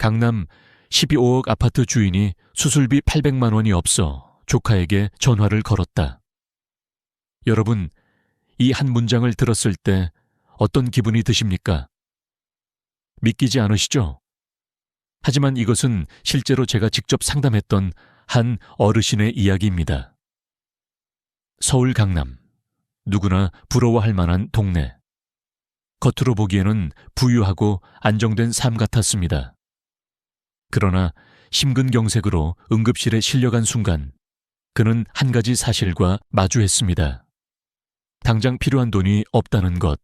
강남 12.5억 아파트 주인이 수술비 800만 원이 없어 조카에게 전화를 걸었다. 여러분, 이 한 문장을 들었을 때 어떤 기분이 드십니까? 믿기지 않으시죠? 하지만 이것은 실제로 제가 직접 상담했던 한 어르신의 이야기입니다. 서울 강남, 누구나 부러워할 만한 동네. 겉으로 보기에는 부유하고 안정된 삶 같았습니다. 그러나 심근경색으로 응급실에 실려간 순간 그는 한 가지 사실과 마주했습니다. 당장 필요한 돈이 없다는 것.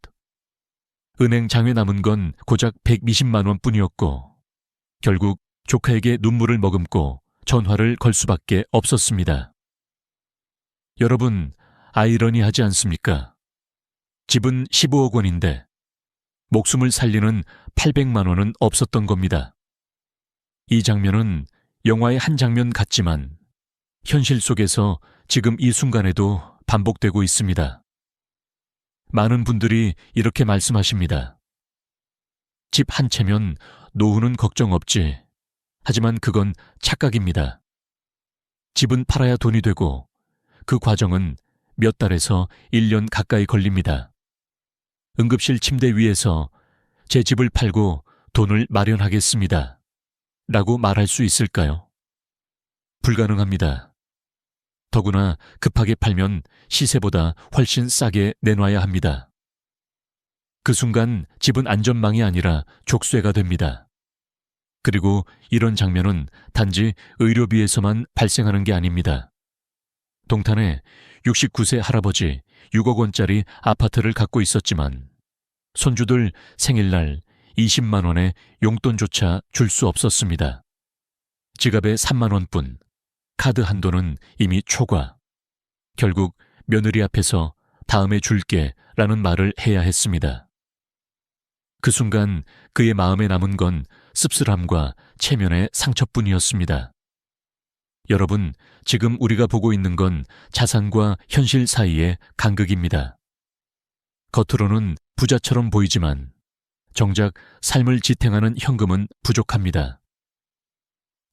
은행 장에 남은 건 고작 120만 원 뿐이었고 결국 조카에게 눈물을 머금고 전화를 걸 수밖에 없었습니다. 여러분, 아이러니하지 않습니까? 집은 15억 원인데 목숨을 살리는 800만 원은 없었던 겁니다. 이 장면은 영화의 한 장면 같지만 현실 속에서 지금 이 순간에도 반복되고 있습니다. 많은 분들이 이렇게 말씀하십니다. 집 한 채면 노후는 걱정 없지. 하지만 그건 착각입니다. 집은 팔아야 돈이 되고 그 과정은 몇 달에서 1년 가까이 걸립니다. 응급실 침대 위에서 제 집을 팔고 돈을 마련하겠습니다. 라고 말할 수 있을까요? 불가능합니다. 더구나 급하게 팔면 시세보다 훨씬 싸게 내놔야 합니다. 그 순간 집은 안전망이 아니라 족쇄가 됩니다. 그리고 이런 장면은 단지 의료비에서만 발생하는 게 아닙니다. 동탄에 69세 할아버지 6억 원짜리 아파트를 갖고 있었지만 손주들 생일날 20만 원의 용돈조차 줄 수 없었습니다. 지갑에 3만 원뿐, 카드 한도는 이미 초과. 결국 며느리 앞에서 다음에 줄게 라는 말을 해야 했습니다. 그 순간 그의 마음에 남은 건 씁쓸함과 체면의 상처뿐이었습니다. 여러분, 지금 우리가 보고 있는 건 자산과 현실 사이의 간극입니다. 겉으로는 부자처럼 보이지만 정작 삶을 지탱하는 현금은 부족합니다.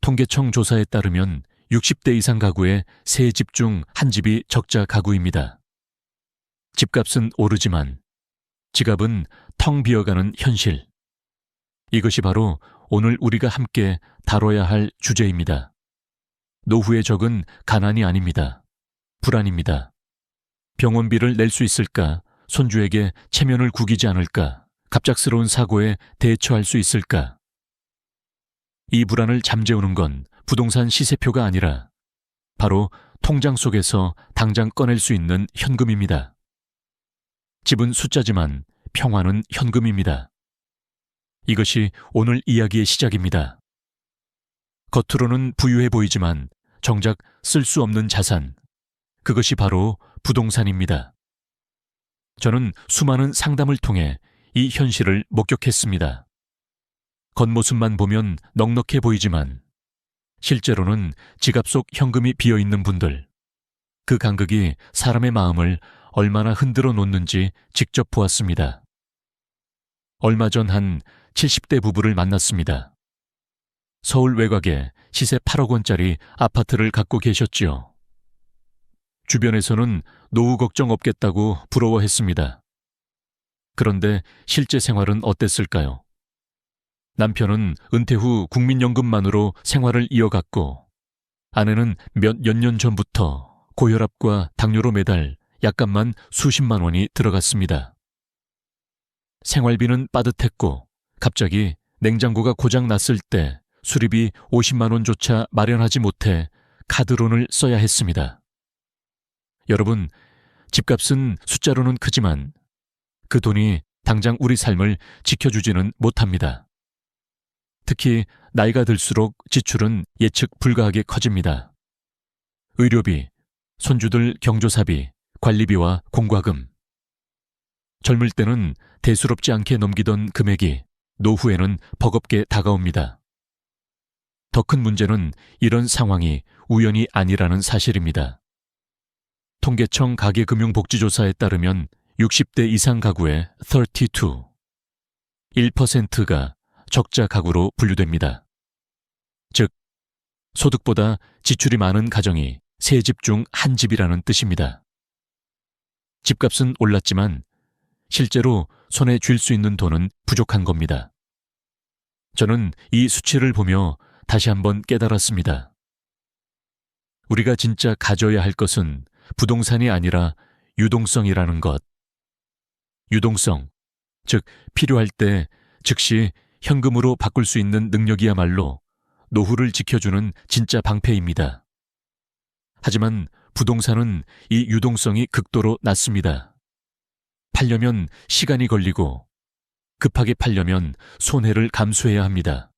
통계청 조사에 따르면 60대 이상 가구의 3집 중 1집이 적자 가구입니다. 집값은 오르지만 지갑은 텅 비어가는 현실. 이것이 바로 오늘 우리가 함께 다뤄야 할 주제입니다. 노후의 적은 가난이 아닙니다. 불안입니다. 병원비를 낼 수 있을까? 손주에게 체면을 구기지 않을까? 갑작스러운 사고에 대처할 수 있을까? 이 불안을 잠재우는 건 부동산 시세표가 아니라 바로 통장 속에서 당장 꺼낼 수 있는 현금입니다. 집은 숫자지만 평화는 현금입니다. 이것이 오늘 이야기의 시작입니다. 겉으로는 부유해 보이지만 정작 쓸 수 없는 자산, 그것이 바로 부동산입니다. 저는 수많은 상담을 통해 이 현실을 목격했습니다. 겉모습만 보면 넉넉해 보이지만 실제로는 지갑 속 현금이 비어있는 분들, 그 간극이 사람의 마음을 얼마나 흔들어 놓는지 직접 보았습니다. 얼마 전 한 70대 부부를 만났습니다. 서울 외곽에 시세 8억 원짜리 아파트를 갖고 계셨지요. 주변에서는 노후 걱정 없겠다고 부러워했습니다. 그런데 실제 생활은 어땠을까요? 남편은 은퇴 후 국민연금만으로 생활을 이어갔고 아내는 몇 년 전부터 고혈압과 당뇨로 매달 약값만 수십만 원이 들어갔습니다. 생활비는 빠듯했고 갑자기 냉장고가 고장 났을 때 수리비 50만 원조차 마련하지 못해 카드론을 써야 했습니다. 여러분, 집값은 숫자로는 크지만 그 돈이 당장 우리 삶을 지켜주지는 못합니다. 특히 나이가 들수록 지출은 예측 불가하게 커집니다. 의료비, 손주들 경조사비, 관리비와 공과금. 젊을 때는 대수롭지 않게 넘기던 금액이 노후에는 버겁게 다가옵니다. 더 큰 문제는 이런 상황이 우연이 아니라는 사실입니다. 통계청 가계금융복지조사에 따르면 60대 이상 가구의 1%가 적자 가구로 분류됩니다. 소득보다 지출이 많은 가정이 세 집 중 한 집이라는 뜻입니다. 집값은 올랐지만 실제로 손에 쥘 수 있는 돈은 부족한 겁니다. 저는 이 수치를 보며 다시 한번 깨달았습니다. 우리가 진짜 가져야 할 것은 부동산이 아니라 유동성이라는 것. 유동성, 즉 필요할 때 즉시 현금으로 바꿀 수 있는 능력이야말로 노후를 지켜주는 진짜 방패입니다. 하지만 부동산은 이 유동성이 극도로 낮습니다. 팔려면 시간이 걸리고 급하게 팔려면 손해를 감수해야 합니다.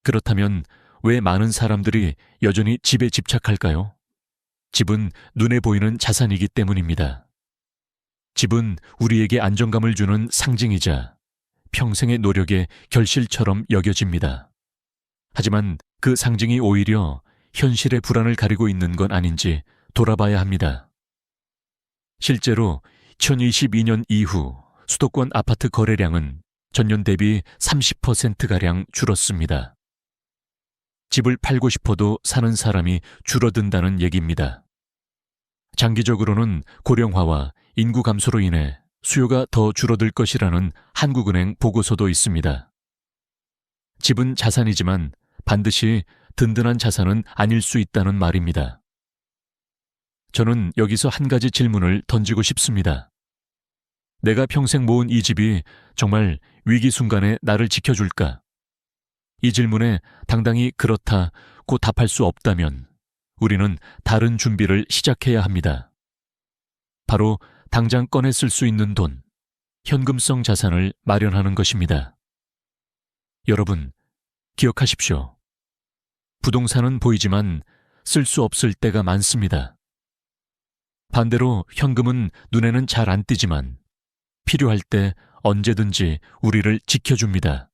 그렇다면 왜 많은 사람들이 여전히 집에 집착할까요? 집은 눈에 보이는 자산이기 때문입니다. 집은 우리에게 안정감을 주는 상징이자 평생의 노력의 결실처럼 여겨집니다. 하지만 그 상징이 오히려 현실의 불안을 가리고 있는 건 아닌지 돌아봐야 합니다. 실제로 2022년 이후 수도권 아파트 거래량은 전년 대비 30%가량 줄었습니다. 집을 팔고 싶어도 사는 사람이 줄어든다는 얘기입니다. 장기적으로는 고령화와 인구 감소로 인해 수요가 더 줄어들 것이라는 한국은행 보고서도 있습니다. 집은 자산이지만 반드시 든든한 자산은 아닐 수 있다는 말입니다. 저는 여기서 한 가지 질문을 던지고 싶습니다. 내가 평생 모은 이 집이 정말 위기 순간에 나를 지켜줄까? 이 질문에 당당히 그렇다고 답할 수 없다면 우리는 다른 준비를 시작해야 합니다. 바로 당장 꺼내 쓸 수 있는 돈, 현금성 자산을 마련하는 것입니다. 여러분, 기억하십시오. 부동산은 보이지만 쓸 수 없을 때가 많습니다. 반대로 현금은 눈에는 잘 안 띄지만 필요할 때 언제든지 우리를 지켜줍니다.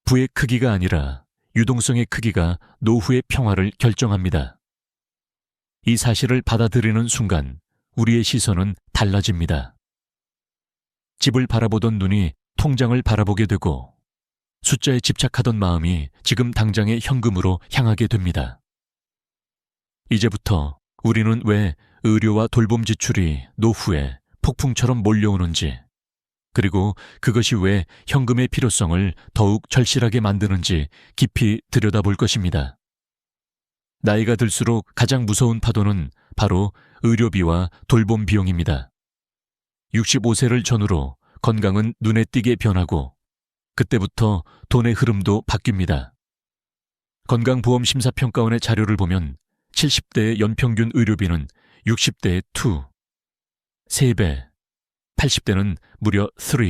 부의 크기가 아니라 유동성의 크기가 노후의 평화를 결정합니다. 이 사실을 받아들이는 순간 우리의 시선은 달라집니다. 집을 바라보던 눈이 통장을 바라보게 되고 숫자에 집착하던 마음이 지금 당장의 현금으로 향하게 됩니다. 이제부터 우리는 왜 의료와 돌봄 지출이 노후에 폭풍처럼 몰려오는지, 그리고 그것이 왜 현금의 필요성을 더욱 절실하게 만드는지 깊이 들여다볼 것입니다. 나이가 들수록 가장 무서운 파도는 바로 의료비와 돌봄 비용입니다. 65세를 전후로 건강은 눈에 띄게 변하고 그때부터 돈의 흐름도 바뀝니다. 건강보험심사평가원의 자료를 보면 70대의 연평균 의료비는 60대의 2, 3배, 80대는 무려 3,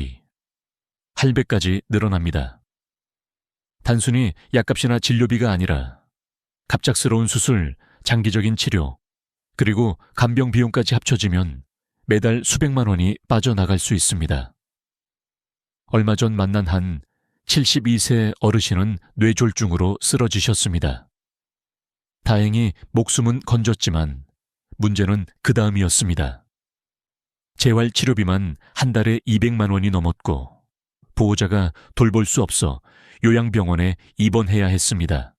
할배까지 늘어납니다. 단순히 약값이나 진료비가 아니라 갑작스러운 수술, 장기적인 치료, 그리고 간병 비용까지 합쳐지면 매달 수백만 원이 빠져나갈 수 있습니다. 얼마 전 만난 한 72세 어르신은 뇌졸중으로 쓰러지셨습니다. 다행히 목숨은 건졌지만 문제는 그 다음이었습니다. 재활치료비만 한 달에 200만 원이 넘었고 보호자가 돌볼 수 없어 요양병원에 입원해야 했습니다.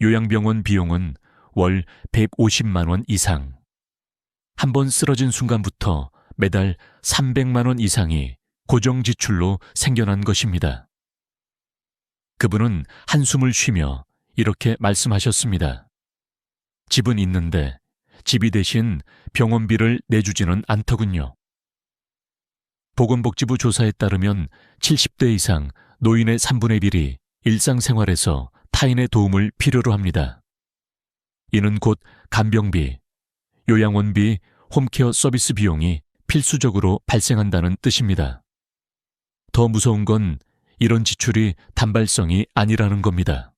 요양병원 비용은 월 150만 원 이상. 한 번 쓰러진 순간부터 매달 300만 원 이상이 고정지출로 생겨난 것입니다. 그분은 한숨을 쉬며 이렇게 말씀하셨습니다. 집은 있는데 집이 대신 병원비를 내주지는 않더군요. 보건복지부 조사에 따르면 70대 이상 노인의 3분의 1이 일상생활에서 타인의 도움을 필요로 합니다. 이는 곧 간병비, 요양원비, 홈케어 서비스 비용이 필수적으로 발생한다는 뜻입니다. 더 무서운 건 이런 지출이 단발성이 아니라는 겁니다.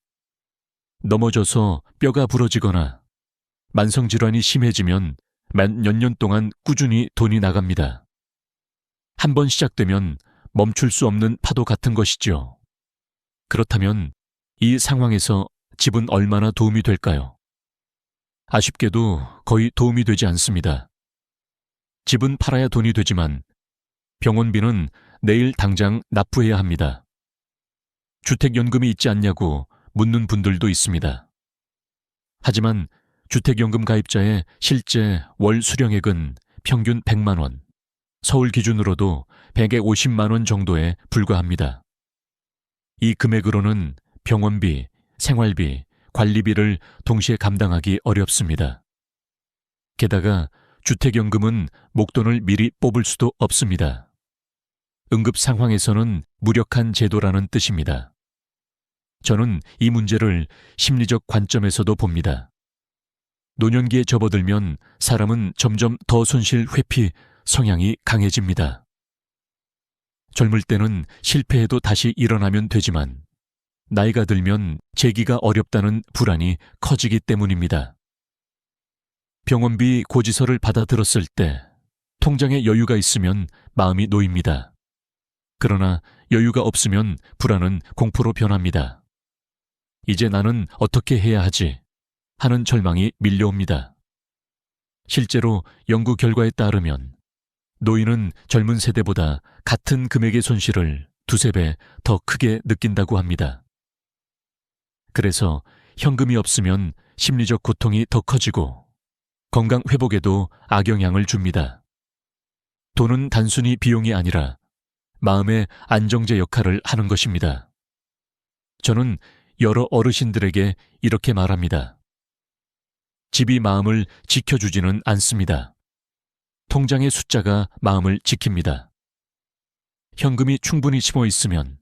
넘어져서 뼈가 부러지거나 만성질환이 심해지면 몇 년 동안 꾸준히 돈이 나갑니다. 한 번 시작되면 멈출 수 없는 파도 같은 것이죠. 그렇다면 이 상황에서 집은 얼마나 도움이 될까요? 아쉽게도 거의 도움이 되지 않습니다. 집은 팔아야 돈이 되지만 병원비는 내일 당장 납부해야 합니다. 주택연금이 있지 않냐고 묻는 분들도 있습니다. 하지만 주택연금 가입자의 실제 월 수령액은 평균 100만 원, 서울 기준으로도 150만 원 정도에 불과합니다. 이 금액으로는 병원비, 생활비, 관리비를 동시에 감당하기 어렵습니다. 게다가 주택연금은 목돈을 미리 뽑을 수도 없습니다. 응급 상황에서는 무력한 제도라는 뜻입니다. 저는 이 문제를 심리적 관점에서도 봅니다. 노년기에 접어들면 사람은 점점 더 손실 회피 성향이 강해집니다. 젊을 때는 실패해도 다시 일어나면 되지만 나이가 들면 재기가 어렵다는 불안이 커지기 때문입니다. 병원비 고지서를 받아들었을 때 통장에 여유가 있으면 마음이 놓입니다. 그러나 여유가 없으면 불안은 공포로 변합니다. 이제 나는 어떻게 해야 하지? 하는 절망이 밀려옵니다. 실제로 연구 결과에 따르면 노인은 젊은 세대보다 같은 금액의 손실을 두세 배 더 크게 느낀다고 합니다. 그래서 현금이 없으면 심리적 고통이 더 커지고 건강 회복에도 악영향을 줍니다. 돈은 단순히 비용이 아니라 마음의 안정제 역할을 하는 것입니다. 저는 여러 어르신들에게 이렇게 말합니다. 집이 마음을 지켜주지는 않습니다. 통장의 숫자가 마음을 지킵니다. 현금이 충분히 심어 있으면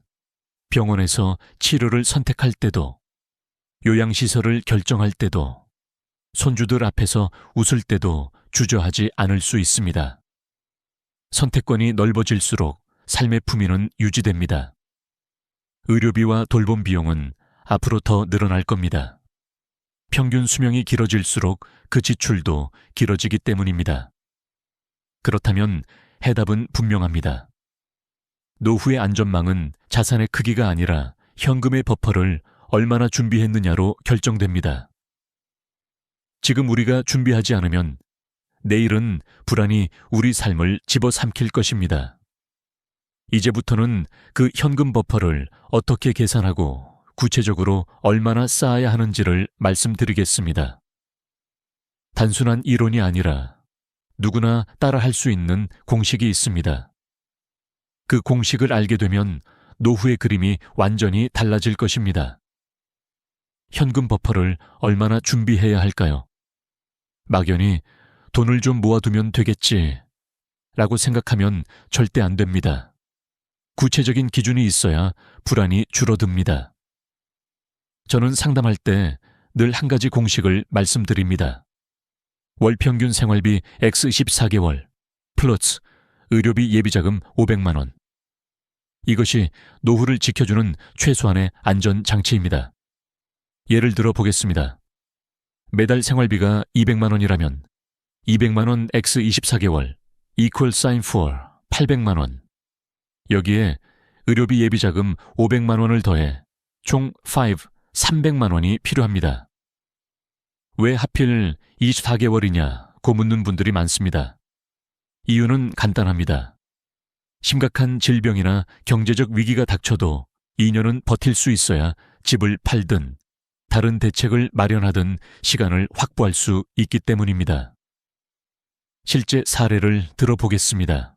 병원에서 치료를 선택할 때도, 요양시설을 결정할 때도, 손주들 앞에서 웃을 때도 주저하지 않을 수 있습니다. 선택권이 넓어질수록 삶의 품위는 유지됩니다. 의료비와 돌봄 비용은 앞으로 더 늘어날 겁니다. 평균 수명이 길어질수록 그 지출도 길어지기 때문입니다. 그렇다면 해답은 분명합니다. 노후의 안전망은 자산의 크기가 아니라 현금의 버퍼를 얼마나 준비했느냐로 결정됩니다. 지금 우리가 준비하지 않으면 내일은 불안이 우리 삶을 집어삼킬 것입니다. 이제부터는 그 현금 버퍼를 어떻게 계산하고 구체적으로 얼마나 쌓아야 하는지를 말씀드리겠습니다. 단순한 이론이 아니라 누구나 따라할 수 있는 공식이 있습니다. 그 공식을 알게 되면 노후의 그림이 완전히 달라질 것입니다. 현금 버퍼를 얼마나 준비해야 할까요? 막연히 돈을 좀 모아두면 되겠지 라고 생각하면 절대 안 됩니다. 구체적인 기준이 있어야 불안이 줄어듭니다. 저는 상담할 때 늘 한 가지 공식을 말씀드립니다. 월 평균 생활비 X 14개월 플러스 의료비 예비자금 500만 원. 이것이 노후를 지켜주는 최소한의 안전장치입니다. 예를 들어 보겠습니다. 매달 생활비가 200만 원이라면 200만 원 X 24개월 equal sign for 800만 원. 여기에 의료비 예비자금 500만 원을 더해 총 300만 원이 필요합니다. 왜 하필 24개월이냐고 묻는 분들이 많습니다. 이유는 간단합니다. 심각한 질병이나 경제적 위기가 닥쳐도 2년은 버틸 수 있어야 집을 팔든 다른 대책을 마련하든 시간을 확보할 수 있기 때문입니다. 실제 사례를 들어보겠습니다.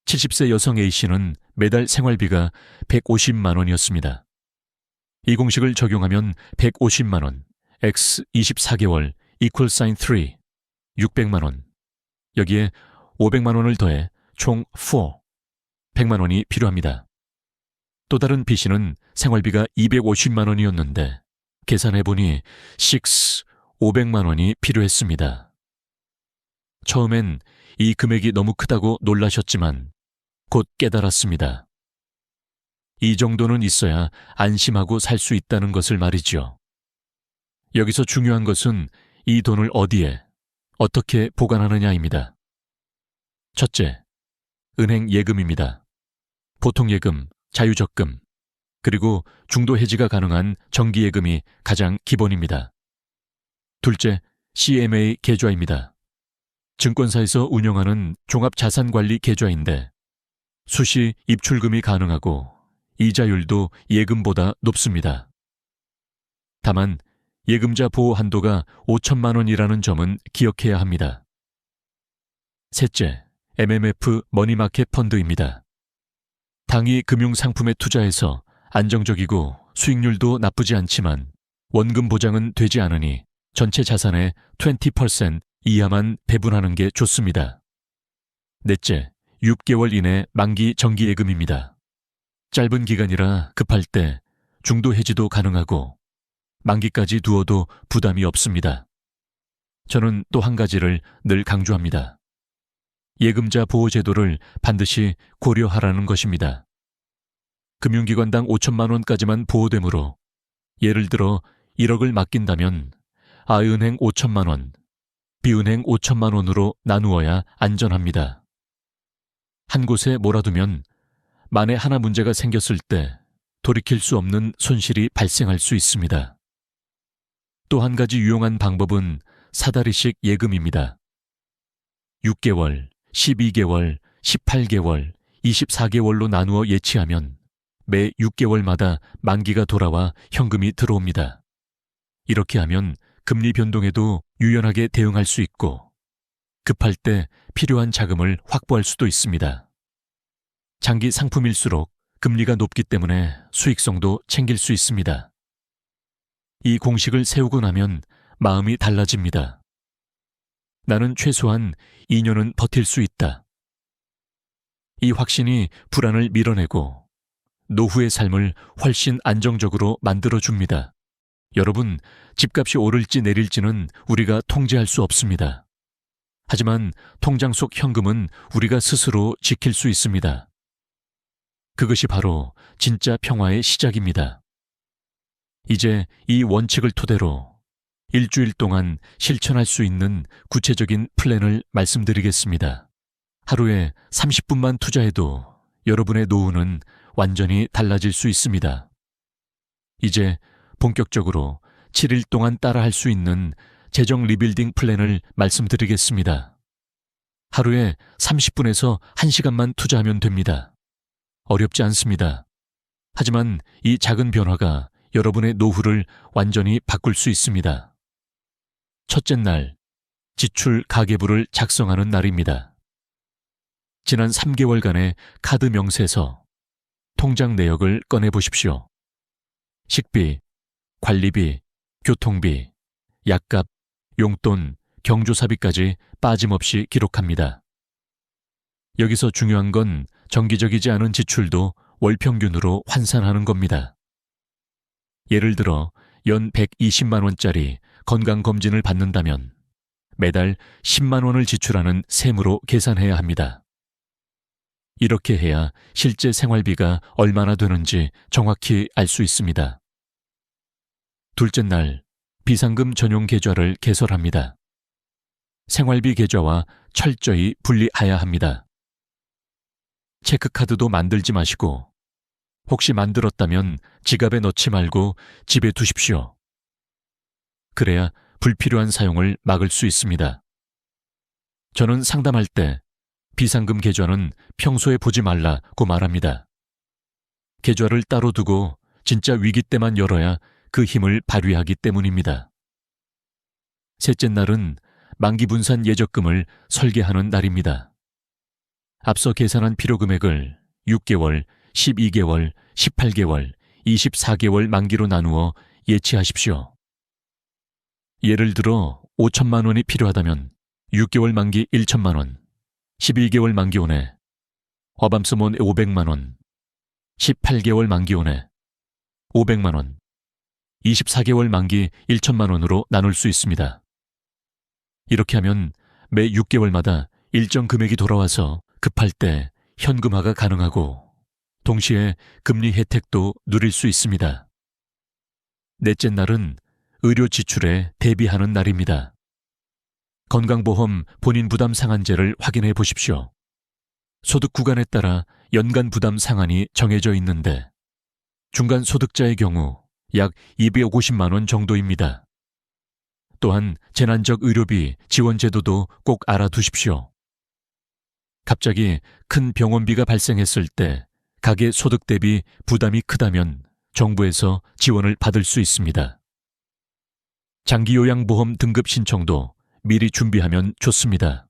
70세 여성 A씨는 매달 생활비가 150만 원이었습니다. 이 공식을 적용하면 150만 원, X 24개월, equal sign 3, 600만 원. 여기에 500만 원을 더해 총 100만 원이 필요합니다. 또 다른 B씨는 생활비가 250만 원이었는데 계산해보니 500만 원이 필요했습니다. 처음엔 이 금액이 너무 크다고 놀라셨지만 곧 깨달았습니다. 이 정도는 있어야 안심하고 살 수 있다는 것을 말이죠. 여기서 중요한 것은 이 돈을 어디에, 어떻게 보관하느냐입니다. 첫째, 은행 예금입니다. 보통예금, 자유적금, 그리고 중도 해지가 가능한 정기예금이 가장 기본입니다. 둘째, CMA 계좌입니다. 증권사에서 운영하는 종합자산관리 계좌인데 수시 입출금이 가능하고 이자율도 예금보다 높습니다. 다만 예금자 보호 한도가 5천만 원이라는 점은 기억해야 합니다. 셋째, MMF 머니마켓 펀드입니다. 당이 금융상품에 투자해서 안정적이고 수익률도 나쁘지 않지만 원금 보장은 되지 않으니 전체 자산의 20% 이하만 배분하는 게 좋습니다. 넷째, 6개월 이내 만기 정기예금입니다. 짧은 기간이라 급할 때 중도 해지도 가능하고 만기까지 두어도 부담이 없습니다. 저는 또 한 가지를 늘 강조합니다. 예금자 보호제도를 반드시 고려하라는 것입니다. 금융기관당 5천만 원까지만 보호되므로 예를 들어 1억을 맡긴다면 A은행 5천만 원, B은행 5천만 원으로 나누어야 안전합니다. 한 곳에 몰아두면 만에 하나 문제가 생겼을 때 돌이킬 수 없는 손실이 발생할 수 있습니다. 또 한 가지 유용한 방법은 사다리식 예금입니다. 6개월, 12개월, 18개월, 24개월로 나누어 예치하면 매 6개월마다 만기가 돌아와 현금이 들어옵니다. 이렇게 하면 금리 변동에도 유연하게 대응할 수 있고 급할 때 필요한 자금을 확보할 수도 있습니다. 장기 상품일수록 금리가 높기 때문에 수익성도 챙길 수 있습니다. 이 공식을 세우고 나면 마음이 달라집니다. 나는 최소한 2년은 버틸 수 있다. 이 확신이 불안을 밀어내고 노후의 삶을 훨씬 안정적으로 만들어줍니다. 여러분, 집값이 오를지 내릴지는 우리가 통제할 수 없습니다. 하지만 통장 속 현금은 우리가 스스로 지킬 수 있습니다. 그것이 바로 진짜 평화의 시작입니다. 이제 이 원칙을 토대로 일주일 동안 실천할 수 있는 구체적인 플랜을 말씀드리겠습니다. 하루에 30분만 투자해도 여러분의 노후는 완전히 달라질 수 있습니다. 이제 본격적으로 7일 동안 따라할 수 있는 재정 리빌딩 플랜을 말씀드리겠습니다. 하루에 30분에서 1시간만 투자하면 됩니다. 어렵지 않습니다. 하지만 이 작은 변화가 여러분의 노후를 완전히 바꿀 수 있습니다. 첫째 날, 지출 가계부를 작성하는 날입니다. 지난 3개월간의 카드 명세서, 통장 내역을 꺼내보십시오. 식비, 관리비, 교통비, 약값, 용돈, 경조사비까지 빠짐없이 기록합니다. 여기서 중요한 건 정기적이지 않은 지출도 월 평균으로 환산하는 겁니다. 예를 들어 연 120만 원짜리 건강검진을 받는다면 매달 10만 원을 지출하는 셈으로 계산해야 합니다. 이렇게 해야 실제 생활비가 얼마나 되는지 정확히 알 수 있습니다. 둘째 날, 비상금 전용 계좌를 개설합니다. 생활비 계좌와 철저히 분리해야 합니다. 체크카드도 만들지 마시고 혹시 만들었다면 지갑에 넣지 말고 집에 두십시오. 그래야 불필요한 사용을 막을 수 있습니다. 저는 상담할 때 비상금 계좌는 평소에 보지 말라고 말합니다. 계좌를 따로 두고 진짜 위기 때만 열어야 그 힘을 발휘하기 때문입니다. 셋째 날은 만기분산 예적금을 설계하는 날입니다. 앞서 계산한 필요 금액을 6개월, 12개월, 18개월, 24개월 만기로 나누어 예치하십시오. 예를 들어 5천만 원이 필요하다면 6개월 만기 1천만 원, 11개월 만기 원에 어밤스몬 500만 원, 18개월 만기 원에 500만 원, 24개월 만기 1천만 원으로 나눌 수 있습니다. 이렇게 하면 매 6개월마다 일정 금액이 돌아와서 급할 때 현금화가 가능하고 동시에 금리 혜택도 누릴 수 있습니다. 넷째 날은 의료 지출에 대비하는 날입니다. 건강보험 본인 부담 상한제를 확인해 보십시오. 소득 구간에 따라 연간 부담 상한이 정해져 있는데 중간 소득자의 경우 약 250만 원 정도입니다. 또한 재난적 의료비 지원 제도도 꼭 알아두십시오. 갑자기 큰 병원비가 발생했을 때 가계 소득 대비 부담이 크다면 정부에서 지원을 받을 수 있습니다. 장기요양보험 등급 신청도 미리 준비하면 좋습니다.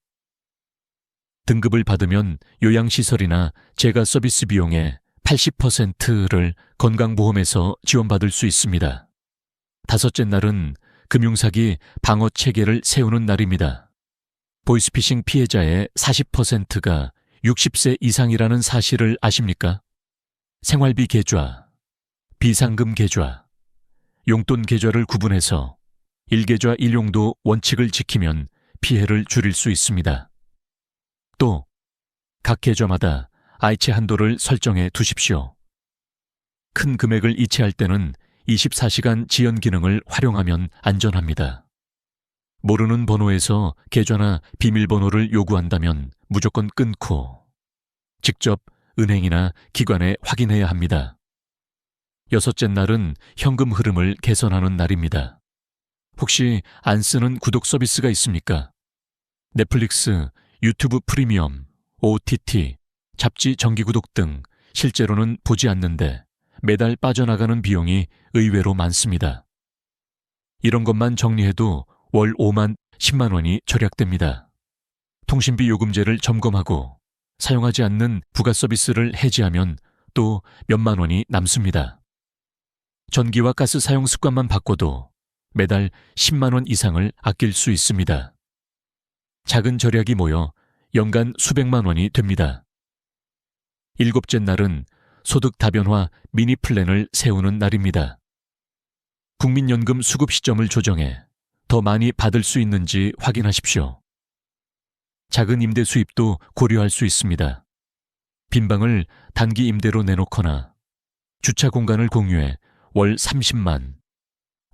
등급을 받으면 요양시설이나 재가 서비스 비용의 80%를 건강보험에서 지원받을 수 있습니다. 다섯째 날은 금융사기 방어 체계를 세우는 날입니다. 보이스피싱 피해자의 40%가 60세 이상이라는 사실을 아십니까? 생활비 계좌, 비상금 계좌, 용돈 계좌를 구분해서 1계좌 1용도 원칙을 지키면 피해를 줄일 수 있습니다. 또 각 계좌마다 아이체 한도를 설정해 두십시오. 큰 금액을 이체할 때는 24시간 지연 기능을 활용하면 안전합니다. 모르는 번호에서 계좌나 비밀번호를 요구한다면 무조건 끊고 직접 은행이나 기관에 확인해야 합니다. 여섯째 날은 현금 흐름을 개선하는 날입니다. 혹시 안 쓰는 구독 서비스가 있습니까? 넷플릭스, 유튜브 프리미엄, OTT, 잡지 정기구독 등 실제로는 보지 않는데 매달 빠져나가는 비용이 의외로 많습니다. 이런 것만 정리해도 월 5만, 10만 원이 절약됩니다. 통신비 요금제를 점검하고 사용하지 않는 부가 서비스를 해지하면 또 몇만 원이 남습니다. 전기와 가스 사용 습관만 바꿔도 매달 10만 원 이상을 아낄 수 있습니다. 작은 절약이 모여 연간 수백만 원이 됩니다. 일곱째 날은 소득 다변화 미니 플랜을 세우는 날입니다. 국민연금 수급 시점을 조정해 더 많이 받을 수 있는지 확인하십시오. 작은 임대 수입도 고려할 수 있습니다. 빈방을 단기 임대로 내놓거나 주차 공간을 공유해 월 30만,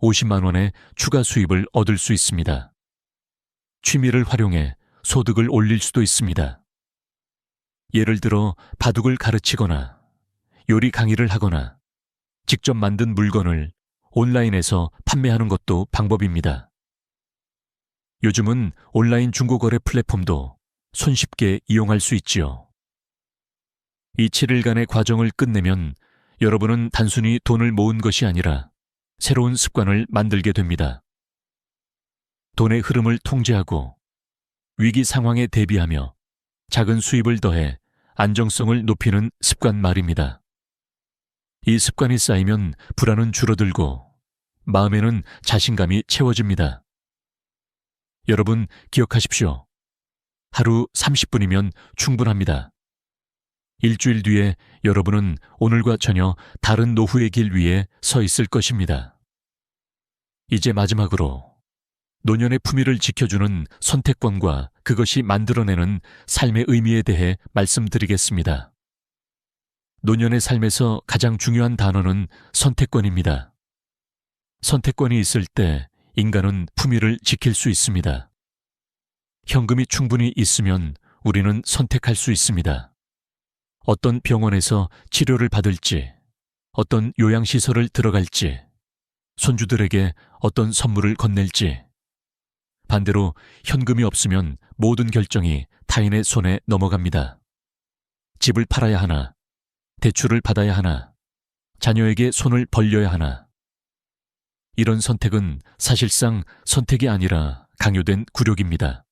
50만 원의 추가 수입을 얻을 수 있습니다. 취미를 활용해 소득을 올릴 수도 있습니다. 예를 들어 바둑을 가르치거나 요리 강의를 하거나 직접 만든 물건을 온라인에서 판매하는 것도 방법입니다. 요즘은 온라인 중고거래 플랫폼도 손쉽게 이용할 수 있지요. 이 7일간의 과정을 끝내면 여러분은 단순히 돈을 모은 것이 아니라 새로운 습관을 만들게 됩니다. 돈의 흐름을 통제하고 위기 상황에 대비하며 작은 수입을 더해 안정성을 높이는 습관 말입니다. 이 습관이 쌓이면 불안은 줄어들고 마음에는 자신감이 채워집니다. 여러분 기억하십시오. 하루 30분이면 충분합니다. 일주일 뒤에 여러분은 오늘과 전혀 다른 노후의 길 위에 서 있을 것입니다. 이제 마지막으로 노년의 품위를 지켜주는 선택권과 그것이 만들어내는 삶의 의미에 대해 말씀드리겠습니다. 노년의 삶에서 가장 중요한 단어는 선택권입니다. 선택권이 있을 때 인간은 품위를 지킬 수 있습니다. 현금이 충분히 있으면 우리는 선택할 수 있습니다. 어떤 병원에서 치료를 받을지, 어떤 요양시설을 들어갈지, 손주들에게 어떤 선물을 건넬지, 반대로 현금이 없으면 모든 결정이 타인의 손에 넘어갑니다. 집을 팔아야 하나, 대출을 받아야 하나, 자녀에게 손을 벌려야 하나. 이런 선택은 사실상 선택이 아니라 강요된 굴욕입니다.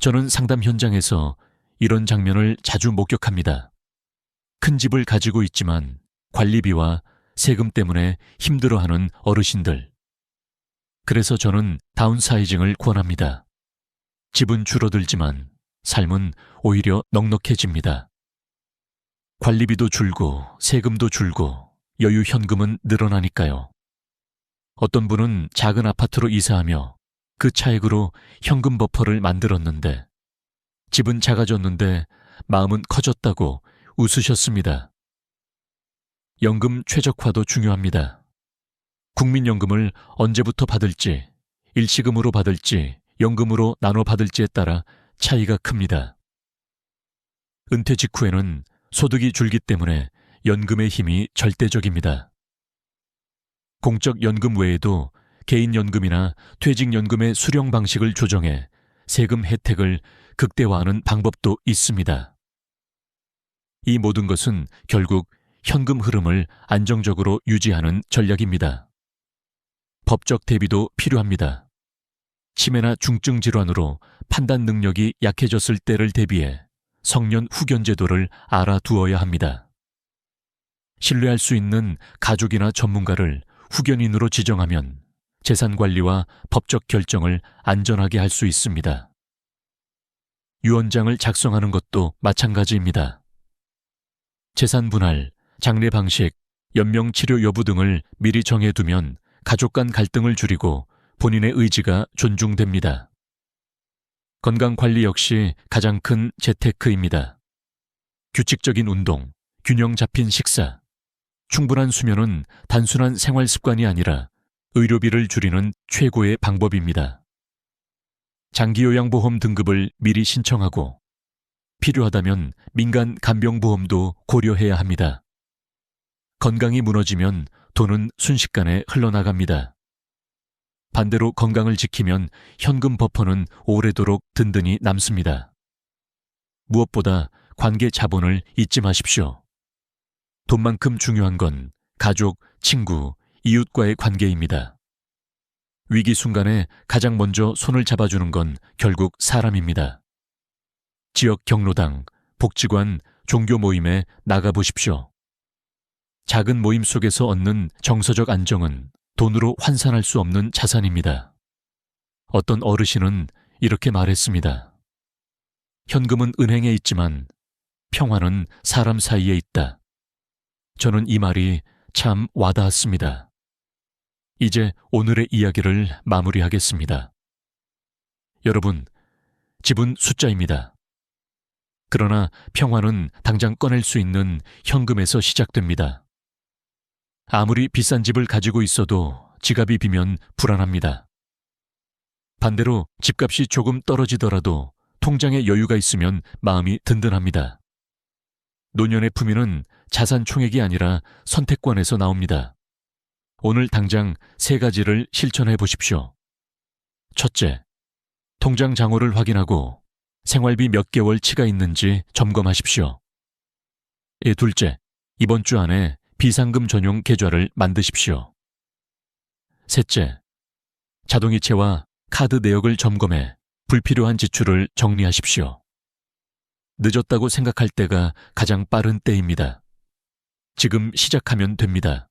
저는 상담 현장에서 이런 장면을 자주 목격합니다. 큰 집을 가지고 있지만 관리비와 세금 때문에 힘들어하는 어르신들. 그래서 저는 다운사이징을 권합니다. 집은 줄어들지만 삶은 오히려 넉넉해집니다. 관리비도 줄고 세금도 줄고 여유 현금은 늘어나니까요. 어떤 분은 작은 아파트로 이사하며 그 차액으로 현금 버퍼를 만들었는데 집은 작아졌는데 마음은 커졌다고 웃으셨습니다. 연금 최적화도 중요합니다. 국민연금을 언제부터 받을지, 일시금으로 받을지, 연금으로 나눠 받을지에 따라 차이가 큽니다. 은퇴 직후에는 소득이 줄기 때문에 연금의 힘이 절대적입니다. 공적 연금 외에도 개인연금이나 퇴직연금의 수령 방식을 조정해 세금 혜택을 극대화하는 방법도 있습니다. 이 모든 것은 결국 현금 흐름을 안정적으로 유지하는 전략입니다. 법적 대비도 필요합니다. 치매나 중증 질환으로 판단 능력이 약해졌을 때를 대비해 성년 후견 제도를 알아두어야 합니다. 신뢰할 수 있는 가족이나 전문가를 후견인으로 지정하면 재산 관리와 법적 결정을 안전하게 할 수 있습니다. 유언장을 작성하는 것도 마찬가지입니다. 재산 분할, 장례 방식, 연명 치료 여부 등을 미리 정해두면 가족 간 갈등을 줄이고 본인의 의지가 존중됩니다. 건강 관리 역시 가장 큰 재테크입니다. 규칙적인 운동, 균형 잡힌 식사, 충분한 수면은 단순한 생활 습관이 아니라 의료비를 줄이는 최고의 방법입니다. 장기요양보험 등급을 미리 신청하고 필요하다면 민간 간병보험도 고려해야 합니다. 건강이 무너지면 돈은 순식간에 흘러나갑니다. 반대로 건강을 지키면 현금 버퍼는 오래도록 든든히 남습니다. 무엇보다 관계 자본을 잊지 마십시오. 돈만큼 중요한 건 가족, 친구, 이웃과의 관계입니다. 위기 순간에 가장 먼저 손을 잡아주는 건 결국 사람입니다. 지역 경로당, 복지관, 종교 모임에 나가보십시오. 작은 모임 속에서 얻는 정서적 안정은 돈으로 환산할 수 없는 자산입니다. 어떤 어르신은 이렇게 말했습니다. 현금은 은행에 있지만 평화는 사람 사이에 있다. 저는 이 말이 참 와닿았습니다. 이제 오늘의 이야기를 마무리하겠습니다. 여러분, 집은 숫자입니다. 그러나 평화는 당장 꺼낼 수 있는 현금에서 시작됩니다. 아무리 비싼 집을 가지고 있어도 지갑이 비면 불안합니다. 반대로 집값이 조금 떨어지더라도 통장에 여유가 있으면 마음이 든든합니다. 노년의 품위는 자산 총액이 아니라 선택권에서 나옵니다. 오늘 당장 3가지를 실천해 보십시오. 첫째, 통장 잔고를 확인하고 생활비 몇 개월 치가 있는지 점검하십시오. 둘째, 이번 주 안에 비상금 전용 계좌를 만드십시오. 셋째, 자동이체와 카드 내역을 점검해 불필요한 지출을 정리하십시오. 늦었다고 생각할 때가 가장 빠른 때입니다. 지금 시작하면 됩니다.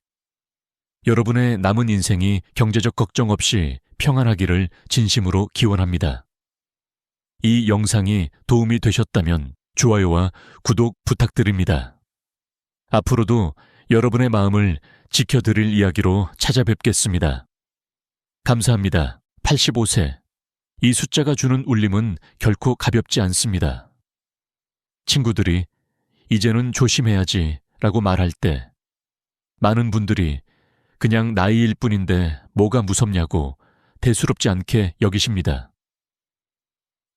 여러분의 남은 인생이 경제적 걱정 없이 평안하기를 진심으로 기원합니다. 이 영상이 도움이 되셨다면 좋아요와 구독 부탁드립니다. 앞으로도 여러분의 마음을 지켜드릴 이야기로 찾아뵙겠습니다. 감사합니다. 85세. 이 숫자가 주는 울림은 결코 가볍지 않습니다. 친구들이 이제는 조심해야지 라고 말할 때 많은 분들이 그냥 나이일 뿐인데 뭐가 무섭냐고 대수롭지 않게 여기십니다.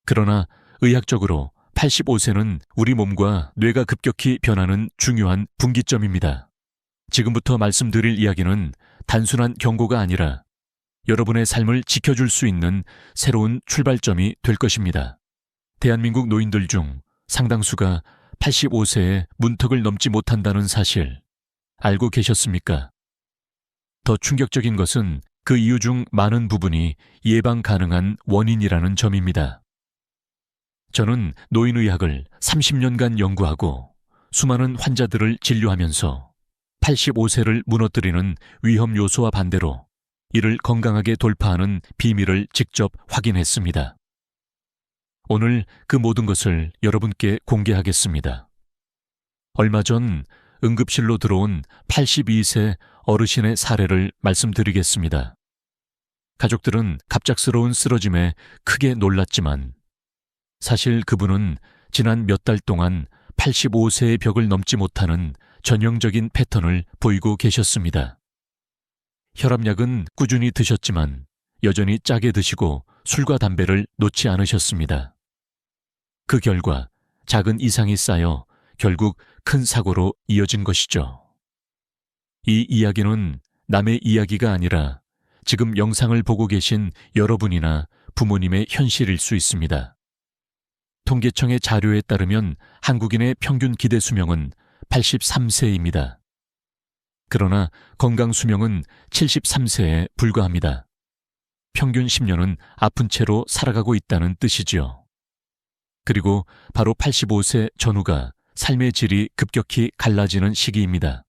그러나 의학적으로 85세는 우리 몸과 뇌가 급격히 변하는 중요한 분기점입니다. 지금부터 말씀드릴 이야기는 단순한 경고가 아니라 여러분의 삶을 지켜줄 수 있는 새로운 출발점이 될 것입니다. 대한민국 노인들 중 상당수가 85세에 문턱을 넘지 못한다는 사실 알고 계셨습니까? 더 충격적인 것은 그 이유 중 많은 부분이 예방 가능한 원인이라는 점입니다. 저는 노인의학을 30년간 연구하고 수많은 환자들을 진료하면서 85세를 무너뜨리는 위험 요소와 반대로 이를 건강하게 돌파하는 비밀을 직접 확인했습니다. 오늘 그 모든 것을 여러분께 공개하겠습니다. 얼마 전 응급실로 들어온 82세 어르신의 사례를 말씀드리겠습니다. 가족들은 갑작스러운 쓰러짐에 크게 놀랐지만 사실 그분은 지난 몇 달 동안 85세의 벽을 넘지 못하는 전형적인 패턴을 보이고 계셨습니다. 혈압약은 꾸준히 드셨지만 여전히 짜게 드시고 술과 담배를 놓지 않으셨습니다. 그 결과 작은 이상이 쌓여 결국 큰 사고로 이어진 것이죠. 이 이야기는 남의 이야기가 아니라 지금 영상을 보고 계신 여러분이나 부모님의 현실일 수 있습니다. 통계청의 자료에 따르면 한국인의 평균 기대 수명은 83세입니다. 그러나 건강 수명은 73세에 불과합니다. 평균 10년은 아픈 채로 살아가고 있다는 뜻이지요. 그리고 바로 85세 전후가 삶의 질이 급격히 갈라지는 시기입니다.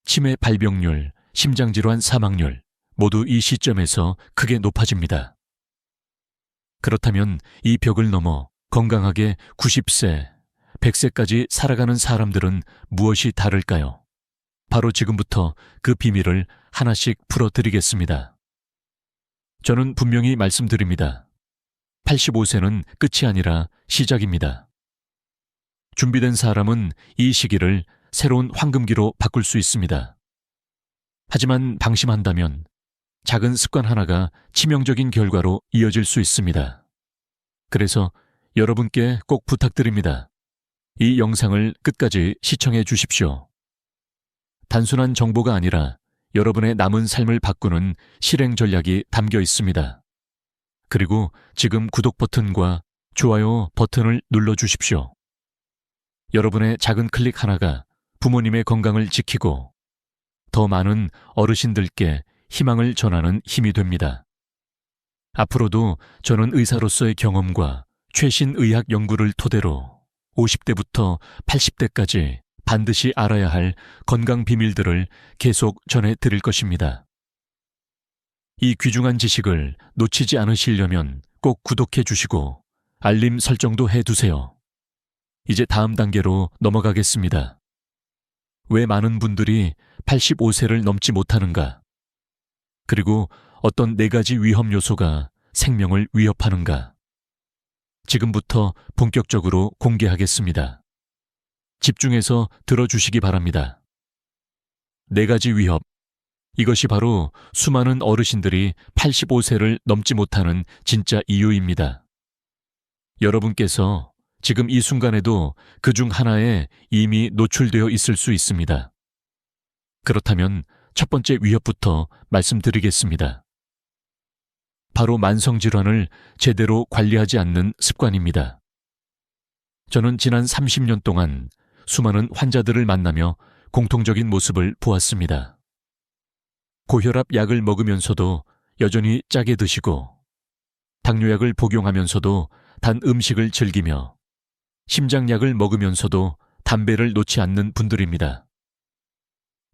치매 발병률, 심장질환 사망률 모두 이 시점에서 크게 높아집니다. 그렇다면 이 벽을 넘어 건강하게 90세, 100세까지 살아가는 사람들은 무엇이 다를까요? 바로 지금부터 그 비밀을 하나씩 풀어드리겠습니다. 저는 분명히 말씀드립니다. 85세는 끝이 아니라 시작입니다. 준비된 사람은 이 시기를 새로운 황금기로 바꿀 수 있습니다. 하지만 방심한다면 작은 습관 하나가 치명적인 결과로 이어질 수 있습니다. 그래서 여러분께 꼭 부탁드립니다. 이 영상을 끝까지 시청해 주십시오. 단순한 정보가 아니라 여러분의 남은 삶을 바꾸는 실행 전략이 담겨 있습니다. 그리고 지금 구독 버튼과 좋아요 버튼을 눌러 주십시오. 여러분의 작은 클릭 하나가 부모님의 건강을 지키고 더 많은 어르신들께 희망을 전하는 힘이 됩니다. 앞으로도 저는 의사로서의 경험과 최신 의학 연구를 토대로 50대부터 80대까지 반드시 알아야 할 건강 비밀들을 계속 전해 드릴 것입니다. 이 귀중한 지식을 놓치지 않으시려면 꼭 구독해 주시고 알림 설정도 해 두세요. 이제 다음 단계로 넘어가겠습니다. 왜 많은 분들이 85세를 넘지 못하는가? 그리고 어떤 4가지 위험 요소가 생명을 위협하는가? 지금부터 본격적으로 공개하겠습니다. 집중해서 들어주시기 바랍니다. 4가지 위협. 이것이 바로 수많은 어르신들이 85세를 넘지 못하는 진짜 이유입니다. 여러분께서 지금 이 순간에도 그중 하나에 이미 노출되어 있을 수 있습니다. 그렇다면 첫 번째 위협부터 말씀드리겠습니다. 바로 만성질환을 제대로 관리하지 않는 습관입니다. 저는 지난 30년 동안 수많은 환자들을 만나며 공통적인 모습을 보았습니다. 고혈압 약을 먹으면서도 여전히 짜게 드시고, 당뇨약을 복용하면서도 단 음식을 즐기며, 심장약을 먹으면서도 담배를 놓지 않는 분들입니다.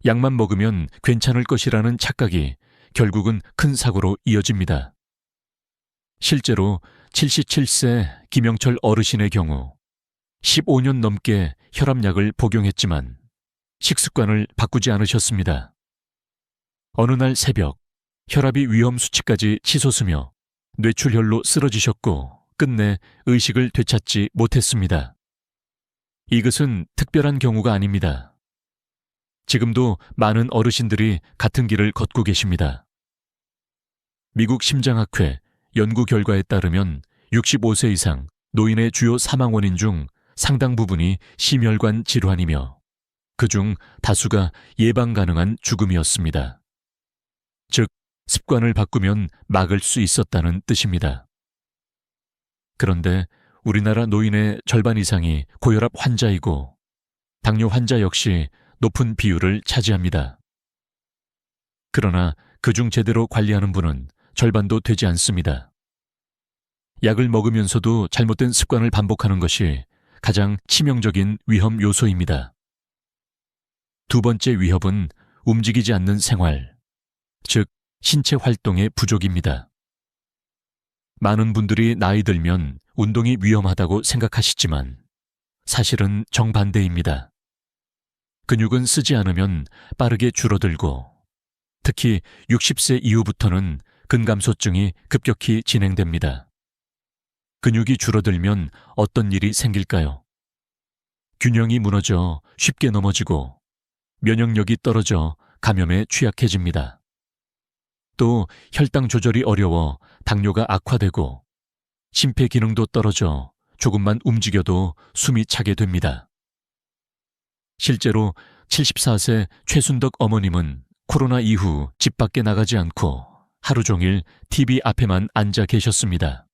약만 먹으면 괜찮을 것이라는 착각이 결국은 큰 사고로 이어집니다. 실제로 77세 김영철 어르신의 경우 15년 넘게 혈압약을 복용했지만 식습관을 바꾸지 않으셨습니다. 어느 날 새벽 혈압이 위험 수치까지 치솟으며 뇌출혈로 쓰러지셨고 끝내 의식을 되찾지 못했습니다. 이것은 특별한 경우가 아닙니다. 지금도 많은 어르신들이 같은 길을 걷고 계십니다. 미국 심장학회 연구 결과에 따르면 65세 이상 노인의 주요 사망 원인 중 상당 부분이 심혈관 질환이며 그중 다수가 예방 가능한 죽음이었습니다. 즉, 습관을 바꾸면 막을 수 있었다는 뜻입니다. 그런데 우리나라 노인의 절반 이상이 고혈압 환자이고 당뇨 환자 역시 높은 비율을 차지합니다. 그러나 그중 제대로 관리하는 분은 절반도 되지 않습니다. 약을 먹으면서도 잘못된 습관을 반복하는 것이 가장 치명적인 위험 요소입니다. 두 번째 위협은 움직이지 않는 생활, 즉 신체 활동의 부족입니다. 많은 분들이 나이 들면 운동이 위험하다고 생각하시지만 사실은 정반대입니다. 근육은 쓰지 않으면 빠르게 줄어들고 특히 60세 이후부터는 근감소증이 급격히 진행됩니다. 근육이 줄어들면 어떤 일이 생길까요? 균형이 무너져 쉽게 넘어지고 면역력이 떨어져 감염에 취약해집니다. 또 혈당 조절이 어려워 당뇨가 악화되고 심폐 기능도 떨어져 조금만 움직여도 숨이 차게 됩니다. 실제로 74세 최순덕 어머님은 코로나 이후 집 밖에 나가지 않고 하루 종일 TV 앞에만 앉아 계셨습니다.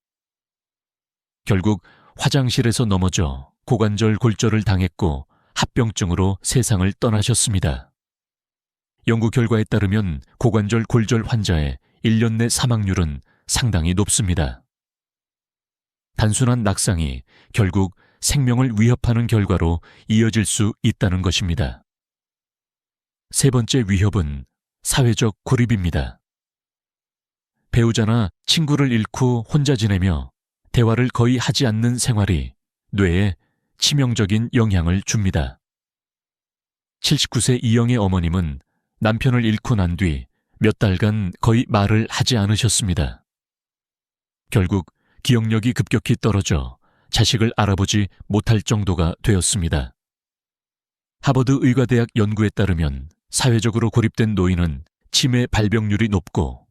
결국 화장실에서 넘어져 고관절 골절을 당했고 합병증으로 세상을 떠나셨습니다. 연구 결과에 따르면 고관절 골절 환자의 1년 내 사망률은 상당히 높습니다. 단순한 낙상이 결국 생명을 위협하는 결과로 이어질 수 있다는 것입니다. 세 번째 위협은 사회적 고립입니다. 배우자나 친구를 잃고 혼자 지내며 대화를 거의 하지 않는 생활이 뇌에 치명적인 영향을 줍니다. 79세 이영애 어머님은 남편을 잃고 난 뒤 몇 달간 거의 말을 하지 않으셨습니다. 결국 기억력이 급격히 떨어져 자식을 알아보지 못할 정도가 되었습니다. 하버드 의과대학 연구에 따르면 사회적으로 고립된 노인은 치매 발병률이 높고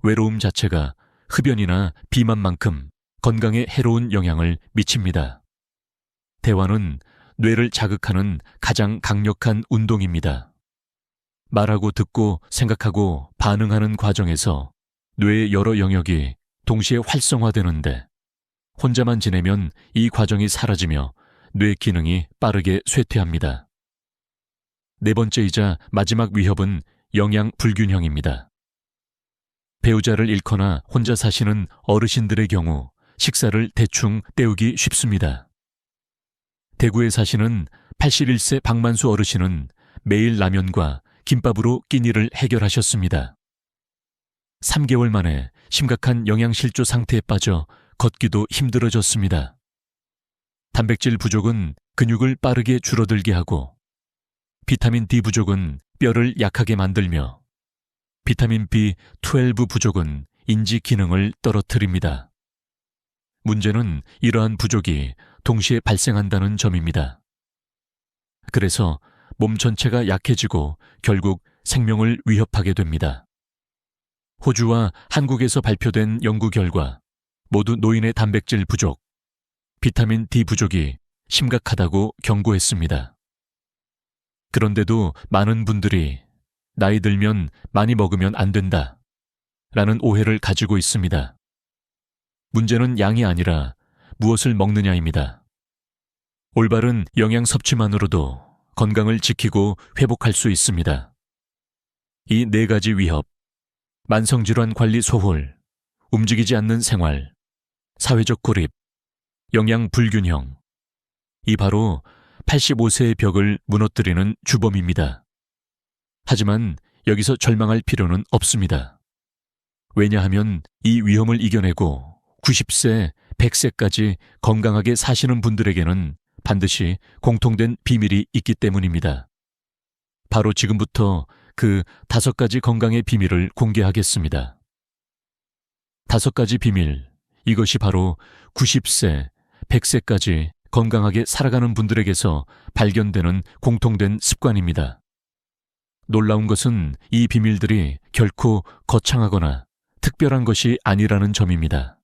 외로움 자체가 흡연이나 비만만큼 건강에 해로운 영향을 미칩니다. 대화는 뇌를 자극하는 가장 강력한 운동입니다. 말하고 듣고 생각하고 반응하는 과정에서 뇌의 여러 영역이 동시에 활성화되는데 혼자만 지내면 이 과정이 사라지며 뇌 기능이 빠르게 쇠퇴합니다. 네 번째이자 마지막 위협은 영양 불균형입니다. 배우자를 잃거나 혼자 사시는 어르신들의 경우 식사를 대충 때우기 쉽습니다. 대구에 사시는 81세 박만수 어르신은 매일 라면과 김밥으로 끼니를 해결하셨습니다. 3개월 만에 심각한 영양실조 상태에 빠져 걷기도 힘들어졌습니다. 단백질 부족은 근육을 빠르게 줄어들게 하고 비타민 D 부족은 뼈를 약하게 만들며 비타민 B12 부족은 인지 기능을 떨어뜨립니다. 문제는 이러한 부족이 동시에 발생한다는 점입니다. 그래서 몸 전체가 약해지고 결국 생명을 위협하게 됩니다. 호주와 한국에서 발표된 연구 결과 모두 노인의 단백질 부족, 비타민 D 부족이 심각하다고 경고했습니다. 그런데도 많은 분들이 나이 들면 많이 먹으면 안 된다 라는 오해를 가지고 있습니다. 문제는 양이 아니라 무엇을 먹느냐입니다. 올바른 영양 섭취만으로도 건강을 지키고 회복할 수 있습니다. 이 네 가지 위협, 만성질환 관리 소홀, 움직이지 않는 생활, 사회적 고립, 영양 불균형, 이 바로 85세의 벽을 무너뜨리는 주범입니다. 하지만 여기서 절망할 필요는 없습니다. 왜냐하면 이 위험을 이겨내고 90세, 100세까지 건강하게 사시는 분들에게는 반드시 공통된 비밀이 있기 때문입니다. 바로 지금부터 그 5가지 건강의 비밀을 공개하겠습니다. 5가지 비밀, 이것이 바로 90세, 100세까지 건강하게 살아가는 분들에게서 발견되는 공통된 습관입니다. 놀라운 것은 이 비밀들이 결코 거창하거나 특별한 것이 아니라는 점입니다.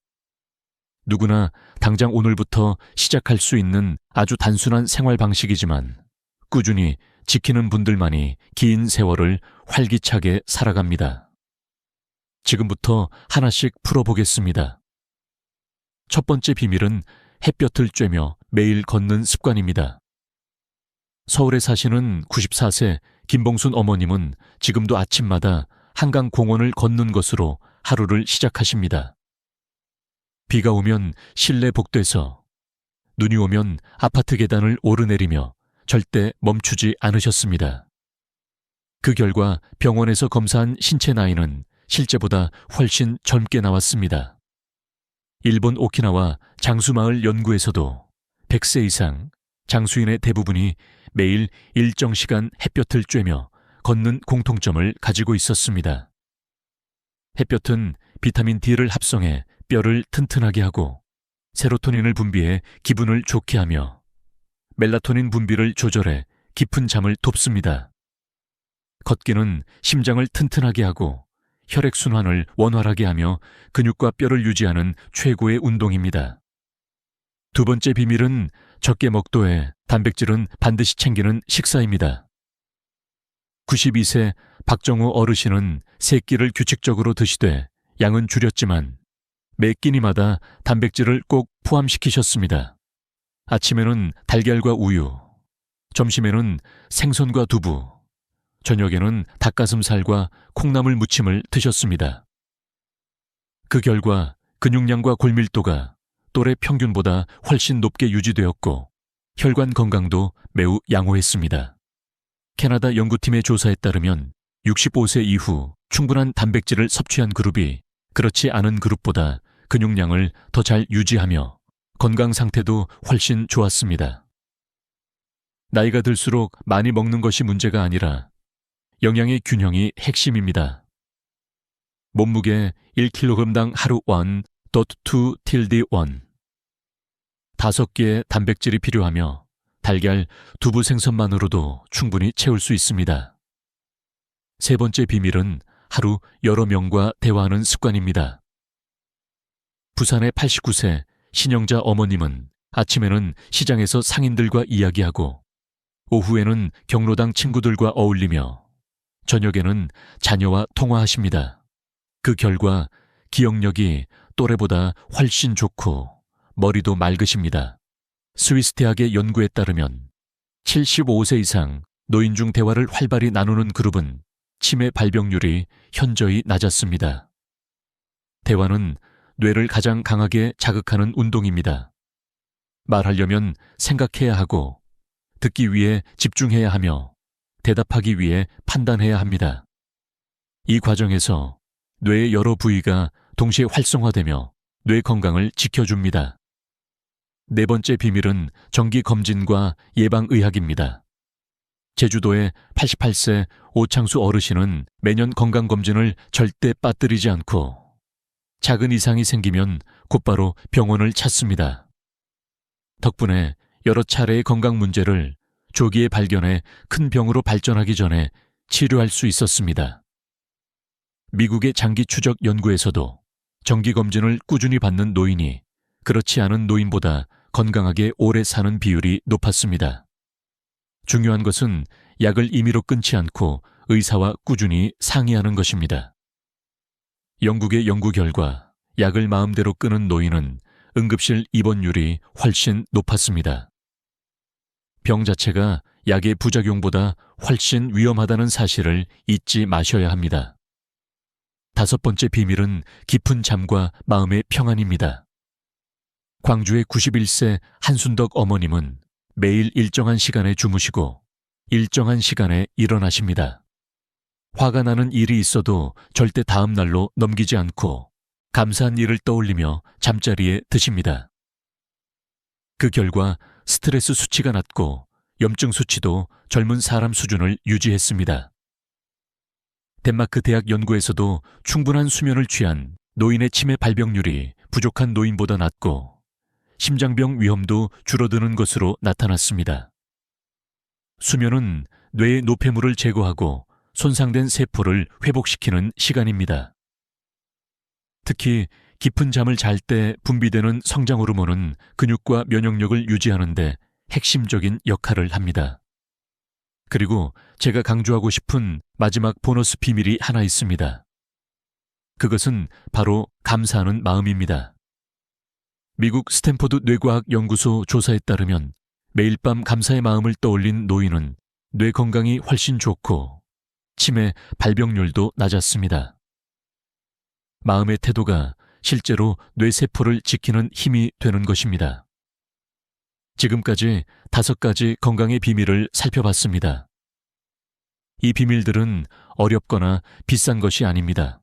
누구나 당장 오늘부터 시작할 수 있는 아주 단순한 생활 방식이지만 꾸준히 지키는 분들만이 긴 세월을 활기차게 살아갑니다. 지금부터 하나씩 풀어보겠습니다. 첫 번째 비밀은 햇볕을 쬐며 매일 걷는 습관입니다. 서울에 사시는 94세 김봉순 어머님은 지금도 아침마다 한강 공원을 걷는 것으로 하루를 시작하십니다. 비가 오면 실내 복도에서, 눈이 오면 아파트 계단을 오르내리며 절대 멈추지 않으셨습니다. 그 결과 병원에서 검사한 신체 나이는 실제보다 훨씬 젊게 나왔습니다. 일본 오키나와 장수마을 연구에서도 100세 이상 장수인의 대부분이 매일 일정 시간 햇볕을 쬐며 걷는 공통점을 가지고 있었습니다. 햇볕은 비타민 D를 합성해 뼈를 튼튼하게 하고 세로토닌을 분비해 기분을 좋게 하며 멜라토닌 분비를 조절해 깊은 잠을 돕습니다. 걷기는 심장을 튼튼하게 하고 혈액순환을 원활하게 하며 근육과 뼈를 유지하는 최고의 운동입니다. 두 번째 비밀은 적게 먹도해 단백질은 반드시 챙기는 식사입니다. 92세 박정우 어르신은 3끼를 규칙적으로 드시되 양은 줄였지만 매 끼니마다 단백질을 꼭 포함시키셨습니다. 아침에는 달걀과 우유, 점심에는 생선과 두부, 저녁에는 닭가슴살과 콩나물 무침을 드셨습니다. 그 결과 근육량과 골밀도가 또래 평균보다 훨씬 높게 유지되었고 혈관 건강도 매우 양호했습니다. 캐나다 연구팀의 조사에 따르면 65세 이후 충분한 단백질을 섭취한 그룹이 그렇지 않은 그룹보다 근육량을 더 잘 유지하며 건강 상태도 훨씬 좋았습니다. 나이가 들수록 많이 먹는 것이 문제가 아니라 영양의 균형이 핵심입니다. 몸무게 1kg당 하루 1.2 tilde 1. 5개의 단백질이 필요하며 달걀, 두부 생선만으로도 충분히 채울 수 있습니다. 세 번째 비밀은 하루 여러 명과 대화하는 습관입니다. 부산의 89세 신영자 어머님은 아침에는 시장에서 상인들과 이야기하고 오후에는 경로당 친구들과 어울리며 저녁에는 자녀와 통화하십니다. 그 결과 기억력이 또래보다 훨씬 좋고 머리도 맑으십니다. 스위스 대학의 연구에 따르면 75세 이상 노인 중 대화를 활발히 나누는 그룹은 치매 발병률이 현저히 낮았습니다. 대화는 뇌를 가장 강하게 자극하는 운동입니다. 말하려면 생각해야 하고 듣기 위해 집중해야 하며 대답하기 위해 판단해야 합니다. 이 과정에서 뇌의 여러 부위가 동시에 활성화되며 뇌 건강을 지켜줍니다. 네 번째 비밀은 정기검진과 예방의학입니다. 제주도의 88세 오창수 어르신은 매년 건강검진을 절대 빠뜨리지 않고 작은 이상이 생기면 곧바로 병원을 찾습니다. 덕분에 여러 차례의 건강 문제를 조기에 발견해 큰 병으로 발전하기 전에 치료할 수 있었습니다. 미국의 장기 추적 연구에서도 정기검진을 꾸준히 받는 노인이 그렇지 않은 노인보다 건강하게 오래 사는 비율이 높았습니다. 중요한 것은 약을 임의로 끊지 않고 의사와 꾸준히 상의하는 것입니다. 영국의 연구 결과 약을 마음대로 끊은 노인은 응급실 입원율이 훨씬 높았습니다. 병 자체가 약의 부작용보다 훨씬 위험하다는 사실을 잊지 마셔야 합니다. 다섯 번째 비밀은 깊은 잠과 마음의 평안입니다. 광주의 91세 한순덕 어머님은 매일 일정한 시간에 주무시고 일정한 시간에 일어나십니다. 화가 나는 일이 있어도 절대 다음 날로 넘기지 않고 감사한 일을 떠올리며 잠자리에 드십니다. 그 결과 스트레스 수치가 낮고 염증 수치도 젊은 사람 수준을 유지했습니다. 덴마크 대학 연구에서도 충분한 수면을 취한 노인의 치매 발병률이 부족한 노인보다 낮고 심장병 위험도 줄어드는 것으로 나타났습니다. 수면은 뇌의 노폐물을 제거하고 손상된 세포를 회복시키는 시간입니다. 특히 깊은 잠을 잘 때 분비되는 성장 호르몬은 근육과 면역력을 유지하는 데 핵심적인 역할을 합니다. 그리고 제가 강조하고 싶은 마지막 보너스 비밀이 하나 있습니다. 그것은 바로 감사하는 마음입니다. 미국 스탠포드 뇌과학 연구소 조사에 따르면 매일 밤 감사의 마음을 떠올린 노인은 뇌 건강이 훨씬 좋고 치매 발병률도 낮았습니다. 마음의 태도가 실제로 뇌세포를 지키는 힘이 되는 것입니다. 지금까지 5가지 건강의 비밀을 살펴봤습니다. 이 비밀들은 어렵거나 비싼 것이 아닙니다.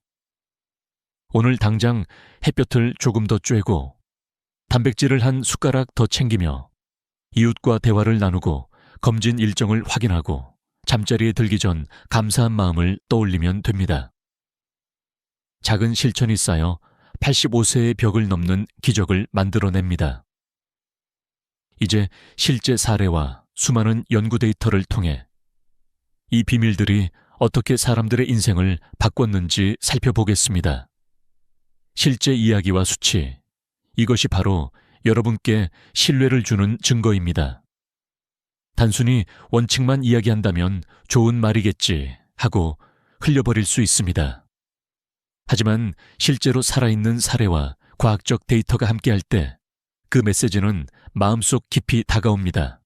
오늘 당장 햇볕을 조금 더 쬐고 단백질을 한 숟가락 더 챙기며 이웃과 대화를 나누고 검진 일정을 확인하고 잠자리에 들기 전 감사한 마음을 떠올리면 됩니다. 작은 실천이 쌓여 85세의 벽을 넘는 기적을 만들어냅니다. 이제 실제 사례와 수많은 연구 데이터를 통해 이 비밀들이 어떻게 사람들의 인생을 바꿨는지 살펴보겠습니다. 실제 이야기와 수치, 이것이 바로 여러분께 신뢰를 주는 증거입니다. 단순히 원칙만 이야기한다면 좋은 말이겠지 하고 흘려버릴 수 있습니다. 하지만 실제로 살아있는 사례와 과학적 데이터가 함께할 때 그 메시지는 마음속 깊이 다가옵니다.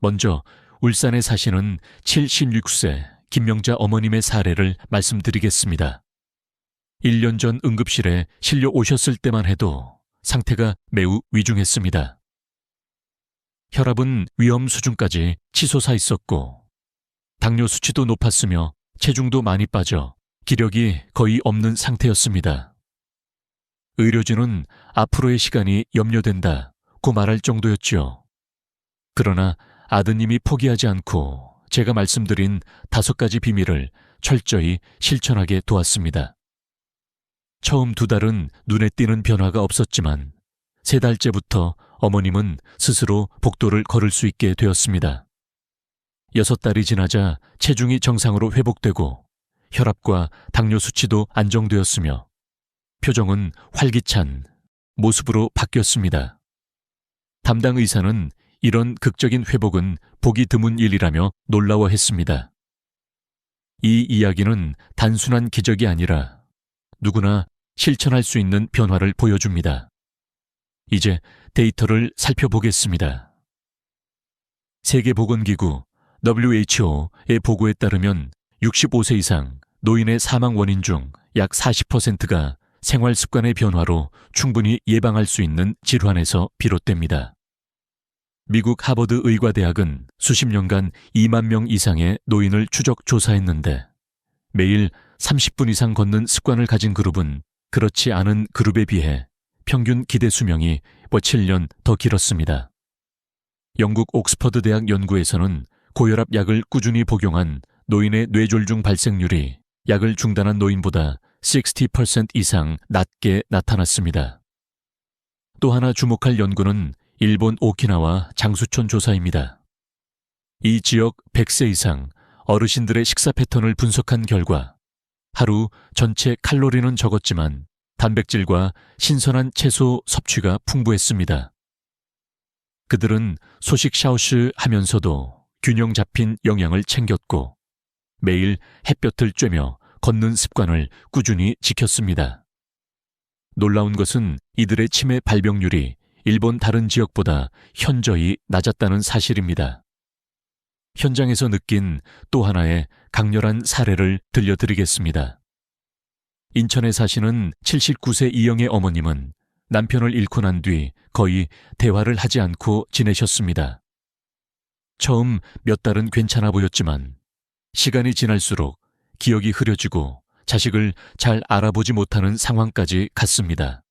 먼저 울산에 사시는 76세 김명자 어머님의 사례를 말씀드리겠습니다. 1년 전 응급실에 실려 오셨을 때만 해도 상태가 매우 위중했습니다. 혈압은 위험 수준까지 치솟아 있었고 당뇨 수치도 높았으며 체중도 많이 빠져 기력이 거의 없는 상태였습니다. 의료진은 앞으로의 시간이 염려된다고 말할 정도였죠. 그러나 아드님이 포기하지 않고 제가 말씀드린 5가지 비밀을 철저히 실천하게 도왔습니다. 처음 2달은 눈에 띄는 변화가 없었지만 3달째부터 어머님은 스스로 복도를 걸을 수 있게 되었습니다. 6달이 지나자 체중이 정상으로 회복되고 혈압과 당뇨 수치도 안정되었으며 표정은 활기찬 모습으로 바뀌었습니다. 담당 의사는 이런 극적인 회복은 보기 드문 일이라며 놀라워했습니다. 이 이야기는 단순한 기적이 아니라 누구나 실천할 수 있는 변화를 보여줍니다. 이제 데이터를 살펴보겠습니다. 세계보건기구 WHO의 보고에 따르면 65세 이상 노인의 사망 원인 중 약 40%가 생활 습관의 변화로 충분히 예방할 수 있는 질환에서 비롯됩니다. 미국 하버드 의과대학은 수십 년간 2만 명 이상의 노인을 추적 조사했는데 매일 30분 이상 걷는 습관을 가진 그룹은 그렇지 않은 그룹에 비해 평균 기대 수명이 7년 더 길었습니다. 영국 옥스퍼드 대학 연구에서는 고혈압 약을 꾸준히 복용한 노인의 뇌졸중 발생률이 약을 중단한 노인보다 60% 이상 낮게 나타났습니다. 또 하나 주목할 연구는 일본 오키나와 장수촌 조사입니다. 이 지역 100세 이상 어르신들의 식사 패턴을 분석한 결과 하루 전체 칼로리는 적었지만 단백질과 신선한 채소 섭취가 풍부했습니다. 그들은 소식 샤오시 하면서도 균형 잡힌 영양을 챙겼고 매일 햇볕을 쬐며 걷는 습관을 꾸준히 지켰습니다. 놀라운 것은 이들의 치매 발병률이 일본 다른 지역보다 현저히 낮았다는 사실입니다. 현장에서 느낀 또 하나의 강렬한 사례를 들려드리겠습니다. 인천에 사시는 79세 이영애 어머님은 남편을 잃고 난 뒤 거의 대화를 하지 않고 지내셨습니다. 처음 몇 달은 괜찮아 보였지만 시간이 지날수록 기억이 흐려지고 자식을 잘 알아보지 못하는 상황까지 갔습니다.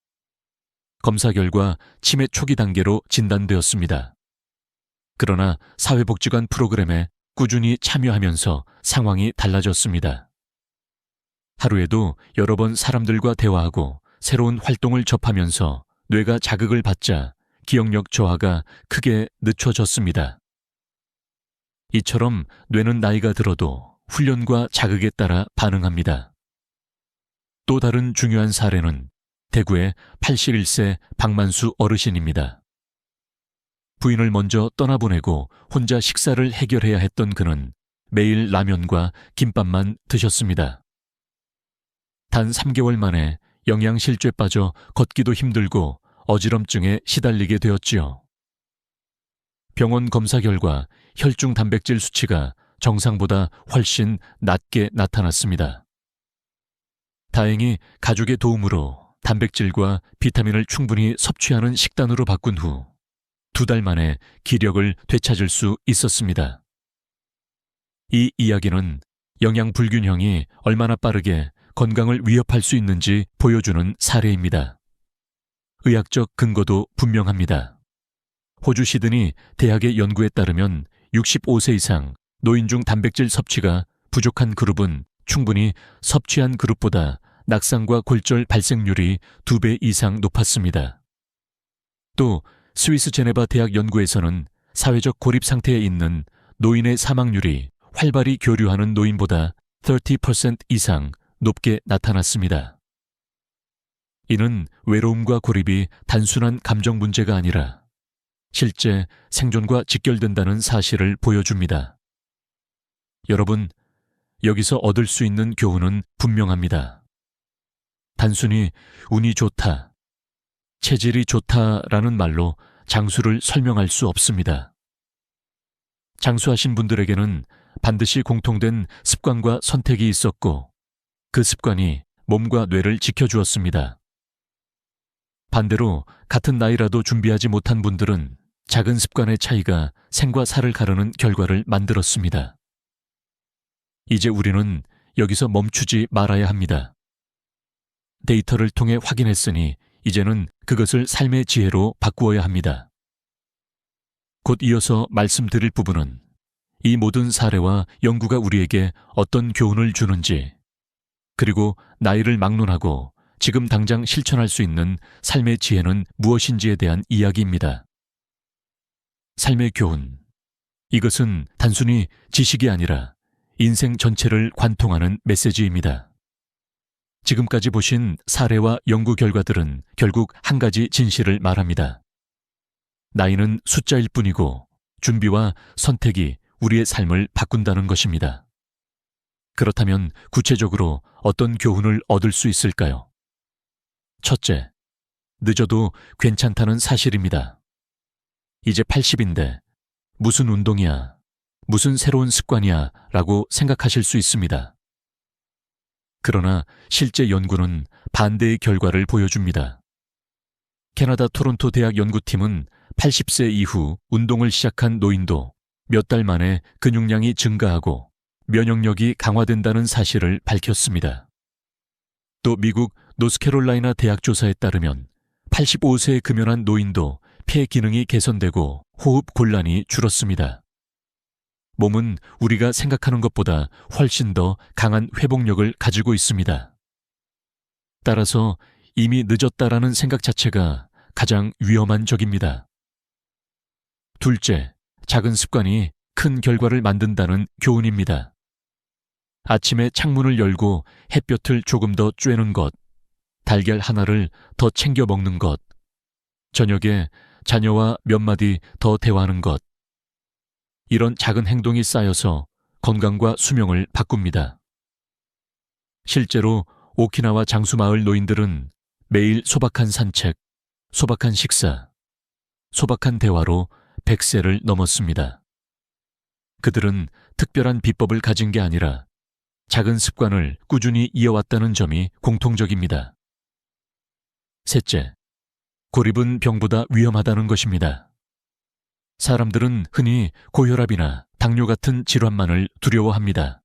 검사 결과 치매 초기 단계로 진단되었습니다. 그러나 사회복지관 프로그램에 꾸준히 참여하면서 상황이 달라졌습니다. 하루에도 여러 번 사람들과 대화하고 새로운 활동을 접하면서 뇌가 자극을 받자 기억력 저하가 크게 늦춰졌습니다. 이처럼 뇌는 나이가 들어도 훈련과 자극에 따라 반응합니다. 또 다른 중요한 사례는 대구의 81세 박만수 어르신입니다. 부인을 먼저 떠나보내고 혼자 식사를 해결해야 했던 그는 매일 라면과 김밥만 드셨습니다. 단 3개월 만에 영양실조에 빠져 걷기도 힘들고 어지럼증에 시달리게 되었지요. 병원 검사 결과 혈중 단백질 수치가 정상보다 훨씬 낮게 나타났습니다. 다행히 가족의 도움으로 단백질과 비타민을 충분히 섭취하는 식단으로 바꾼 후 2달 만에 기력을 되찾을 수 있었습니다. 이 이야기는 영양 불균형이 얼마나 빠르게 건강을 위협할 수 있는지 보여주는 사례입니다. 의학적 근거도 분명합니다. 호주 시드니 대학의 연구에 따르면 65세 이상 노인 중 단백질 섭취가 부족한 그룹은 충분히 섭취한 그룹보다 낙상과 골절 발생률이 2배 이상 높았습니다. 또 스위스 제네바 대학 연구에서는 사회적 고립 상태에 있는 노인의 사망률이 활발히 교류하는 노인보다 30% 이상 높게 나타났습니다. 이는 외로움과 고립이 단순한 감정 문제가 아니라 실제 생존과 직결된다는 사실을 보여줍니다. 여러분, 여기서 얻을 수 있는 교훈은 분명합니다. 단순히 운이 좋다, 체질이 좋다라는 말로 장수를 설명할 수 없습니다. 장수하신 분들에게는 반드시 공통된 습관과 선택이 있었고 그 습관이 몸과 뇌를 지켜주었습니다. 반대로 같은 나이라도 준비하지 못한 분들은 작은 습관의 차이가 생과 사를 가르는 결과를 만들었습니다. 이제 우리는 여기서 멈추지 말아야 합니다. 데이터를 통해 확인했으니 이제는 그것을 삶의 지혜로 바꾸어야 합니다. 곧 이어서 말씀드릴 부분은 이 모든 사례와 연구가 우리에게 어떤 교훈을 주는지, 그리고 나이를 막론하고 지금 당장 실천할 수 있는 삶의 지혜는 무엇인지에 대한 이야기입니다. 삶의 교훈. 이것은 단순히 지식이 아니라 인생 전체를 관통하는 메시지입니다. 지금까지 보신 사례와 연구 결과들은 결국 한 가지 진실을 말합니다. 나이는 숫자일 뿐이고 준비와 선택이 우리의 삶을 바꾼다는 것입니다. 그렇다면 구체적으로 어떤 교훈을 얻을 수 있을까요? 첫째, 늦어도 괜찮다는 사실입니다. 이제 80인데 무슨 운동이야, 무슨 새로운 습관이야 라고 생각하실 수 있습니다. 그러나 실제 연구는 반대의 결과를 보여줍니다. 캐나다 토론토 대학 연구팀은 80세 이후 운동을 시작한 노인도 몇 달 만에 근육량이 증가하고 면역력이 강화된다는 사실을 밝혔습니다. 또 미국 노스캐롤라이나 대학 조사에 따르면 85세에 금연한 노인도 폐 기능이 개선되고 호흡 곤란이 줄었습니다. 몸은 우리가 생각하는 것보다 훨씬 더 강한 회복력을 가지고 있습니다. 따라서 이미 늦었다라는 생각 자체가 가장 위험한 적입니다. 둘째, 작은 습관이 큰 결과를 만든다는 교훈입니다. 아침에 창문을 열고 햇볕을 조금 더 쬐는 것, 달걀 하나를 더 챙겨 먹는 것, 저녁에 자녀와 몇 마디 더 대화하는 것. 이런 작은 행동이 쌓여서 건강과 수명을 바꿉니다. 실제로 오키나와 장수마을 노인들은 매일 소박한 산책, 소박한 식사, 소박한 대화로 100세를 넘었습니다. 그들은 특별한 비법을 가진 게 아니라 작은 습관을 꾸준히 이어왔다는 점이 공통적입니다. 셋째, 고립은 병보다 위험하다는 것입니다. 사람들은 흔히 고혈압이나 당뇨 같은 질환만을 두려워합니다.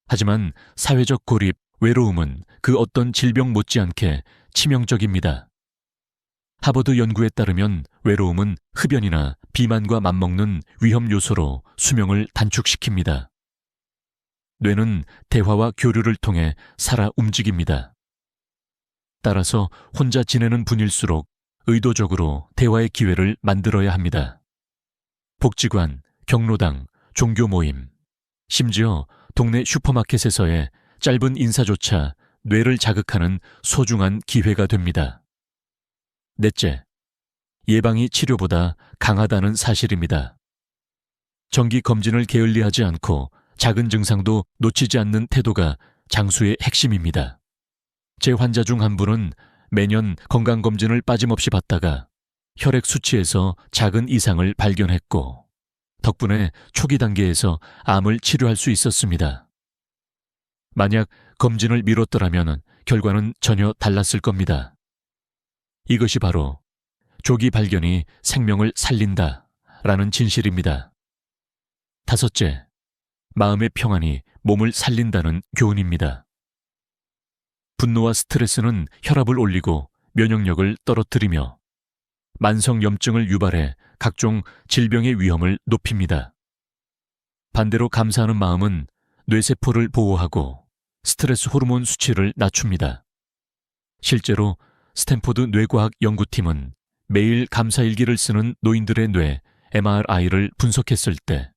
하지만 사회적 고립, 외로움은 그 어떤 질병 못지않게 치명적입니다. 하버드 연구에 따르면 외로움은 흡연이나 비만과 맞먹는 위험 요소로 수명을 단축시킵니다. 뇌는 대화와 교류를 통해 살아 움직입니다. 따라서 혼자 지내는 분일수록 의도적으로 대화의 기회를 만들어야 합니다. 복지관, 경로당, 종교 모임, 심지어 동네 슈퍼마켓에서의 짧은 인사조차 뇌를 자극하는 소중한 기회가 됩니다. 넷째, 예방이 치료보다 강하다는 사실입니다. 정기 검진을 게을리하지 않고 작은 증상도 놓치지 않는 태도가 장수의 핵심입니다. 제 환자 중 한 분은 매년 건강검진을 빠짐없이 받다가 혈액 수치에서 작은 이상을 발견했고 덕분에 초기 단계에서 암을 치료할 수 있었습니다. 만약 검진을 미뤘더라면 결과는 전혀 달랐을 겁니다. 이것이 바로 조기 발견이 생명을 살린다라는 진실입니다. 다섯째, 마음의 평안이 몸을 살린다는 교훈입니다. 분노와 스트레스는 혈압을 올리고 면역력을 떨어뜨리며 만성 염증을 유발해 각종 질병의 위험을 높입니다. 반대로 감사하는 마음은 뇌세포를 보호하고 스트레스 호르몬 수치를 낮춥니다. 실제로 스탠포드 뇌과학 연구팀은 매일 감사일기를 쓰는 노인들의 뇌 MRI를 분석했을 때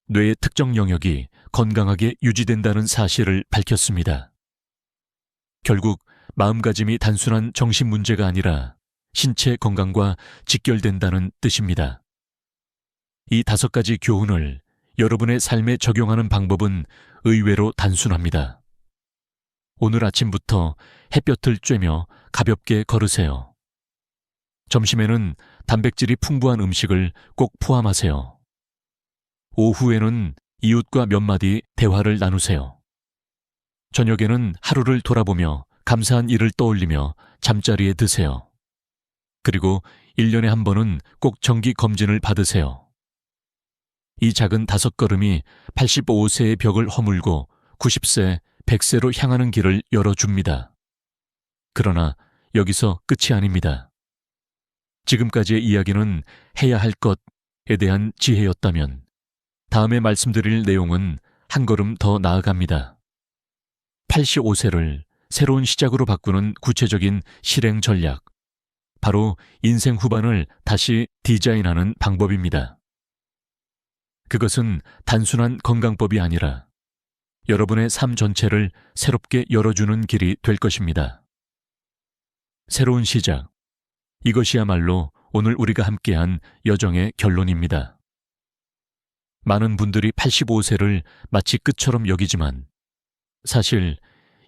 뇌의 특정 영역이 건강하게 유지된다는 사실을 밝혔습니다. 결국 마음가짐이 단순한 정신 문제가 아니라 신체 건강과 직결된다는 뜻입니다. 이 5가지 교훈을 여러분의 삶에 적용하는 방법은 의외로 단순합니다. 오늘 아침부터 햇볕을 쬐며 가볍게 걸으세요. 점심에는 단백질이 풍부한 음식을 꼭 포함하세요. 오후에는 이웃과 몇 마디 대화를 나누세요. 저녁에는 하루를 돌아보며 감사한 일을 떠올리며 잠자리에 드세요. 그리고 1년에 한 번은 꼭 정기 검진을 받으세요. 이 작은 5걸음이 85세의 벽을 허물고 90세, 100세로 향하는 길을 열어줍니다. 그러나 여기서 끝이 아닙니다. 지금까지의 이야기는 해야 할 것에 대한 지혜였다면 다음에 말씀드릴 내용은 한 걸음 더 나아갑니다. 85세를 새로운 시작으로 바꾸는 구체적인 실행 전략, 바로 인생 후반을 다시 디자인하는 방법입니다. 그것은 단순한 건강법이 아니라 여러분의 삶 전체를 새롭게 열어주는 길이 될 것입니다. 새로운 시작, 이것이야말로 오늘 우리가 함께한 여정의 결론입니다. 많은 분들이 85세를 마치 끝처럼 여기지만 사실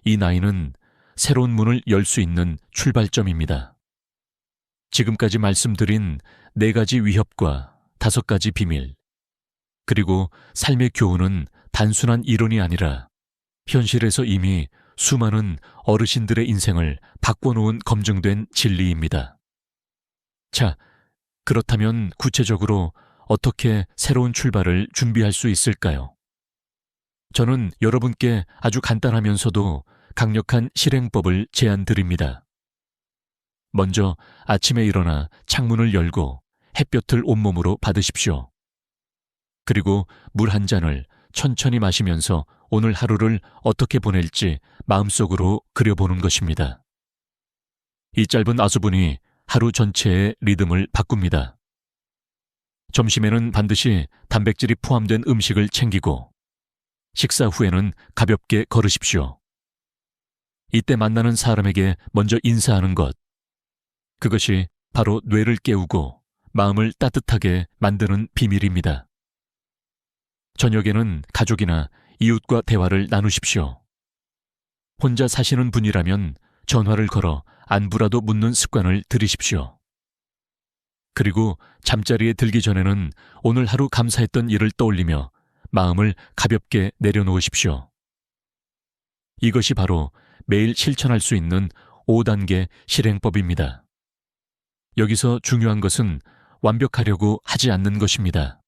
이 나이는 새로운 문을 열 수 있는 출발점입니다. 지금까지 말씀드린 4가지 위협과 5가지 비밀, 그리고 삶의 교훈은 단순한 이론이 아니라 현실에서 이미 수많은 어르신들의 인생을 바꿔놓은 검증된 진리입니다. 자, 그렇다면 구체적으로 어떻게 새로운 출발을 준비할 수 있을까요? 저는 여러분께 아주 간단하면서도 강력한 실행법을 제안드립니다. 먼저 아침에 일어나 창문을 열고 햇볕을 온몸으로 받으십시오. 그리고 물 한 잔을 천천히 마시면서 오늘 하루를 어떻게 보낼지 마음속으로 그려보는 것입니다. 이 짧은 아수분이 하루 전체의 리듬을 바꿉니다. 점심에는 반드시 단백질이 포함된 음식을 챙기고 식사 후에는 가볍게 걸으십시오. 이때 만나는 사람에게 먼저 인사하는 것, 그것이 바로 뇌를 깨우고 마음을 따뜻하게 만드는 비밀입니다. 저녁에는 가족이나 이웃과 대화를 나누십시오. 혼자 사시는 분이라면 전화를 걸어 안부라도 묻는 습관을 들이십시오. 그리고 잠자리에 들기 전에는 오늘 하루 감사했던 일을 떠올리며 마음을 가볍게 내려놓으십시오. 이것이 바로 매일 실천할 수 있는 5단계 실행법입니다. 여기서 중요한 것은 완벽하려고 하지 않는 것입니다.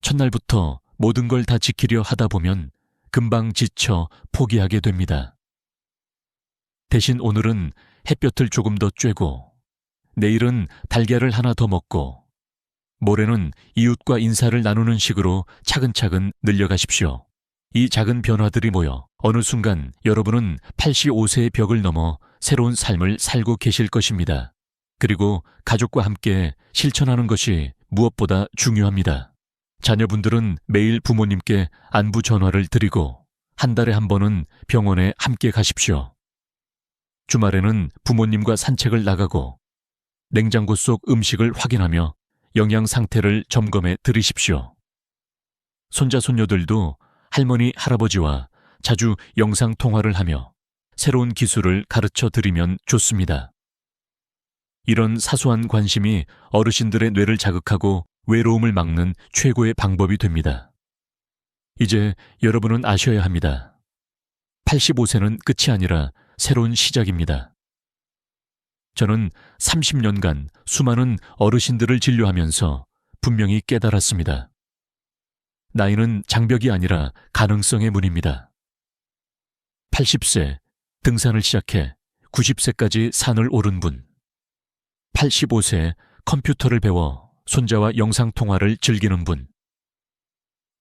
첫날부터 모든 걸 다 지키려 하다 보면 금방 지쳐 포기하게 됩니다. 대신 오늘은 햇볕을 조금 더 쬐고, 내일은 달걀을 하나 더 먹고, 모레는 이웃과 인사를 나누는 식으로 차근차근 늘려가십시오. 이 작은 변화들이 모여 어느 순간 여러분은 85세의 벽을 넘어 새로운 삶을 살고 계실 것입니다. 그리고 가족과 함께 실천하는 것이 무엇보다 중요합니다. 자녀분들은 매일 부모님께 안부 전화를 드리고 한 달에 한 번은 병원에 함께 가십시오. 주말에는 부모님과 산책을 나가고 냉장고 속 음식을 확인하며 영양 상태를 점검해 드리십시오. 손자 손녀들도 할머니 할아버지와 자주 영상 통화를 하며 새로운 기술을 가르쳐 드리면 좋습니다. 이런 사소한 관심이 어르신들의 뇌를 자극하고 외로움을 막는 최고의 방법이 됩니다. 이제 여러분은 아셔야 합니다. 85세는 끝이 아니라 새로운 시작입니다. 저는 30년간 수많은 어르신들을 진료하면서 분명히 깨달았습니다. 나이는 장벽이 아니라 가능성의 문입니다. 80세 등산을 시작해 90세까지 산을 오른 분, 85세 컴퓨터를 배워 손자와 영상통화를 즐기는 분,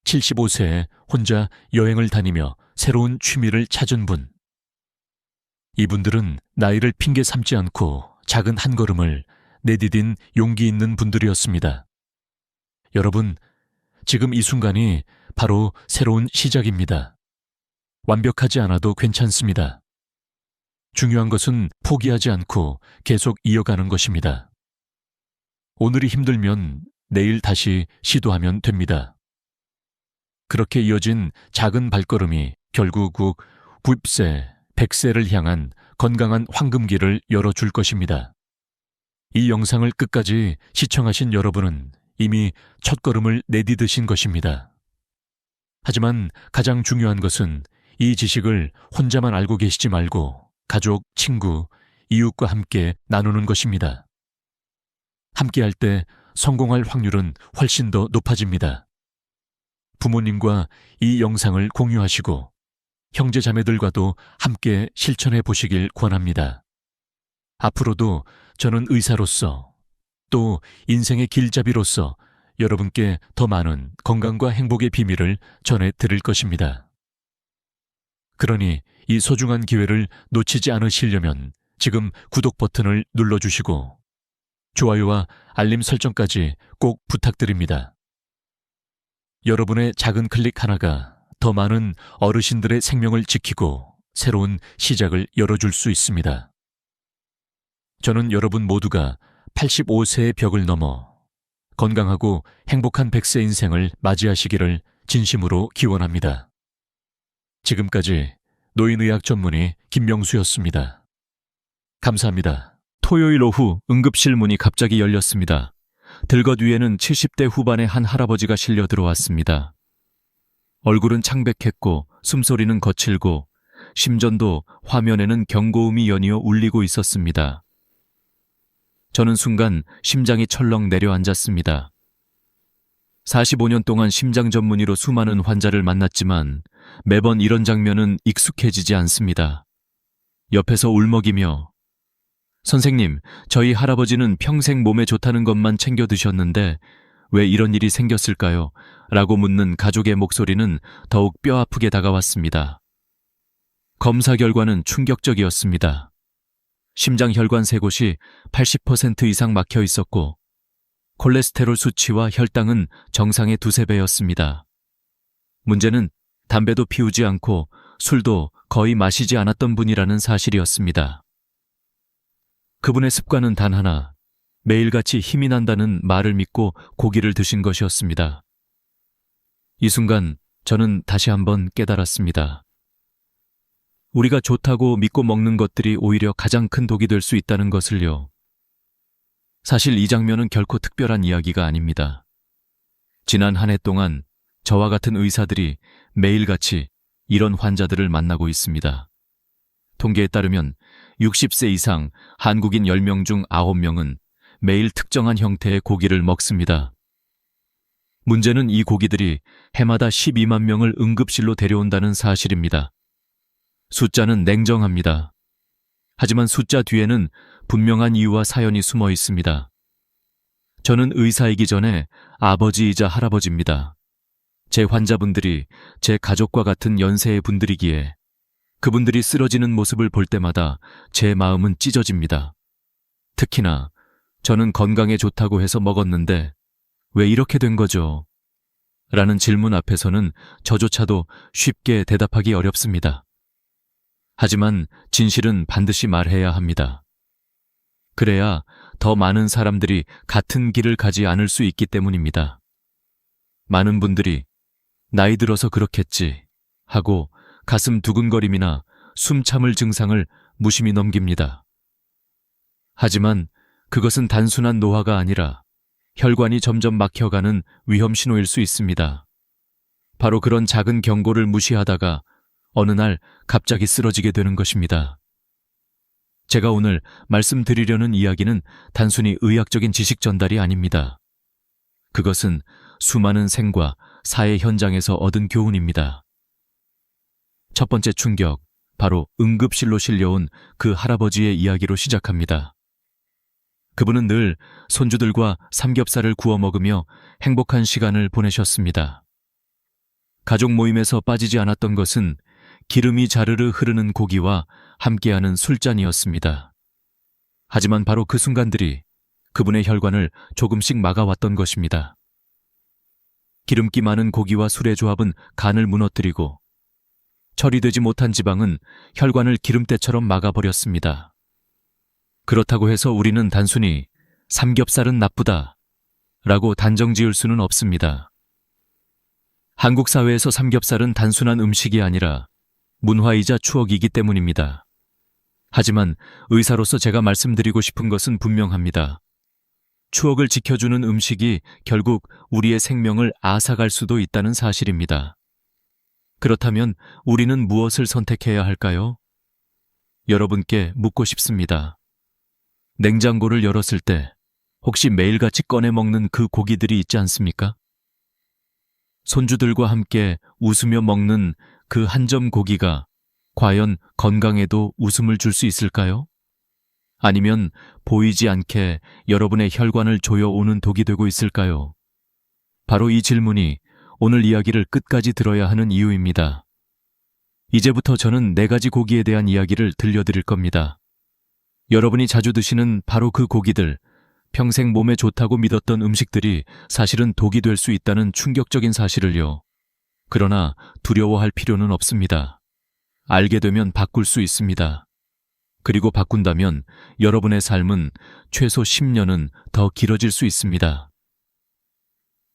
75세에 혼자 여행을 다니며 새로운 취미를 찾은 분, 이분들은 나이를 핑계 삼지 않고 작은 한 걸음을 내디딘 용기 있는 분들이었습니다. 여러분, 지금 이 순간이 바로 새로운 시작입니다. 완벽하지 않아도 괜찮습니다. 중요한 것은 포기하지 않고 계속 이어가는 것입니다. 오늘이 힘들면 내일 다시 시도하면 됩니다. 그렇게 이어진 작은 발걸음이 결국 90세, 100세를 향한 건강한 황금길을 열어줄 것입니다. 이 영상을 끝까지 시청하신 여러분은 이미 첫걸음을 내디드신 것입니다. 하지만 가장 중요한 것은 이 지식을 혼자만 알고 계시지 말고 가족, 친구, 이웃과 함께 나누는 것입니다. 함께할 때 성공할 확률은 훨씬 더 높아집니다. 부모님과 이 영상을 공유하시고 형제 자매들과도 함께 실천해 보시길 권합니다. 앞으로도 저는 의사로서 또 인생의 길잡이로서 여러분께 더 많은 건강과 행복의 비밀을 전해 드릴 것입니다. 그러니 이 소중한 기회를 놓치지 않으시려면 지금 구독 버튼을 눌러주시고 좋아요와 알림 설정까지 꼭 부탁드립니다. 여러분의 작은 클릭 하나가 더 많은 어르신들의 생명을 지키고 새로운 시작을 열어줄 수 있습니다. 저는 여러분 모두가 85세의 벽을 넘어 건강하고 행복한 100세 인생을 맞이하시기를 진심으로 기원합니다. 지금까지 노인의학 전문의 김명수였습니다. 감사합니다. 토요일 오후 응급실 문이 갑자기 열렸습니다. 들것 위에는 70대 후반의 한 할아버지가 실려 들어왔습니다. 얼굴은 창백했고 숨소리는 거칠고 심전도 화면에는 경고음이 연이어 울리고 있었습니다. 저는 순간 심장이 철렁 내려앉았습니다. 45년 동안 심장 전문의로 수많은 환자를 만났지만 매번 이런 장면은 익숙해지지 않습니다. 옆에서 울먹이며 선생님, 저희 할아버지는 평생 몸에 좋다는 것만 챙겨 드셨는데 왜 이런 일이 생겼을까요? 라고 묻는 가족의 목소리는 더욱 뼈아프게 다가왔습니다. 검사 결과는 충격적이었습니다. 심장 혈관 세 곳이 80% 이상 막혀 있었고 콜레스테롤 수치와 혈당은 정상의 2~3배였습니다. 문제는 담배도 피우지 않고 술도 거의 마시지 않았던 분이라는 사실이었습니다. 그분의 습관은 단 하나, 매일같이 힘이 난다는 말을 믿고 고기를 드신 것이었습니다. 이 순간 저는 다시 한번 깨달았습니다. 우리가 좋다고 믿고 먹는 것들이 오히려 가장 큰 독이 될 수 있다는 것을요. 사실 이 장면은 결코 특별한 이야기가 아닙니다. 지난 한 해 동안 저와 같은 의사들이 매일같이 이런 환자들을 만나고 있습니다. 통계에 따르면 60세 이상 한국인 10명 중 9명은 매일 특정한 형태의 고기를 먹습니다. 문제는 이 고기들이 해마다 12만 명을 응급실로 데려온다는 사실입니다. 숫자는 냉정합니다. 하지만 숫자 뒤에는 분명한 이유와 사연이 숨어 있습니다. 저는 의사이기 전에 아버지이자 할아버지입니다. 제 환자분들이 제 가족과 같은 연세의 분들이기에 그분들이 쓰러지는 모습을 볼 때마다 제 마음은 찢어집니다. 특히나 저는 건강에 좋다고 해서 먹었는데 왜 이렇게 된 거죠? 라는 질문 앞에서는 저조차도 쉽게 대답하기 어렵습니다. 하지만 진실은 반드시 말해야 합니다. 그래야 더 많은 사람들이 같은 길을 가지 않을 수 있기 때문입니다. 많은 분들이 나이 들어서 그렇겠지 하고 가슴 두근거림이나 숨 참을 증상을 무심히 넘깁니다. 하지만 그것은 단순한 노화가 아니라 혈관이 점점 막혀가는 위험 신호일 수 있습니다. 바로 그런 작은 경고를 무시하다가 어느 날 갑자기 쓰러지게 되는 것입니다. 제가 오늘 말씀드리려는 이야기는 단순히 의학적인 지식 전달이 아닙니다. 그것은 수많은 생과 사회 현장에서 얻은 교훈입니다. 첫 번째 충격, 바로 응급실로 실려온 그 할아버지의 이야기로 시작합니다. 그분은 늘 손주들과 삼겹살을 구워 먹으며 행복한 시간을 보내셨습니다. 가족 모임에서 빠지지 않았던 것은 기름이 자르르 흐르는 고기와 함께하는 술잔이었습니다. 하지만 바로 그 순간들이 그분의 혈관을 조금씩 막아왔던 것입니다. 기름기 많은 고기와 술의 조합은 간을 무너뜨리고 처리되지 못한 지방은 혈관을 기름때처럼 막아버렸습니다. 그렇다고 해서 우리는 단순히 삼겹살은 나쁘다 라고 단정 지을 수는 없습니다. 한국 사회에서 삼겹살은 단순한 음식이 아니라 문화이자 추억이기 때문입니다. 하지만 의사로서 제가 말씀드리고 싶은 것은 분명합니다. 추억을 지켜주는 음식이 결국 우리의 생명을 앗아갈 수도 있다는 사실입니다. 그렇다면 우리는 무엇을 선택해야 할까요? 여러분께 묻고 싶습니다. 냉장고를 열었을 때 혹시 매일같이 꺼내 먹는 그 고기들이 있지 않습니까? 손주들과 함께 웃으며 먹는 그 한 점 고기가 과연 건강에도 웃음을 줄 수 있을까요? 아니면 보이지 않게 여러분의 혈관을 조여오는 독이 되고 있을까요? 바로 이 질문이 오늘 이야기를 끝까지 들어야 하는 이유입니다. 이제부터 저는 4가지 고기에 대한 이야기를 들려드릴 겁니다. 여러분이 자주 드시는 바로 그 고기들, 평생 몸에 좋다고 믿었던 음식들이 사실은 독이 될 수 있다는 충격적인 사실을요. 그러나 두려워할 필요는 없습니다. 알게 되면 바꿀 수 있습니다. 그리고 바꾼다면 여러분의 삶은 최소 10년은 더 길어질 수 있습니다.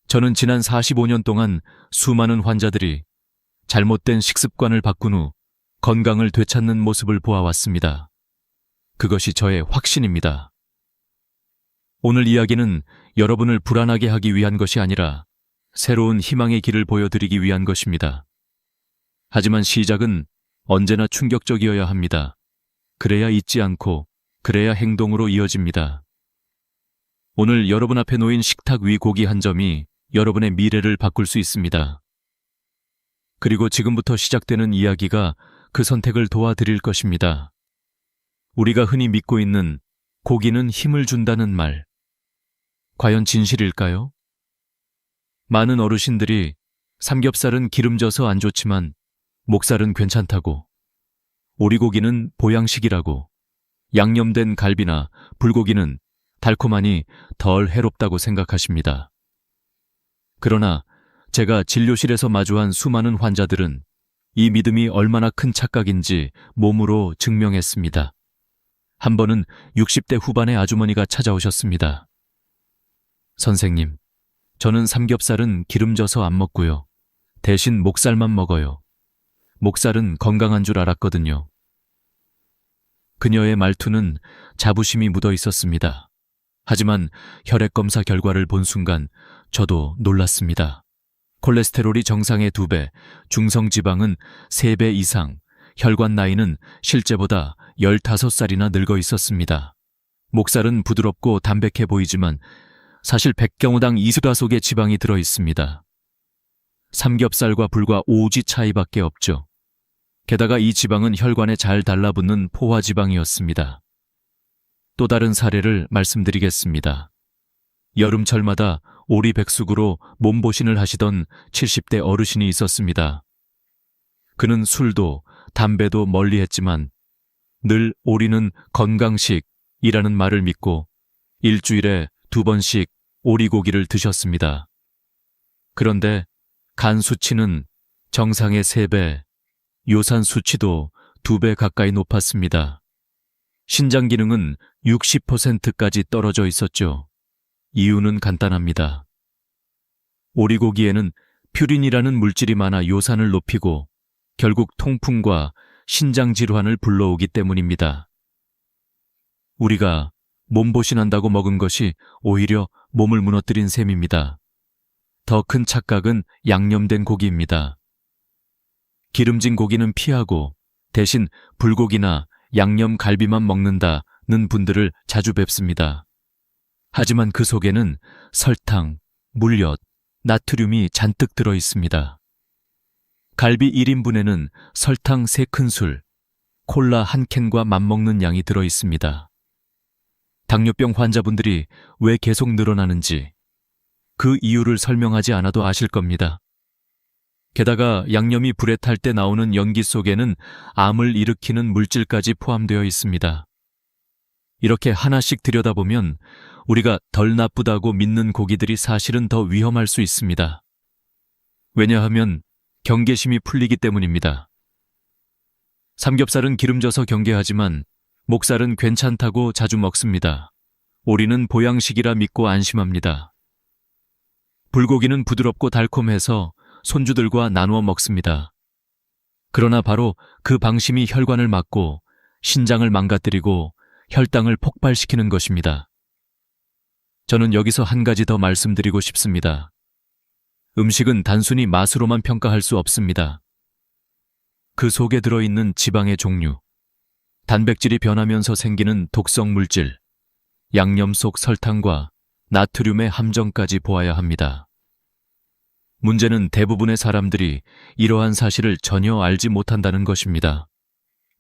저는 지난 45년 동안 수많은 환자들이 잘못된 식습관을 바꾼 후 건강을 되찾는 모습을 보아왔습니다. 그것이 저의 확신입니다. 오늘 이야기는 여러분을 불안하게 하기 위한 것이 아니라 새로운 희망의 길을 보여드리기 위한 것입니다. 하지만 시작은 언제나 충격적이어야 합니다. 그래야 잊지 않고, 그래야 행동으로 이어집니다. 오늘 여러분 앞에 놓인 식탁 위 고기 한 점이 여러분의 미래를 바꿀 수 있습니다. 그리고 지금부터 시작되는 이야기가 그 선택을 도와드릴 것입니다. 우리가 흔히 믿고 있는 고기는 힘을 준다는 말. 과연 진실일까요? 많은 어르신들이 삼겹살은 기름져서 안 좋지만 목살은 괜찮다고, 오리고기는 보양식이라고, 양념된 갈비나 불고기는 달콤하니 덜 해롭다고 생각하십니다. 그러나 제가 진료실에서 마주한 수많은 환자들은 이 믿음이 얼마나 큰 착각인지 몸으로 증명했습니다. 한 번은 60대 후반의 아주머니가 찾아오셨습니다. 선생님, 저는 삼겹살은 기름져서 안 먹고요. 대신 목살만 먹어요. 목살은 건강한 줄 알았거든요. 그녀의 말투는 자부심이 묻어 있었습니다. 하지만 혈액검사 결과를 본 순간 저도 놀랐습니다. 콜레스테롤이 정상의 2배, 중성지방은 3배 이상, 혈관 나이는 실제보다 15살이나 늙어 있었습니다. 목살은 부드럽고 담백해 보이지만 사실 100경우당 20다속의 지방이 들어 있습니다. 삼겹살과 불과 5지 차이밖에 없죠. 게다가 이 지방은 혈관에 잘 달라붙는 포화지방이었습니다. 또 다른 사례를 말씀드리겠습니다. 여름철마다 오리백숙으로 몸보신을 하시던 70대 어르신이 있었습니다. 그는 술도 담배도 멀리했지만 늘 오리는 건강식이라는 말을 믿고 일주일에 2번씩 오리고기를 드셨습니다. 그런데 간 수치는 정상의 3배, 요산 수치도 2배 가까이 높았습니다. 신장 기능은 60%까지 떨어져 있었죠. 이유는 간단합니다. 오리고기에는 퓨린이라는 물질이 많아 요산을 높이고 결국 통풍과 신장 질환을 불러오기 때문입니다. 우리가 몸보신한다고 먹은 것이 오히려 몸을 무너뜨린 셈입니다. 더 큰 착각은 양념된 고기입니다. 기름진 고기는 피하고 대신 불고기나 양념 갈비만 먹는다는 분들을 자주 뵙습니다. 하지만 그 속에는 설탕, 물엿, 나트륨이 잔뜩 들어 있습니다. 갈비 1인분에는 설탕 3큰술, 콜라 1캔과 맞먹는 양이 들어 있습니다. 당뇨병 환자분들이 왜 계속 늘어나는지 그 이유를 설명하지 않아도 아실 겁니다. 게다가 양념이 불에 탈 때 나오는 연기 속에는 암을 일으키는 물질까지 포함되어 있습니다. 이렇게 하나씩 들여다보면 우리가 덜 나쁘다고 믿는 고기들이 사실은 더 위험할 수 있습니다. 왜냐하면 경계심이 풀리기 때문입니다. 삼겹살은 기름져서 경계하지만 목살은 괜찮다고 자주 먹습니다. 오리는 보양식이라 믿고 안심합니다. 불고기는 부드럽고 달콤해서 손주들과 나누어 먹습니다. 그러나 바로 그 방심이 혈관을 막고 신장을 망가뜨리고 혈당을 폭발시키는 것입니다. 저는 여기서 한 가지 더 말씀드리고 싶습니다. 음식은 단순히 맛으로만 평가할 수 없습니다. 그 속에 들어있는 지방의 종류, 단백질이 변하면서 생기는 독성 물질, 양념 속 설탕과 나트륨의 함정까지 보아야 합니다. 문제는 대부분의 사람들이 이러한 사실을 전혀 알지 못한다는 것입니다.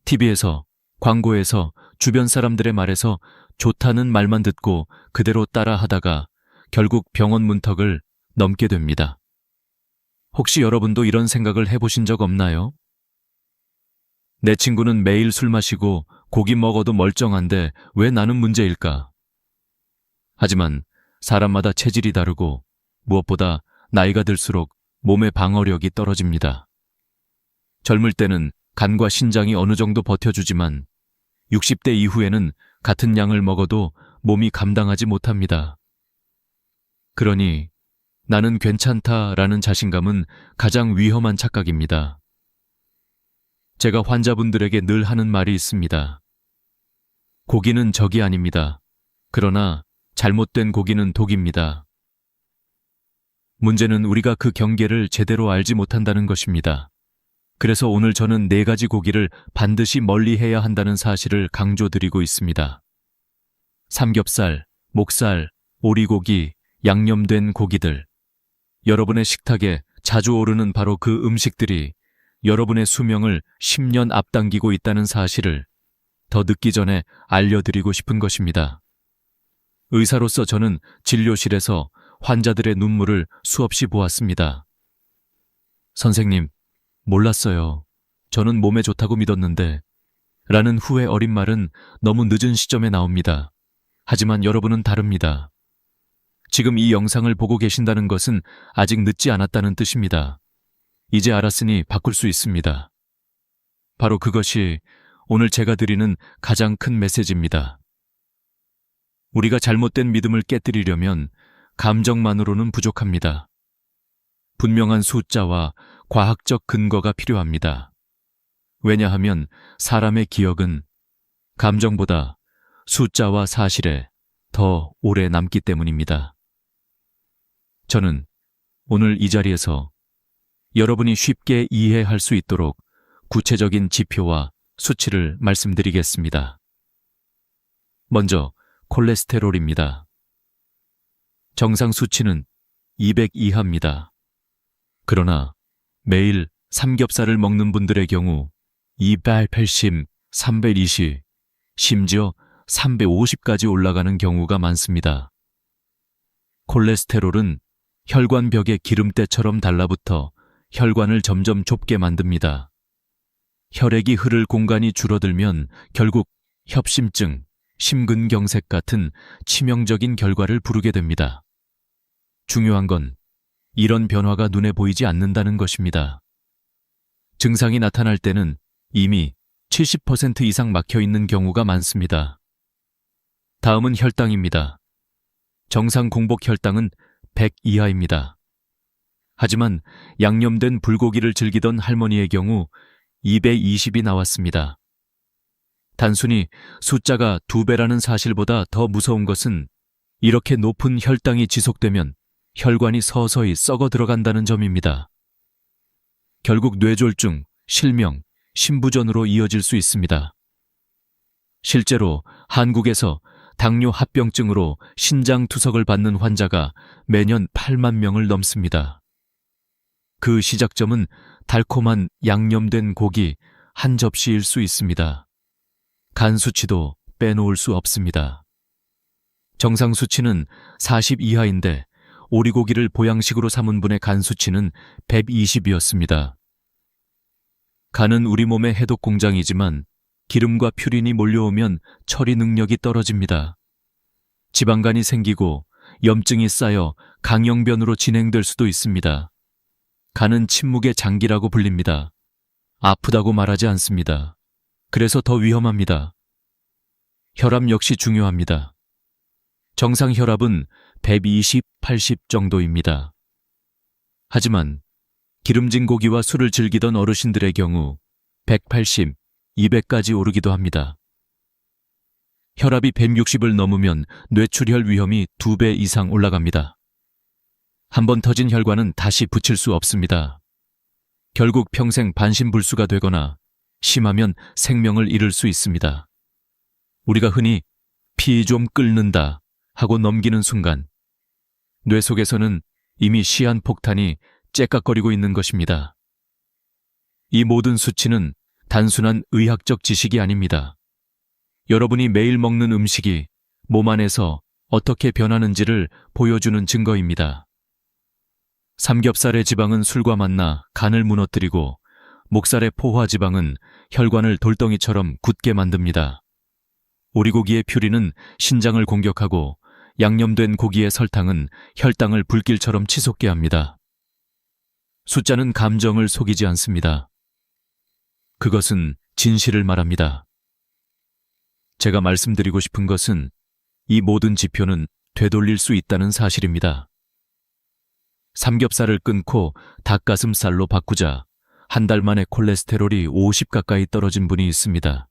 TV에서, 광고에서, 주변 사람들의 말에서 좋다는 말만 듣고 그대로 따라 하다가 결국 병원 문턱을 넘게 됩니다. 혹시 여러분도 이런 생각을 해보신 적 없나요? 내 친구는 매일 술 마시고 고기 먹어도 멀쩡한데 왜 나는 문제일까? 하지만 사람마다 체질이 다르고 무엇보다 나이가 들수록 몸의 방어력이 떨어집니다. 젊을 때는 간과 신장이 어느 정도 버텨주지만 60대 이후에는 같은 양을 먹어도 몸이 감당하지 못합니다. 그러니 나는 괜찮다라는 자신감은 가장 위험한 착각입니다. 제가 환자분들에게 늘 하는 말이 있습니다. 고기는 적이 아닙니다. 그러나 잘못된 고기는 독입니다. 문제는 우리가 그 경계를 제대로 알지 못한다는 것입니다. 그래서 오늘 저는 4가지 고기를 반드시 멀리해야 한다는 사실을 강조드리고 있습니다. 삼겹살, 목살, 오리고기, 양념된 고기들. 여러분의 식탁에 자주 오르는 바로 그 음식들이 여러분의 수명을 10년 앞당기고 있다는 사실을 더 늦기 전에 알려드리고 싶은 것입니다. 의사로서 저는 진료실에서 환자들의 눈물을 수없이 보았습니다. 선생님, 몰랐어요. 저는 몸에 좋다고 믿었는데 라는 후회 어린 말은 너무 늦은 시점에 나옵니다. 하지만 여러분은 다릅니다. 지금 이 영상을 보고 계신다는 것은 아직 늦지 않았다는 뜻입니다. 이제 알았으니 바꿀 수 있습니다. 바로 그것이 오늘 제가 드리는 가장 큰 메시지입니다. 우리가 잘못된 믿음을 깨뜨리려면 감정만으로는 부족합니다. 분명한 숫자와 과학적 근거가 필요합니다. 왜냐하면 사람의 기억은 감정보다 숫자와 사실에 더 오래 남기 때문입니다. 저는 오늘 이 자리에서 여러분이 쉽게 이해할 수 있도록 구체적인 지표와 수치를 말씀드리겠습니다. 먼저 콜레스테롤입니다. 정상 수치는 200 이하입니다. 그러나 매일 삼겹살을 먹는 분들의 경우 280, 320, 심지어 350까지 올라가는 경우가 많습니다. 콜레스테롤은 혈관벽에 기름때처럼 달라붙어 혈관을 점점 좁게 만듭니다. 혈액이 흐를 공간이 줄어들면 결국 협심증, 심근경색 같은 치명적인 결과를 부르게 됩니다. 중요한 건 이런 변화가 눈에 보이지 않는다는 것입니다. 증상이 나타날 때는 이미 70% 이상 막혀 있는 경우가 많습니다. 다음은 혈당입니다. 정상 공복 혈당은 100 이하입니다. 하지만 양념된 불고기를 즐기던 할머니의 경우 220이 나왔습니다. 단순히 숫자가 2배라는 사실보다 더 무서운 것은 이렇게 높은 혈당이 지속되면 혈관이 서서히 썩어 들어간다는 점입니다. 결국 뇌졸중, 실명, 심부전으로 이어질 수 있습니다. 실제로 한국에서 당뇨 합병증으로 신장 투석을 받는 환자가 매년 8만 명을 넘습니다. 그 시작점은 달콤한 양념된 고기 한 접시일 수 있습니다. 간 수치도 빼놓을 수 없습니다. 정상 수치는 40 이하인데 오리고기를 보양식으로 삼은 분의 간 수치는 120이었습니다. 간은 우리 몸의 해독 공장이지만 기름과 퓨린이 몰려오면 처리 능력이 떨어집니다. 지방간이 생기고 염증이 쌓여 강형변으로 진행될 수도 있습니다. 간은 침묵의 장기라고 불립니다. 아프다고 말하지 않습니다. 그래서 더 위험합니다. 혈압 역시 중요합니다. 정상 혈압은 120, 80 정도입니다. 하지만 기름진 고기와 술을 즐기던 어르신들의 경우 180, 200까지 오르기도 합니다. 혈압이 160을 넘으면 뇌출혈 위험이 2배 이상 올라갑니다. 한번 터진 혈관은 다시 붙일 수 없습니다. 결국 평생 반신불수가 되거나 심하면 생명을 잃을 수 있습니다. 우리가 흔히 피 좀 끓는다 하고 넘기는 순간 뇌 속에서는 이미 시한폭탄이 째깍거리고 있는 것입니다. 이 모든 수치는 단순한 의학적 지식이 아닙니다. 여러분이 매일 먹는 음식이 몸 안에서 어떻게 변하는지를 보여주는 증거입니다. 삼겹살의 지방은 술과 만나 간을 무너뜨리고 목살의 포화 지방은 혈관을 돌덩이처럼 굳게 만듭니다. 오리고기의 퓨리는 신장을 공격하고 양념된 고기의 설탕은 혈당을 불길처럼 치솟게 합니다. 숫자는 감정을 속이지 않습니다. 그것은 진실을 말합니다. 제가 말씀드리고 싶은 것은 이 모든 지표는 되돌릴 수 있다는 사실입니다. 삼겹살을 끊고 닭가슴살로 바꾸자 한 달 만에 콜레스테롤이 50 가까이 떨어진 분이 있습니다.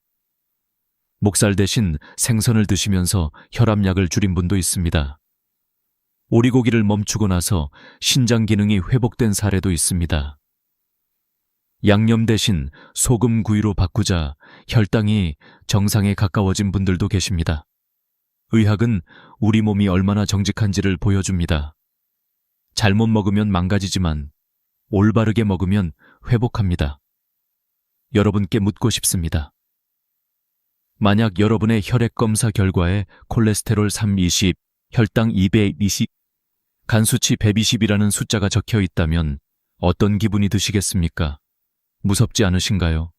목살 대신 생선을 드시면서 혈압약을 줄인 분도 있습니다. 오리고기를 멈추고 나서 신장 기능이 회복된 사례도 있습니다. 양념 대신 소금 구이로 바꾸자 혈당이 정상에 가까워진 분들도 계십니다. 의학은 우리 몸이 얼마나 정직한지를 보여줍니다. 잘못 먹으면 망가지지만 올바르게 먹으면 회복합니다. 여러분께 묻고 싶습니다. 만약 여러분의 혈액 검사 결과에 콜레스테롤 320, 혈당 220, 간 수치 120이라는 숫자가 적혀 있다면 어떤 기분이 드시겠습니까? 무섭지 않으신가요?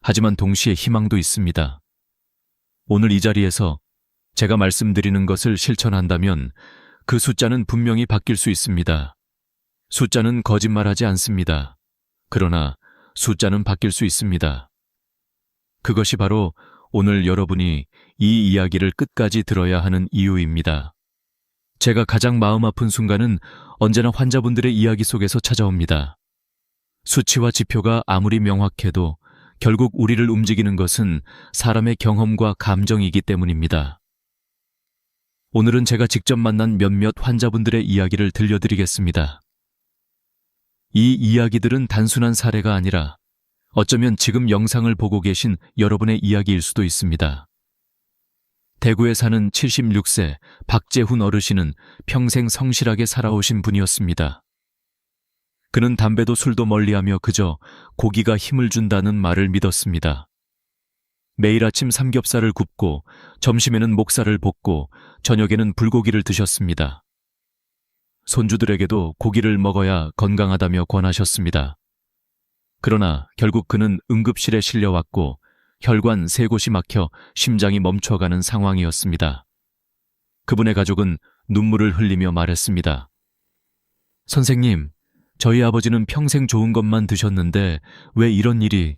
하지만 동시에 희망도 있습니다. 오늘 이 자리에서 제가 말씀드리는 것을 실천한다면 그 숫자는 분명히 바뀔 수 있습니다. 숫자는 거짓말하지 않습니다. 그러나 숫자는 바뀔 수 있습니다. 그것이 바로 오늘 여러분이 이 이야기를 끝까지 들어야 하는 이유입니다. 제가 가장 마음 아픈 순간은 언제나 환자분들의 이야기 속에서 찾아옵니다. 수치와 지표가 아무리 명확해도 결국 우리를 움직이는 것은 사람의 경험과 감정이기 때문입니다. 오늘은 제가 직접 만난 몇몇 환자분들의 이야기를 들려드리겠습니다. 이 이야기들은 단순한 사례가 아니라 어쩌면 지금 영상을 보고 계신 여러분의 이야기일 수도 있습니다. 대구에 사는 76세 박재훈 어르신은 평생 성실하게 살아오신 분이었습니다. 그는 담배도 술도 멀리하며 그저 고기가 힘을 준다는 말을 믿었습니다. 매일 아침 삼겹살을 굽고 점심에는 목살을 볶고 저녁에는 불고기를 드셨습니다. 손주들에게도 고기를 먹어야 건강하다며 권하셨습니다. 그러나 결국 그는 응급실에 실려왔고 혈관 3곳이 막혀 심장이 멈춰가는 상황이었습니다. 그분의 가족은 눈물을 흘리며 말했습니다. 선생님, 저희 아버지는 평생 좋은 것만 드셨는데 왜 이런 일이...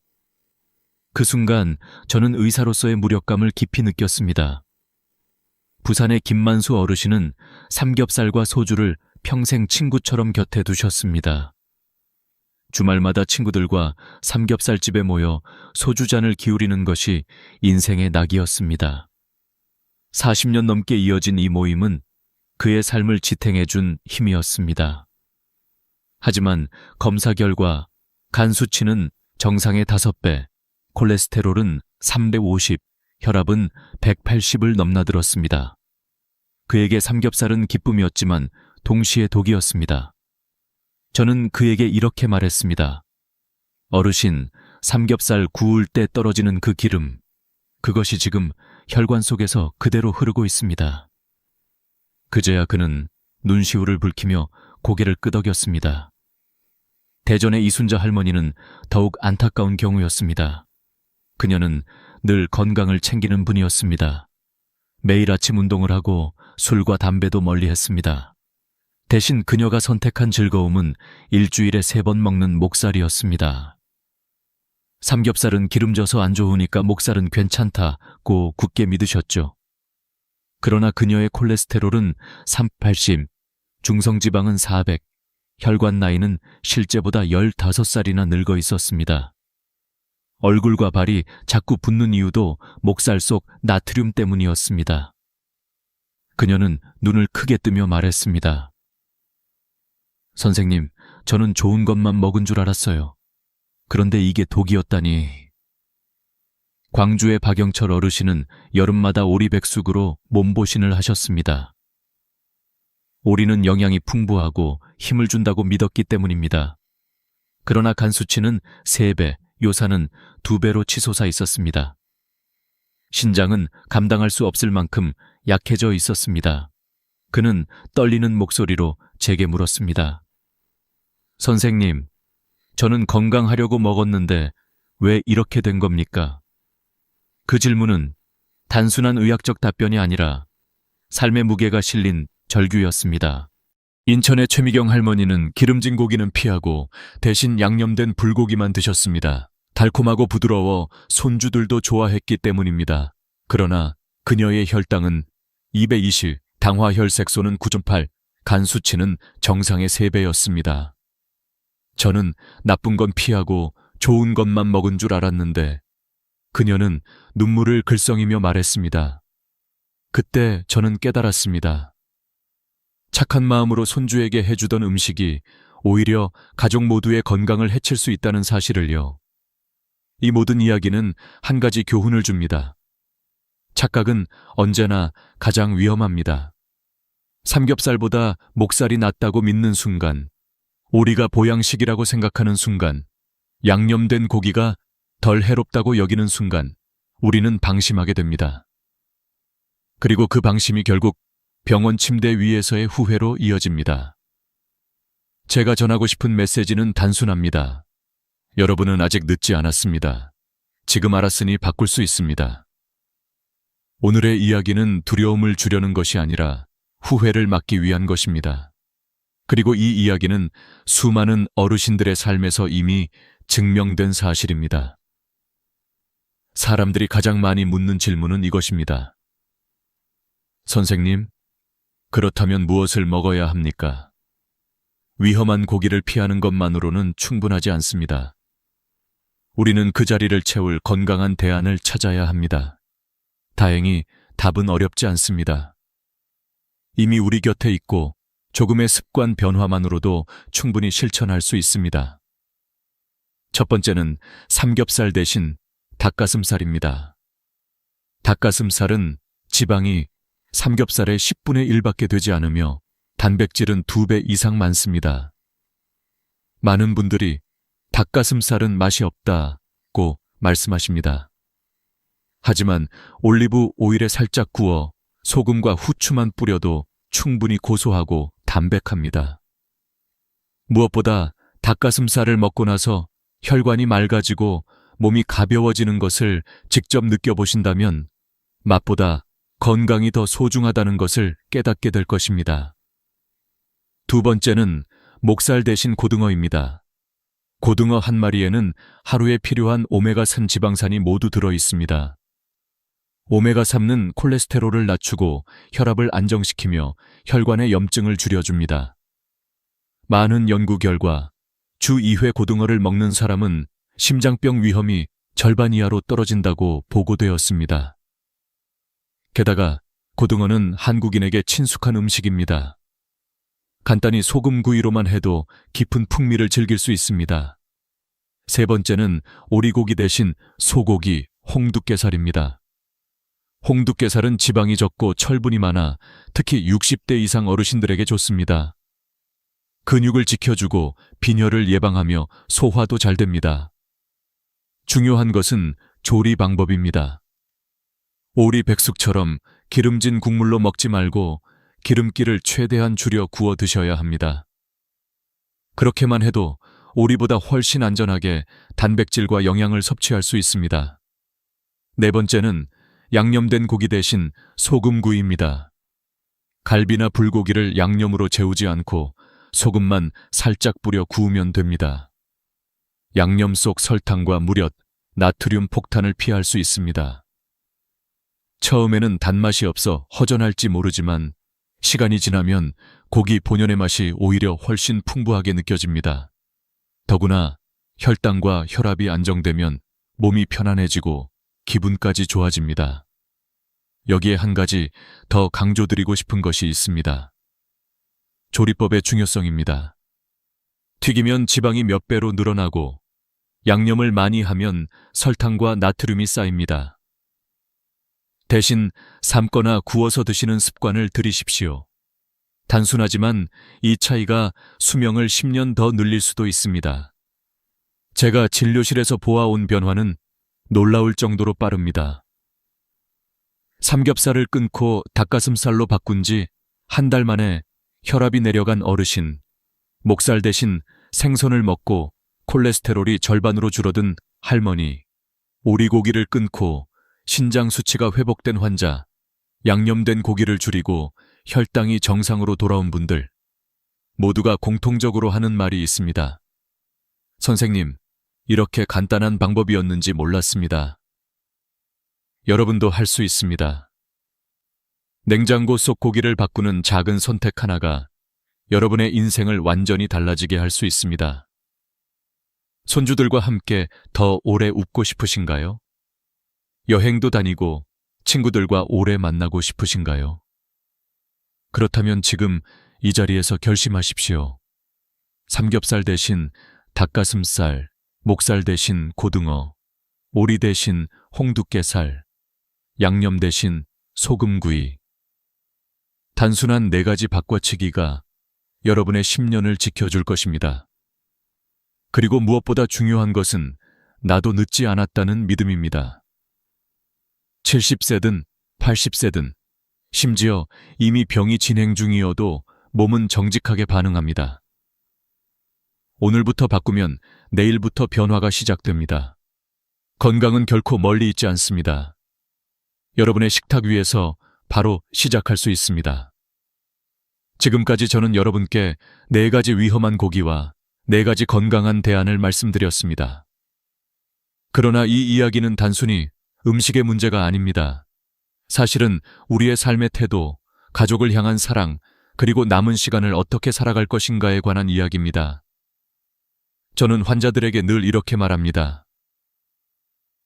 그 순간 저는 의사로서의 무력감을 깊이 느꼈습니다. 부산의 김만수 어르신은 삼겹살과 소주를 평생 친구처럼 곁에 두셨습니다. 주말마다 친구들과 삼겹살집에 모여 소주잔을 기울이는 것이 인생의 낙이었습니다. 40년 넘게 이어진 이 모임은 그의 삶을 지탱해준 힘이었습니다. 하지만 검사 결과 간 수치는 정상의 5배, 콜레스테롤은 350, 혈압은 180을 넘나들었습니다. 그에게 삼겹살은 기쁨이었지만 동시에 독이었습니다. 저는 그에게 이렇게 말했습니다. 어르신, 삼겹살 구울 때 떨어지는 그 기름, 그것이 지금 혈관 속에서 그대로 흐르고 있습니다. 그제야 그는 눈시울을 붉히며 고개를 끄덕였습니다. 대전의 이순자 할머니는 더욱 안타까운 경우였습니다. 그녀는 늘 건강을 챙기는 분이었습니다. 매일 아침 운동을 하고 술과 담배도 멀리했습니다. 대신 그녀가 선택한 즐거움은 일주일에 3번 먹는 목살이었습니다. 삼겹살은 기름져서 안 좋으니까 목살은 괜찮다고 굳게 믿으셨죠. 그러나 그녀의 콜레스테롤은 380, 중성지방은 400, 혈관 나이는 실제보다 15살이나 늙어 있었습니다. 얼굴과 발이 자꾸 붓는 이유도 목살 속 나트륨 때문이었습니다. 그녀는 눈을 크게 뜨며 말했습니다. 선생님, 저는 좋은 것만 먹은 줄 알았어요. 그런데 이게 독이었다니. 광주의 박영철 어르신은 여름마다 오리백숙으로 몸보신을 하셨습니다. 오리는 영양이 풍부하고 힘을 준다고 믿었기 때문입니다. 그러나 간 수치는 3배, 요산은 2배로 치솟아 있었습니다. 신장은 감당할 수 없을 만큼 약해져 있었습니다. 그는 떨리는 목소리로 제게 물었습니다. 선생님, 저는 건강하려고 먹었는데 왜 이렇게 된 겁니까? 그 질문은 단순한 의학적 답변이 아니라 삶의 무게가 실린 절규였습니다. 인천의 최미경 할머니는 기름진 고기는 피하고 대신 양념된 불고기만 드셨습니다. 달콤하고 부드러워 손주들도 좋아했기 때문입니다. 그러나 그녀의 혈당은 220, 당화혈색소는 9.8, 간 수치는 정상의 3배였습니다. 저는 나쁜 건 피하고 좋은 것만 먹은 줄 알았는데 그녀는 눈물을 글썽이며 말했습니다. 그때 저는 깨달았습니다. 착한 마음으로 손주에게 해주던 음식이 오히려 가족 모두의 건강을 해칠 수 있다는 사실을요. 이 모든 이야기는 한 가지 교훈을 줍니다. 착각은 언제나 가장 위험합니다. 삼겹살보다 목살이 낫다고 믿는 순간, 오리가 보양식이라고 생각하는 순간, 양념된 고기가 덜 해롭다고 여기는 순간, 우리는 방심하게 됩니다. 그리고 그 방심이 결국 병원 침대 위에서의 후회로 이어집니다. 제가 전하고 싶은 메시지는 단순합니다. 여러분은 아직 늦지 않았습니다. 지금 알았으니 바꿀 수 있습니다. 오늘의 이야기는 두려움을 주려는 것이 아니라 후회를 막기 위한 것입니다. 그리고 이 이야기는 수많은 어르신들의 삶에서 이미 증명된 사실입니다. 사람들이 가장 많이 묻는 질문은 이것입니다. 선생님, 그렇다면 무엇을 먹어야 합니까? 위험한 고기를 피하는 것만으로는 충분하지 않습니다. 우리는 그 자리를 채울 건강한 대안을 찾아야 합니다. 다행히 답은 어렵지 않습니다. 이미 우리 곁에 있고 조금의 습관 변화만으로도 충분히 실천할 수 있습니다. 첫 번째는 삼겹살 대신 닭가슴살입니다. 닭가슴살은 지방이 삼겹살의 10분의 1밖에 되지 않으며 단백질은 2배 이상 많습니다. 많은 분들이 닭가슴살은 맛이 없다고 말씀하십니다. 하지만 올리브 오일에 살짝 구워 소금과 후추만 뿌려도 충분히 고소하고 담백합니다. 무엇보다 닭가슴살을 먹고 나서 혈관이 맑아지고 몸이 가벼워지는 것을 직접 느껴보신다면 맛보다 건강이 더 소중하다는 것을 깨닫게 될 것입니다. 두 번째는 목살 대신 고등어입니다. 고등어 한 마리에는 하루에 필요한 오메가3 지방산이 모두 들어 있습니다. 오메가3는 콜레스테롤을 낮추고 혈압을 안정시키며 혈관의 염증을 줄여줍니다. 많은 연구 결과 주 2회 고등어를 먹는 사람은 심장병 위험이 절반 이하로 떨어진다고 보고되었습니다. 게다가 고등어는 한국인에게 친숙한 음식입니다. 간단히 소금구이로만 해도 깊은 풍미를 즐길 수 있습니다. 세 번째는 오리고기 대신 소고기, 홍두깨살입니다. 홍두깨살은 지방이 적고 철분이 많아 특히 60대 이상 어르신들에게 좋습니다. 근육을 지켜주고 빈혈을 예방하며 소화도 잘 됩니다. 중요한 것은 조리 방법입니다. 오리 백숙처럼 기름진 국물로 먹지 말고 기름기를 최대한 줄여 구워 드셔야 합니다. 그렇게만 해도 오리보다 훨씬 안전하게 단백질과 영양을 섭취할 수 있습니다. 네 번째는 양념된 고기 대신 소금구이입니다. 갈비나 불고기를 양념으로 재우지 않고 소금만 살짝 뿌려 구우면 됩니다. 양념 속 설탕과 무렵, 나트륨 폭탄을 피할 수 있습니다. 처음에는 단맛이 없어 허전할지 모르지만 시간이 지나면 고기 본연의 맛이 오히려 훨씬 풍부하게 느껴집니다. 더구나 혈당과 혈압이 안정되면 몸이 편안해지고 기분까지 좋아집니다. 여기에 한 가지 더 강조드리고 싶은 것이 있습니다. 조리법의 중요성입니다. 튀기면 지방이 몇 배로 늘어나고 양념을 많이 하면 설탕과 나트륨이 쌓입니다. 대신 삶거나 구워서 드시는 습관을 들이십시오. 단순하지만 이 차이가 수명을 10년 더 늘릴 수도 있습니다. 제가 진료실에서 보아온 변화는 놀라울 정도로 빠릅니다. 삼겹살을 끊고 닭가슴살로 바꾼 지 한 달 만에 혈압이 내려간 어르신, 목살 대신 생선을 먹고 콜레스테롤이 절반으로 줄어든 할머니, 오리고기를 끊고 신장 수치가 회복된 환자, 양념된 고기를 줄이고 혈당이 정상으로 돌아온 분들, 모두가 공통적으로 하는 말이 있습니다. 선생님, 이렇게 간단한 방법이었는지 몰랐습니다. 여러분도 할 수 있습니다. 냉장고 속 고기를 바꾸는 작은 선택 하나가 여러분의 인생을 완전히 달라지게 할 수 있습니다. 손주들과 함께 더 오래 웃고 싶으신가요? 여행도 다니고 친구들과 오래 만나고 싶으신가요? 그렇다면 지금 이 자리에서 결심하십시오. 삼겹살 대신 닭가슴살, 목살 대신 고등어, 오리 대신 홍두깨살, 양념 대신 소금구이. 단순한 4가지 바꿔치기가 여러분의 10년을 지켜줄 것입니다. 그리고 무엇보다 중요한 것은 나도 늦지 않았다는 믿음입니다. 70세든 80세든 심지어 이미 병이 진행 중이어도 몸은 정직하게 반응합니다. 오늘부터 바꾸면 내일부터 변화가 시작됩니다. 건강은 결코 멀리 있지 않습니다. 여러분의 식탁 위에서 바로 시작할 수 있습니다. 지금까지 저는 여러분께 4가지 위험한 고기와 4가지 건강한 대안을 말씀드렸습니다. 그러나 이 이야기는 단순히 음식의 문제가 아닙니다. 사실은 우리의 삶의 태도, 가족을 향한 사랑, 그리고 남은 시간을 어떻게 살아갈 것인가에 관한 이야기입니다. 저는 환자들에게 늘 이렇게 말합니다.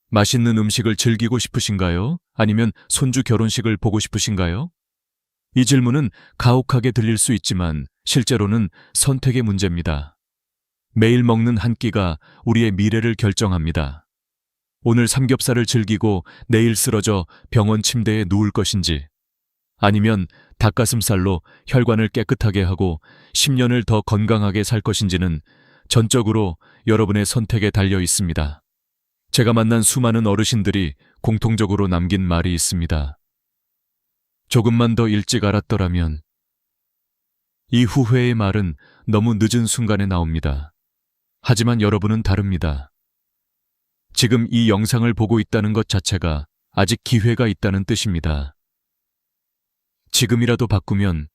맛있는 음식을 즐기고 싶으신가요? 아니면 손주 결혼식을 보고 싶으신가요? 이 질문은 가혹하게 들릴 수 있지만 실제로는 선택의 문제입니다. 매일 먹는 한 끼가 우리의 미래를 결정합니다. 오늘 삼겹살을 즐기고 내일 쓰러져 병원 침대에 누울 것인지, 아니면 닭가슴살로 혈관을 깨끗하게 하고 10년을 더 건강하게 살 것인지는 전적으로 여러분의 선택에 달려 있습니다. 제가 만난 수많은 어르신들이 공통적으로 남긴 말이 있습니다. 조금만 더 일찍 알았더라면. 이 후회의 말은 너무 늦은 순간에 나옵니다. 하지만 여러분은 다릅니다. 지금 이 영상을 보고 있다는 것 자체가 아직 기회가 있다는 뜻입니다. 지금이라도 바꾸면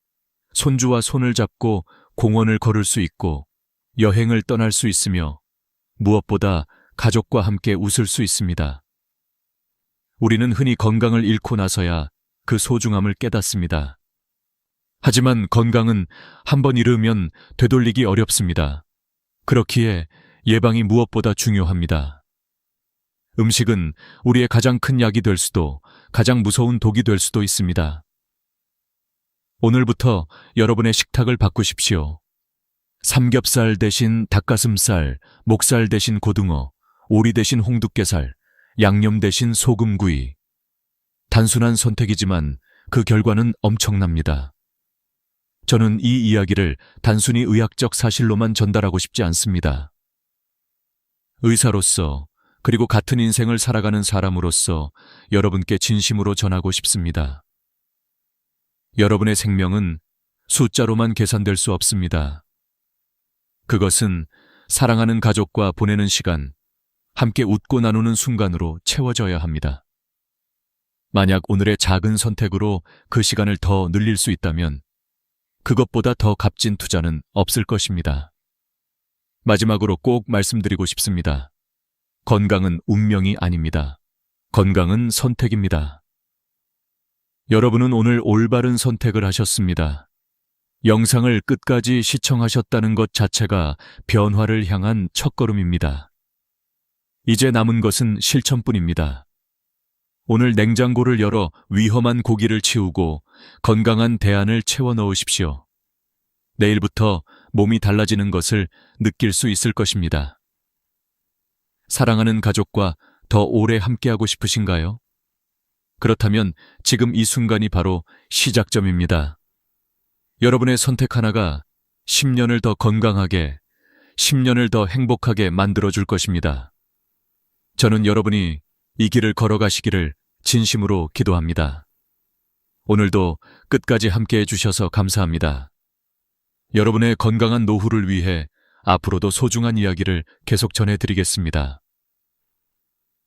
손주와 손을 잡고 공원을 걸을 수 있고 여행을 떠날 수 있으며 무엇보다 가족과 함께 웃을 수 있습니다. 우리는 흔히 건강을 잃고 나서야 그 소중함을 깨닫습니다. 하지만 건강은 한번 잃으면 되돌리기 어렵습니다. 그렇기에 예방이 무엇보다 중요합니다. 음식은 우리의 가장 큰 약이 될 수도 가장 무서운 독이 될 수도 있습니다. 오늘부터 여러분의 식탁을 바꾸십시오. 삼겹살 대신 닭가슴살, 목살 대신 고등어, 오리 대신 홍두깨살, 양념 대신 소금구이. 단순한 선택이지만 그 결과는 엄청납니다. 저는 이 이야기를 단순히 의학적 사실로만 전달하고 싶지 않습니다. 의사로서, 그리고 같은 인생을 살아가는 사람으로서 여러분께 진심으로 전하고 싶습니다. 여러분의 생명은 숫자로만 계산될 수 없습니다. 그것은 사랑하는 가족과 보내는 시간, 함께 웃고 나누는 순간으로 채워져야 합니다. 만약 오늘의 작은 선택으로 그 시간을 더 늘릴 수 있다면 그것보다 더 값진 투자는 없을 것입니다. 마지막으로 꼭 말씀드리고 싶습니다. 건강은 운명이 아닙니다. 건강은 선택입니다. 여러분은 오늘 올바른 선택을 하셨습니다. 영상을 끝까지 시청하셨다는 것 자체가 변화를 향한 첫걸음입니다. 이제 남은 것은 실천뿐입니다. 오늘 냉장고를 열어 위험한 고기를 치우고 건강한 대안을 채워 넣으십시오. 내일부터 몸이 달라지는 것을 느낄 수 있을 것입니다. 사랑하는 가족과 더 오래 함께하고 싶으신가요? 그렇다면 지금 이 순간이 바로 시작점입니다. 여러분의 선택 하나가 10년을 더 건강하게, 10년을 더 행복하게 만들어줄 것입니다. 저는 여러분이 이 길을 걸어가시기를 진심으로 기도합니다. 오늘도 끝까지 함께해 주셔서 감사합니다. 여러분의 건강한 노후를 위해 앞으로도 소중한 이야기를 계속 전해드리겠습니다.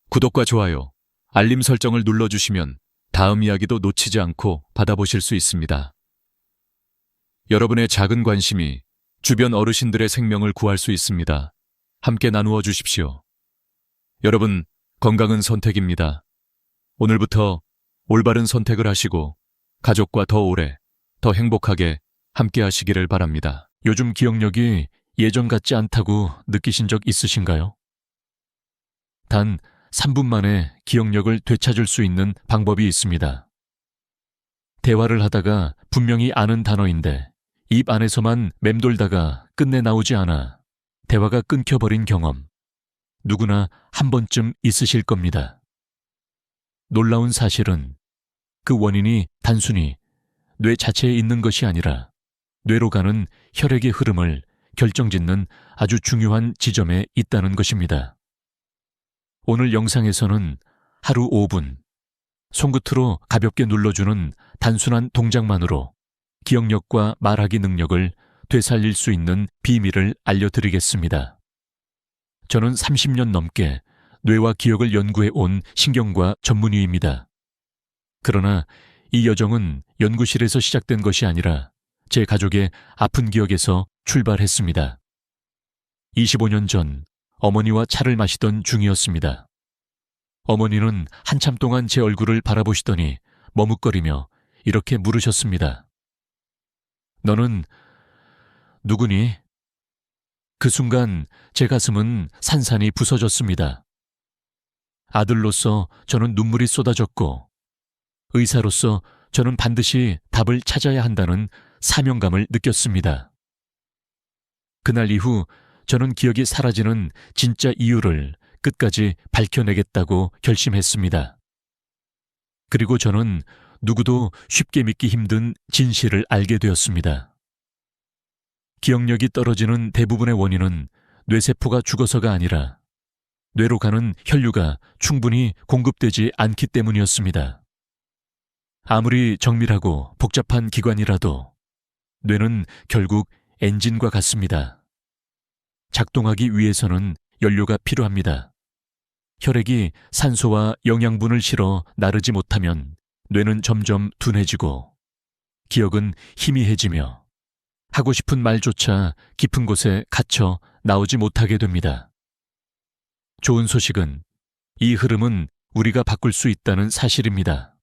구독과 좋아요, 알림 설정을 눌러주시면 다음 이야기도 놓치지 않고 받아보실 수 있습니다. 여러분의 작은 관심이 주변 어르신들의 생명을 구할 수 있습니다. 함께 나누어 주십시오. 여러분, 건강은 선택입니다. 오늘부터 올바른 선택을 하시고 가족과 더 오래, 더 행복하게 함께 하시기를 바랍니다. 요즘 기억력이 예전 같지 않다고 느끼신 적 있으신가요? 단 3분 만에 기억력을 되찾을 수 있는 방법이 있습니다. 대화를 하다가 분명히 아는 단어인데 입 안에서만 맴돌다가 끝내 나오지 않아 대화가 끊겨버린 경험. 누구나 한 번쯤 있으실 겁니다. 놀라운 사실은 그 원인이 단순히 뇌 자체에 있는 것이 아니라 뇌로 가는 혈액의 흐름을 결정짓는 아주 중요한 지점에 있다는 것입니다. 오늘 영상에서는 하루 5분, 손끝으로 가볍게 눌러주는 단순한 동작만으로 기억력과 말하기 능력을 되살릴 수 있는 비밀을 알려드리겠습니다. 저는 30년 넘게 뇌와 기억을 연구해 온 신경과 전문의입니다. 그러나 이 여정은 연구실에서 시작된 것이 아니라 제 가족의 아픈 기억에서 출발했습니다. 25년 전 어머니와 차를 마시던 중이었습니다. 어머니는 한참 동안 제 얼굴을 바라보시더니 머뭇거리며 이렇게 물으셨습니다. 너는 누구니? 그 순간 제 가슴은 산산이 부서졌습니다. 아들로서 저는 눈물이 쏟아졌고 의사로서 저는 반드시 답을 찾아야 한다는 사명감을 느꼈습니다. 그날 이후 저는 기억이 사라지는 진짜 이유를 끝까지 밝혀내겠다고 결심했습니다. 그리고 저는 누구도 쉽게 믿기 힘든 진실을 알게 되었습니다. 기억력이 떨어지는 대부분의 원인은 뇌세포가 죽어서가 아니라 뇌로 가는 혈류가 충분히 공급되지 않기 때문이었습니다. 아무리 정밀하고 복잡한 기관이라도 뇌는 결국 엔진과 같습니다. 작동하기 위해서는 연료가 필요합니다. 혈액이 산소와 영양분을 실어 나르지 못하면 뇌는 점점 둔해지고 기억은 희미해지며 하고 싶은 말조차 깊은 곳에 갇혀 나오지 못하게 됩니다. 좋은 소식은 이 흐름은 우리가 바꿀 수 있다는 사실입니다.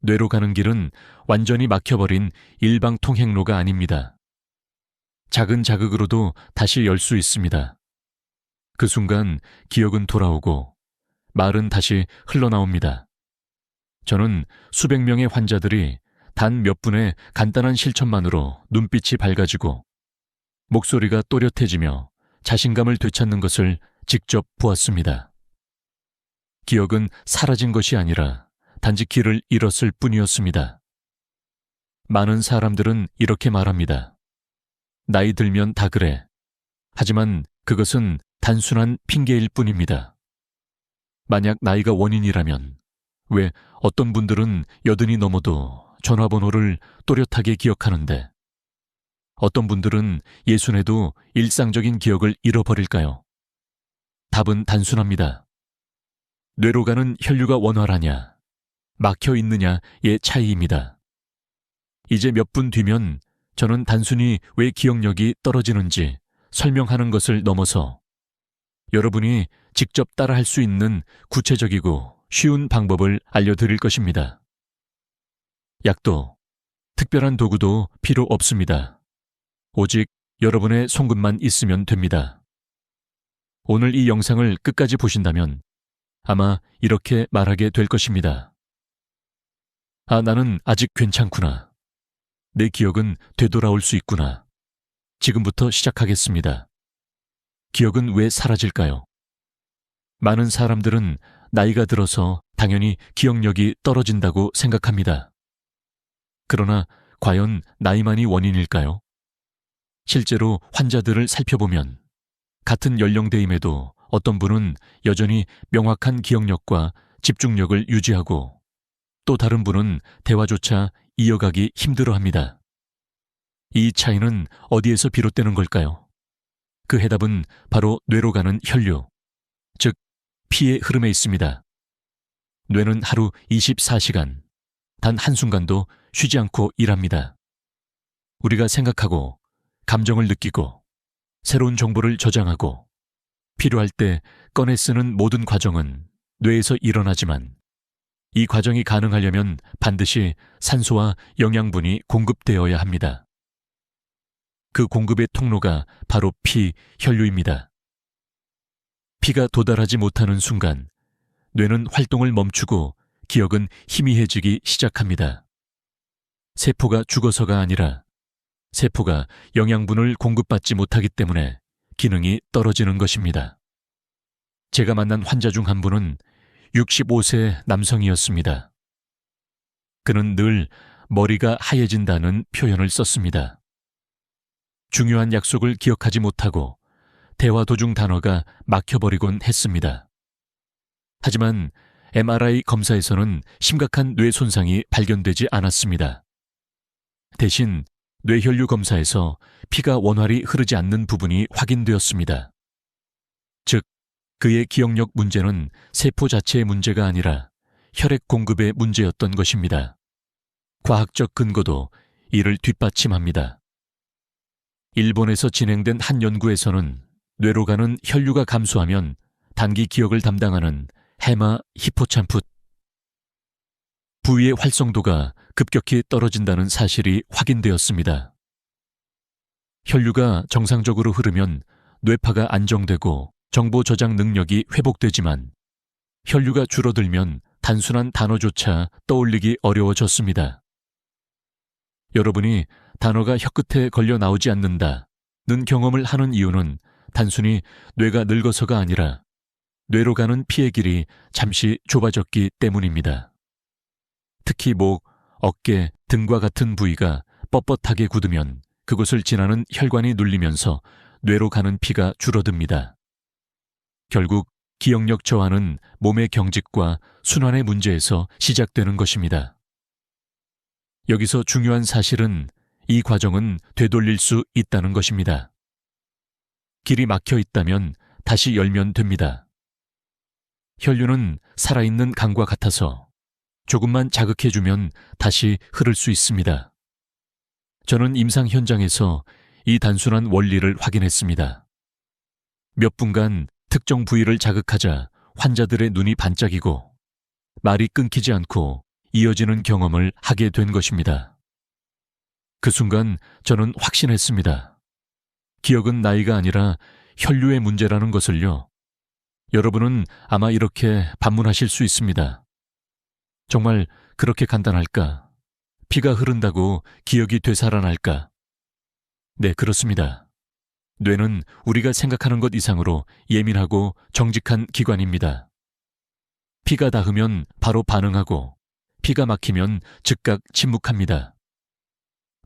뇌로 가는 길은 완전히 막혀버린 일방 통행로가 아닙니다. 작은 자극으로도 다시 열 수 있습니다. 그 순간 기억은 돌아오고 말은 다시 흘러나옵니다. 저는 수백 명의 환자들이 단 몇 분의 간단한 실천만으로 눈빛이 밝아지고 목소리가 또렷해지며 자신감을 되찾는 것을 직접 보았습니다. 기억은 사라진 것이 아니라 단지 길을 잃었을 뿐이었습니다. 많은 사람들은 이렇게 말합니다. 나이 들면 다 그래. 하지만 그것은 단순한 핑계일 뿐입니다. 만약 나이가 원인이라면 왜 어떤 분들은 80이 넘어도 전화번호를 또렷하게 기억하는데 어떤 분들은 60에도 일상적인 기억을 잃어버릴까요? 답은 단순합니다. 뇌로 가는 혈류가 원활하냐, 막혀 있느냐의 차이입니다. 이제 몇 분 뒤면 저는 단순히 왜 기억력이 떨어지는지 설명하는 것을 넘어서 여러분이 직접 따라할 수 있는 구체적이고 쉬운 방법을 알려드릴 것입니다. 약도, 특별한 도구도 필요 없습니다. 오직 여러분의 손끝만 있으면 됩니다. 오늘 이 영상을 끝까지 보신다면 아마 이렇게 말하게 될 것입니다. 아, 나는 아직 괜찮구나. 내 기억은 되돌아올 수 있구나. 지금부터 시작하겠습니다. 기억은 왜 사라질까요? 많은 사람들은 나이가 들어서 당연히 기억력이 떨어진다고 생각합니다. 그러나 과연 나이만이 원인일까요? 실제로 환자들을 살펴보면 같은 연령대임에도 어떤 분은 여전히 명확한 기억력과 집중력을 유지하고 또 다른 분은 대화조차 이어가기 힘들어합니다. 이 차이는 어디에서 비롯되는 걸까요? 그 해답은 바로 뇌로 가는 혈류, 즉 피의 흐름에 있습니다. 뇌는 하루 24시간, 단 한순간도 쉬지 않고 일합니다. 우리가 생각하고, 감정을 느끼고, 새로운 정보를 저장하고, 필요할 때 꺼내 쓰는 모든 과정은 뇌에서 일어나지만 이 과정이 가능하려면 반드시 산소와 영양분이 공급되어야 합니다. 그 공급의 통로가 바로 피, 혈류입니다. 피가 도달하지 못하는 순간 뇌는 활동을 멈추고 기억은 희미해지기 시작합니다. 세포가 죽어서가 아니라 세포가 영양분을 공급받지 못하기 때문에 기능이 떨어지는 것입니다. 제가 만난 환자 중 한 분은 65세 남성이었습니다. 그는 늘 머리가 하얘진다는 표현을 썼습니다. 중요한 약속을 기억하지 못하고 대화 도중 단어가 막혀버리곤 했습니다. 하지만 MRI 검사에서는 심각한 뇌 손상이 발견되지 않았습니다. 대신 뇌혈류 검사에서 피가 원활히 흐르지 않는 부분이 확인되었습니다. 즉, 그의 기억력 문제는 세포 자체의 문제가 아니라 혈액 공급의 문제였던 것입니다. 과학적 근거도 이를 뒷받침합니다. 일본에서 진행된 한 연구에서는 뇌로 가는 혈류가 감소하면 단기 기억을 담당하는 해마 히포참프 부위의 활성도가 급격히 떨어진다는 사실이 확인되었습니다. 혈류가 정상적으로 흐르면 뇌파가 안정되고 정보 저장 능력이 회복되지만 혈류가 줄어들면 단순한 단어조차 떠올리기 어려워졌습니다. 여러분이 단어가 혀끝에 걸려 나오지 않는다는 경험을 하는 이유는 단순히 뇌가 늙어서가 아니라 뇌로 가는 피의 길이 잠시 좁아졌기 때문입니다. 특히 목, 어깨, 등과 같은 부위가 뻣뻣하게 굳으면 그곳을 지나는 혈관이 눌리면서 뇌로 가는 피가 줄어듭니다. 결국 기억력 저하는 몸의 경직과 순환의 문제에서 시작되는 것입니다. 여기서 중요한 사실은 이 과정은 되돌릴 수 있다는 것입니다. 길이 막혀 있다면 다시 열면 됩니다. 혈류는 살아있는 강과 같아서 조금만 자극해주면 다시 흐를 수 있습니다. 저는 임상 현장에서 이 단순한 원리를 확인했습니다. 몇 분간 특정 부위를 자극하자 환자들의 눈이 반짝이고 말이 끊기지 않고 이어지는 경험을 하게 된 것입니다. 그 순간 저는 확신했습니다. 기억은 나이가 아니라 혈류의 문제라는 것을요. 여러분은 아마 이렇게 반문하실 수 있습니다. 정말 그렇게 간단할까? 피가 흐른다고 기억이 되살아날까? 네, 그렇습니다. 뇌는 우리가 생각하는 것 이상으로 예민하고 정직한 기관입니다. 피가 닿으면 바로 반응하고 피가 막히면 즉각 침묵합니다.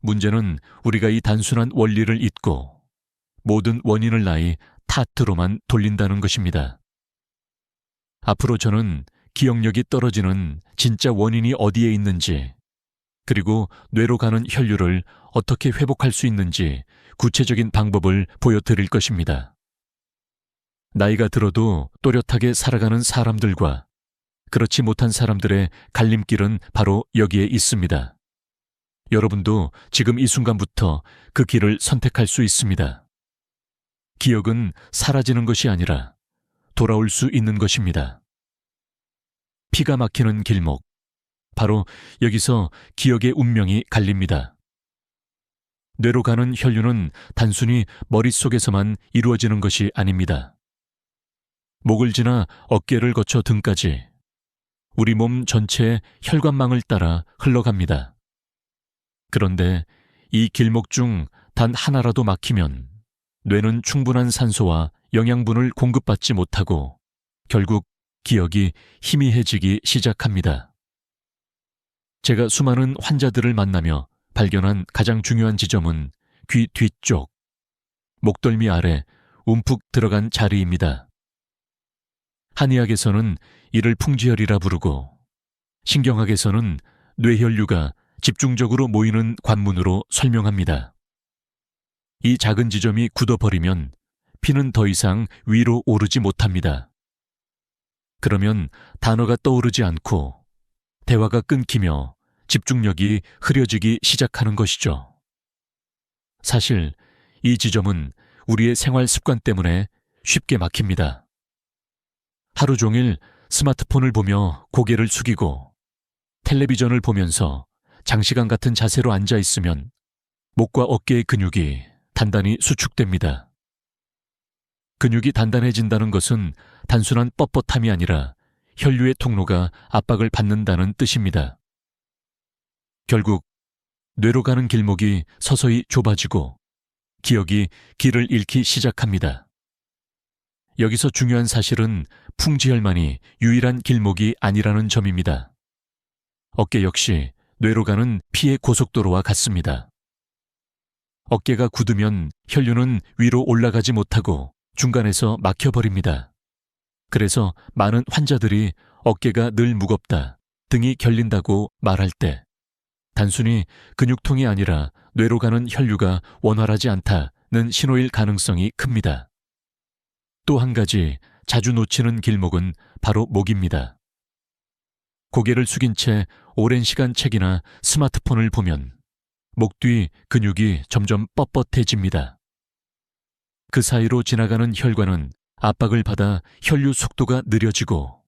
문제는 우리가 이 단순한 원리를 잊고 모든 원인을 나의 탓으로만 돌린다는 것입니다. 앞으로 저는 기억력이 떨어지는 진짜 원인이 어디에 있는지, 그리고 뇌로 가는 혈류를 어떻게 회복할 수 있는지 구체적인 방법을 보여드릴 것입니다. 나이가 들어도 또렷하게 살아가는 사람들과 그렇지 못한 사람들의 갈림길은 바로 여기에 있습니다. 여러분도 지금 이 순간부터 그 길을 선택할 수 있습니다. 기억은 사라지는 것이 아니라 돌아올 수 있는 것입니다. 피가 막히는 길목, 바로 여기서 기억의 운명이 갈립니다. 뇌로 가는 혈류는 단순히 머릿속에서만 이루어지는 것이 아닙니다. 목을 지나 어깨를 거쳐 등까지 우리 몸 전체의 혈관망을 따라 흘러갑니다. 그런데 이 길목 중 단 하나라도 막히면 뇌는 충분한 산소와 영양분을 공급받지 못하고 결국 기억이 희미해지기 시작합니다. 제가 수많은 환자들을 만나며 발견한 가장 중요한 지점은 귀 뒤쪽, 목덜미 아래 움푹 들어간 자리입니다. 한의학에서는 이를 풍지혈이라 부르고 신경학에서는 뇌혈류가 집중적으로 모이는 관문으로 설명합니다. 이 작은 지점이 굳어버리면 피는 더 이상 위로 오르지 못합니다. 그러면 단어가 떠오르지 않고 대화가 끊기며 집중력이 흐려지기 시작하는 것이죠. 사실 이 지점은 우리의 생활 습관 때문에 쉽게 막힙니다. 하루 종일 스마트폰을 보며 고개를 숙이고 텔레비전을 보면서 장시간 같은 자세로 앉아 있으면 목과 어깨의 근육이 단단히 수축됩니다. 근육이 단단해진다는 것은 단순한 뻣뻣함이 아니라 혈류의 통로가 압박을 받는다는 뜻입니다. 결국 뇌로 가는 길목이 서서히 좁아지고 기억이 길을 잃기 시작합니다. 여기서 중요한 사실은 풍지혈만이 유일한 길목이 아니라는 점입니다. 어깨 역시 뇌로 가는 피의 고속도로와 같습니다. 어깨가 굳으면 혈류는 위로 올라가지 못하고 중간에서 막혀버립니다. 그래서 많은 환자들이 어깨가 늘 무겁다, 등이 결린다고 말할 때 단순히 근육통이 아니라 뇌로 가는 혈류가 원활하지 않다는 신호일 가능성이 큽니다. 또 한 가지 자주 놓치는 길목은 바로 목입니다. 고개를 숙인 채 오랜 시간 책이나 스마트폰을 보면 목 뒤 근육이 점점 뻣뻣해집니다. 그 사이로 지나가는 혈관은 압박을 받아 혈류 속도가 느려지고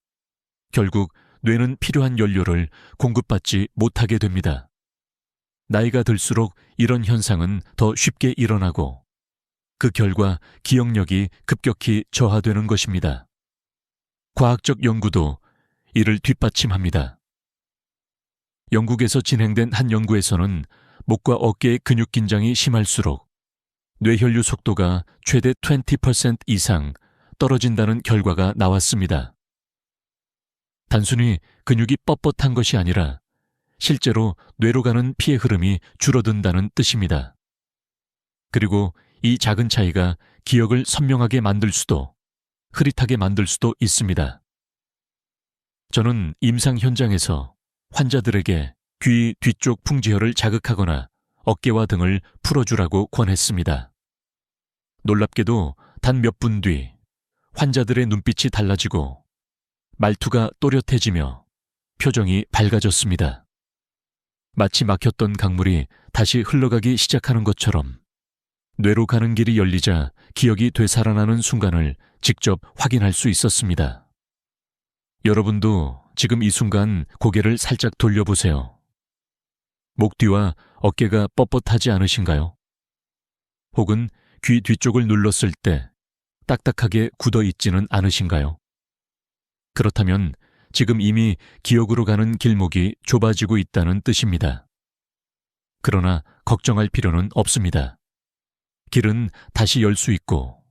결국 뇌는 필요한 연료를 공급받지 못하게 됩니다. 나이가 들수록 이런 현상은 더 쉽게 일어나고 그 결과 기억력이 급격히 저하되는 것입니다. 과학적 연구도 이를 뒷받침합니다. 영국에서 진행된 한 연구에서는 목과 어깨의 근육 긴장이 심할수록 뇌혈류 속도가 최대 20% 이상 떨어진다는 결과가 나왔습니다. 단순히 근육이 뻣뻣한 것이 아니라 실제로 뇌로 가는 피의 흐름이 줄어든다는 뜻입니다. 그리고 이 작은 차이가 기억을 선명하게 만들 수도 흐릿하게 만들 수도 있습니다. 저는 임상 현장에서 환자들에게 귀 뒤쪽 풍지혈을 자극하거나 어깨와 등을 풀어주라고 권했습니다. 놀랍게도 단 몇 분 뒤 환자들의 눈빛이 달라지고 말투가 또렷해지며 표정이 밝아졌습니다. 마치 막혔던 강물이 다시 흘러가기 시작하는 것처럼 뇌로 가는 길이 열리자 기억이 되살아나는 순간을 직접 확인할 수 있었습니다. 여러분도 지금 이 순간 고개를 살짝 돌려보세요. 목 뒤와 어깨가 뻣뻣하지 않으신가요? 혹은 귀 뒤쪽을 눌렀을 때 딱딱하게 굳어 있지는 않으신가요? 그렇다면 지금 이미 기억으로 가는 길목이 좁아지고 있다는 뜻입니다. 그러나 걱정할 필요는 없습니다. 길은 다시 열 수 있고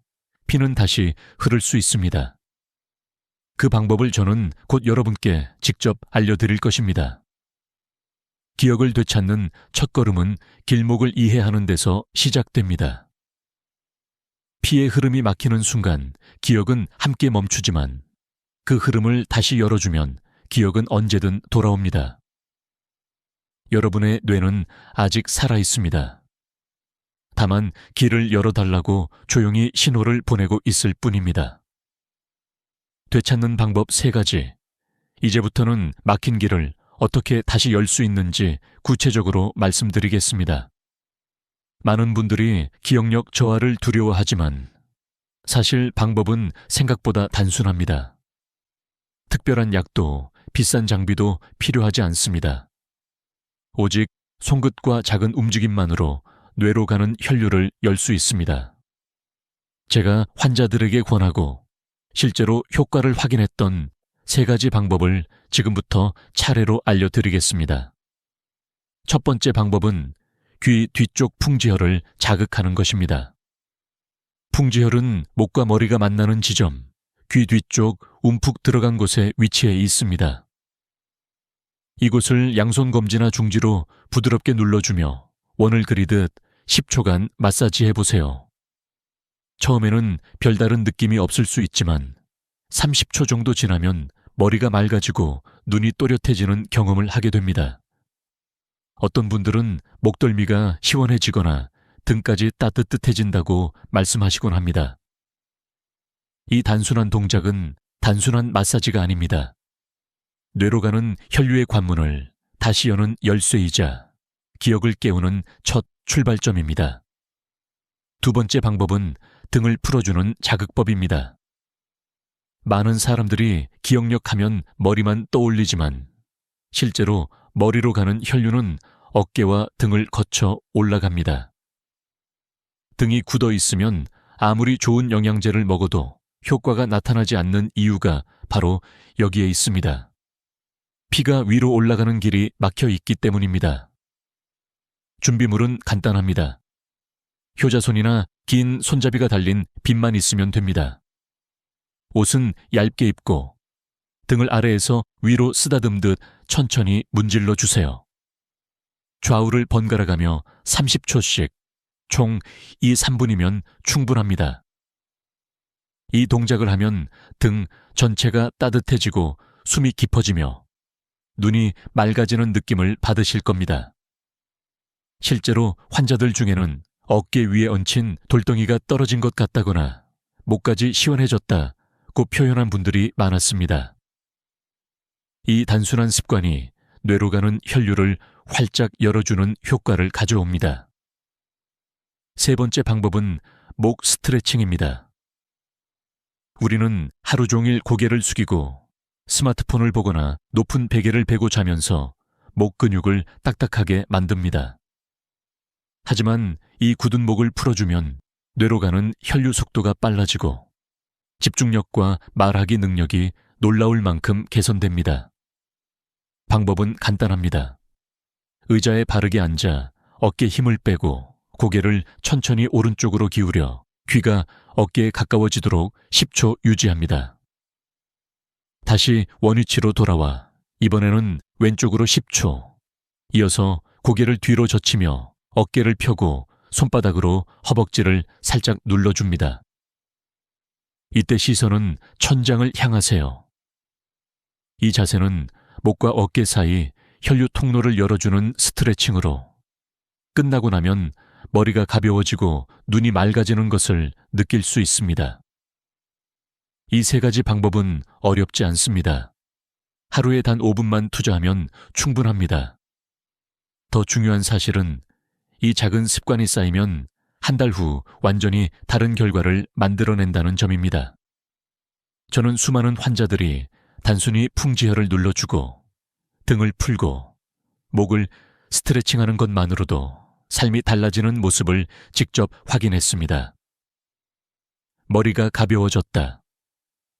피는 다시 흐를 수 있습니다. 그 방법을 저는 곧 여러분께 직접 알려드릴 것입니다. 기억을 되찾는 첫걸음은 길목을 이해하는 데서 시작됩니다. 피의 흐름이 막히는 순간 기억은 함께 멈추지만 그 흐름을 다시 열어주면 기억은 언제든 돌아옵니다. 여러분의 뇌는 아직 살아있습니다. 다만 길을 열어달라고 조용히 신호를 보내고 있을 뿐입니다. 되찾는 방법 3가지. 이제부터는 막힌 길을 어떻게 다시 열 수 있는지 구체적으로 말씀드리겠습니다. 많은 분들이 기억력 저하를 두려워하지만 사실 방법은 생각보다 단순합니다. 특별한 약도 비싼 장비도 필요하지 않습니다. 오직 손끝과 작은 움직임만으로 뇌로 가는 혈류를 열 수 있습니다. 제가 환자들에게 권하고 실제로 효과를 확인했던 3가지 방법을 지금부터 차례로 알려드리겠습니다. 첫 번째 방법은 귀 뒤쪽 풍지혈을 자극하는 것입니다. 풍지혈은 목과 머리가 만나는 지점, 귀 뒤쪽 움푹 들어간 곳에 위치해 있습니다. 이곳을 양손 검지나 중지로 부드럽게 눌러주며 원을 그리듯 10초간 마사지해 보세요. 처음에는 별다른 느낌이 없을 수 있지만 30초 정도 지나면 머리가 맑아지고 눈이 또렷해지는 경험을 하게 됩니다. 어떤 분들은 목덜미가 시원해지거나 등까지 따뜻해진다고 말씀하시곤 합니다. 이 단순한 동작은 단순한 마사지가 아닙니다. 뇌로 가는 혈류의 관문을 다시 여는 열쇠이자 기억을 깨우는 첫 출발점입니다. 두 번째 방법은 등을 풀어주는 자극법입니다. 많은 사람들이 기억력하면 머리만 떠올리지만 실제로 머리로 가는 혈류는 어깨와 등을 거쳐 올라갑니다. 등이 굳어 있으면 아무리 좋은 영양제를 먹어도 효과가 나타나지 않는 이유가 바로 여기에 있습니다. 피가 위로 올라가는 길이 막혀 있기 때문입니다. 준비물은 간단합니다. 효자손이나 긴 손잡이가 달린 빗만 있으면 됩니다. 옷은 얇게 입고 등을 아래에서 위로 쓰다듬듯 천천히 문질러 주세요. 좌우를 번갈아가며 30초씩 총 2, 3분이면 충분합니다. 이 동작을 하면 등 전체가 따뜻해지고 숨이 깊어지며 눈이 맑아지는 느낌을 받으실 겁니다. 실제로 환자들 중에는 어깨 위에 얹힌 돌덩이가 떨어진 것 같다거나 목까지 시원해졌다고 표현한 분들이 많았습니다. 이 단순한 습관이 뇌로 가는 혈류를 활짝 열어주는 효과를 가져옵니다. 세 번째 방법은 목 스트레칭입니다. 우리는 하루 종일 고개를 숙이고 스마트폰을 보거나 높은 베개를 베고 자면서 목 근육을 딱딱하게 만듭니다. 하지만 이 굳은 목을 풀어주면 뇌로 가는 혈류 속도가 빨라지고 집중력과 말하기 능력이 놀라울 만큼 개선됩니다. 방법은 간단합니다. 의자에 바르게 앉아 어깨에 힘을 빼고 고개를 천천히 오른쪽으로 기울여 귀가 어깨에 가까워지도록 10초 유지합니다. 다시 원위치로 돌아와 이번에는 왼쪽으로 10초, 이어서 고개를 뒤로 젖히며 어깨를 펴고 손바닥으로 허벅지를 살짝 눌러줍니다. 이때 시선은 천장을 향하세요. 이 자세는 목과 어깨 사이 혈류 통로를 열어주는 스트레칭으로 끝나고 나면 머리가 가벼워지고 눈이 맑아지는 것을 느낄 수 있습니다. 이 3가지 방법은 어렵지 않습니다. 하루에 단 5분만 투자하면 충분합니다. 더 중요한 사실은 이 작은 습관이 쌓이면 한 달 후 완전히 다른 결과를 만들어낸다는 점입니다. 저는 수많은 환자들이 단순히 풍지혈을 눌러주고 등을 풀고 목을 스트레칭하는 것만으로도 삶이 달라지는 모습을 직접 확인했습니다. 머리가 가벼워졌다.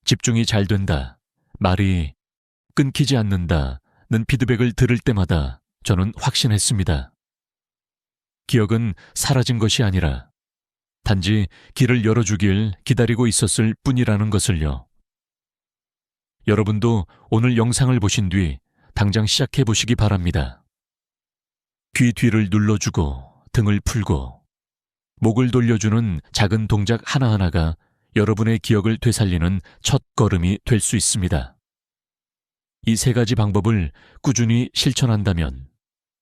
집중이 잘 된다. 말이 끊기지 않는다는 피드백을 들을 때마다 저는 확신했습니다. 기억은 사라진 것이 아니라 단지 길을 열어주길 기다리고 있었을 뿐이라는 것을요. 여러분도 오늘 영상을 보신 뒤 당장 시작해 보시기 바랍니다. 귀 뒤를 눌러주고 등을 풀고 목을 돌려주는 작은 동작 하나하나가 여러분의 기억을 되살리는 첫 걸음이 될 수 있습니다. 이 3가지 방법을 꾸준히 실천한다면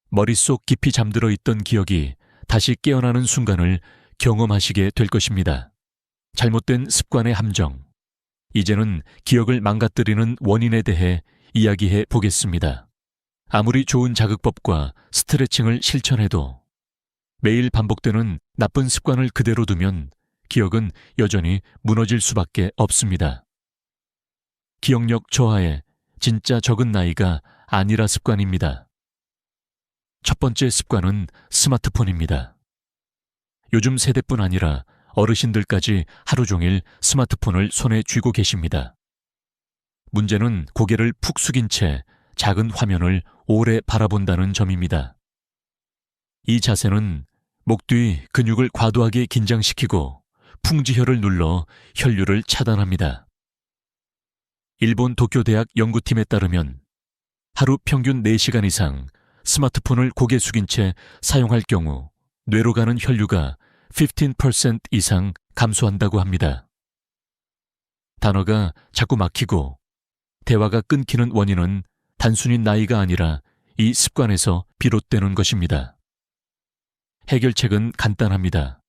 머릿속 깊이 잠들어 있던 기억이 다시 깨어나는 순간을 경험하시게 될 것입니다. 잘못된 습관의 함정, 이제는 기억을 망가뜨리는 원인에 대해 이야기해 보겠습니다. 아무리 좋은 자극법과 스트레칭을 실천해도 매일 반복되는 나쁜 습관을 그대로 두면 기억은 여전히 무너질 수밖에 없습니다. 기억력 저하의 진짜 적은 나이가 아니라 습관입니다. 첫 번째 습관은 스마트폰입니다. 요즘 세대뿐 아니라 어르신들까지 하루 종일 스마트폰을 손에 쥐고 계십니다. 문제는 고개를 푹 숙인 채 작은 화면을 오래 바라본다는 점입니다. 이 자세는 목 뒤 근육을 과도하게 긴장시키고 풍지혈을 눌러 혈류를 차단합니다. 일본 도쿄대학 연구팀에 따르면 하루 평균 4시간 이상 스마트폰을 고개 숙인 채 사용할 경우 뇌로 가는 혈류가 15% 이상 감소한다고 합니다. 단어가 자꾸 막히고 대화가 끊기는 원인은 단순히 나이가 아니라 이 습관에서 비롯되는 것입니다. 해결책은 간단합니다.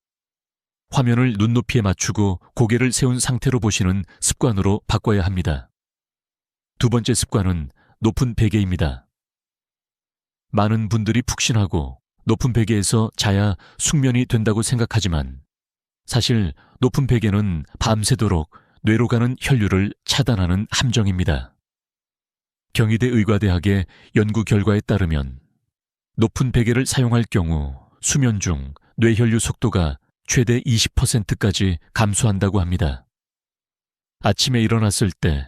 화면을 눈높이에 맞추고 고개를 세운 상태로 보시는 습관으로 바꿔야 합니다. 두 번째 습관은 높은 베개입니다. 많은 분들이 푹신하고 높은 베개에서 자야 숙면이 된다고 생각하지만 사실 높은 베개는 밤새도록 뇌로 가는 혈류를 차단하는 함정입니다. 경희대 의과대학의 연구 결과에 따르면 높은 베개를 사용할 경우 수면 중 뇌혈류 속도가 최대 20%까지 감소한다고 합니다. 아침에 일어났을 때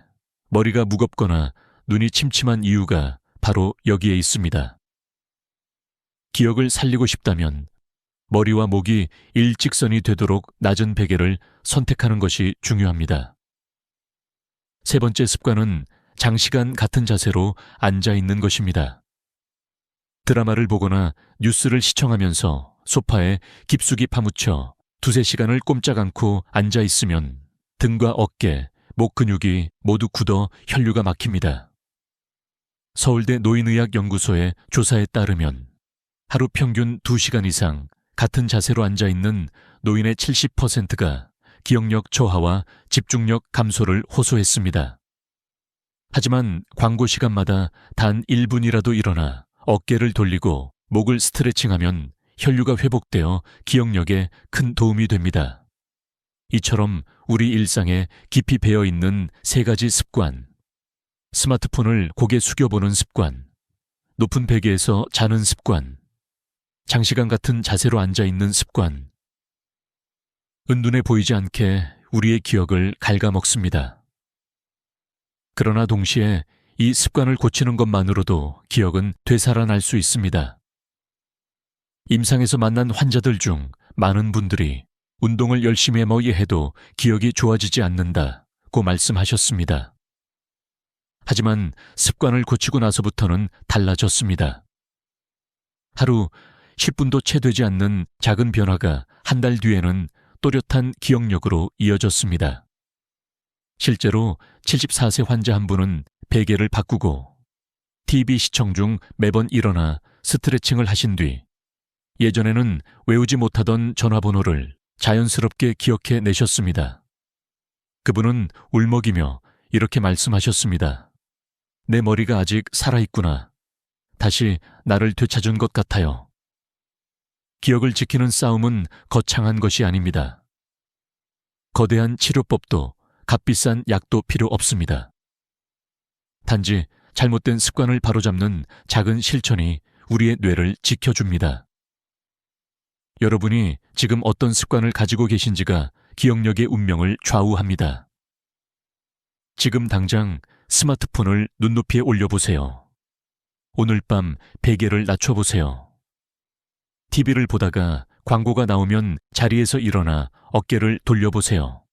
머리가 무겁거나 눈이 침침한 이유가 바로 여기에 있습니다. 기억을 살리고 싶다면 머리와 목이 일직선이 되도록 낮은 베개를 선택하는 것이 중요합니다. 세 번째 습관은 장시간 같은 자세로 앉아 있는 것입니다. 드라마를 보거나 뉴스를 시청하면서 소파에 깊숙이 파묻혀 2~3시간을 꼼짝 않고 앉아 있으면 등과 어깨, 목 근육이 모두 굳어 혈류가 막힙니다. 서울대 노인의학연구소의 조사에 따르면 하루 평균 2시간 이상 같은 자세로 앉아 있는 노인의 70%가 기억력 저하와 집중력 감소를 호소했습니다. 하지만 광고 시간마다 단 1분이라도 일어나 어깨를 돌리고 목을 스트레칭하면 혈류가 회복되어 기억력에 큰 도움이 됩니다. 이처럼 우리 일상에 깊이 배어 있는 3가지 습관, 스마트폰을 고개 숙여보는 습관, 높은 베개에서 자는 습관, 장시간 같은 자세로 앉아 있는 습관. 은둔해 보이지 않게 우리의 기억을 갉아먹습니다. 그러나 동시에 이 습관을 고치는 것만으로도 기억은 되살아날 수 있습니다. 임상에서 만난 환자들 중 많은 분들이 운동을 열심히 해머이 해도 기억이 좋아지지 않는다고 말씀하셨습니다. 하지만 습관을 고치고 나서부터는 달라졌습니다. 하루 10분도 채 되지 않는 작은 변화가 한 달 뒤에는 또렷한 기억력으로 이어졌습니다. 실제로 74세 환자 한 분은 베개를 바꾸고 TV 시청 중 매번 일어나 스트레칭을 하신 뒤 예전에는 외우지 못하던 전화번호를 자연스럽게 기억해 내셨습니다. 그분은 울먹이며 이렇게 말씀하셨습니다. 내 머리가 아직 살아있구나. 다시 나를 되찾은 것 같아요. 기억을 지키는 싸움은 거창한 것이 아닙니다. 거대한 치료법도 값비싼 약도 필요 없습니다. 단지 잘못된 습관을 바로잡는 작은 실천이 우리의 뇌를 지켜줍니다. 여러분이 지금 어떤 습관을 가지고 계신지가 기억력의 운명을 좌우합니다. 지금 당장 스마트폰을 눈높이에 올려보세요. 오늘 밤 베개를 낮춰보세요. TV를 보다가 광고가 나오면 자리에서 일어나 어깨를 돌려보세요.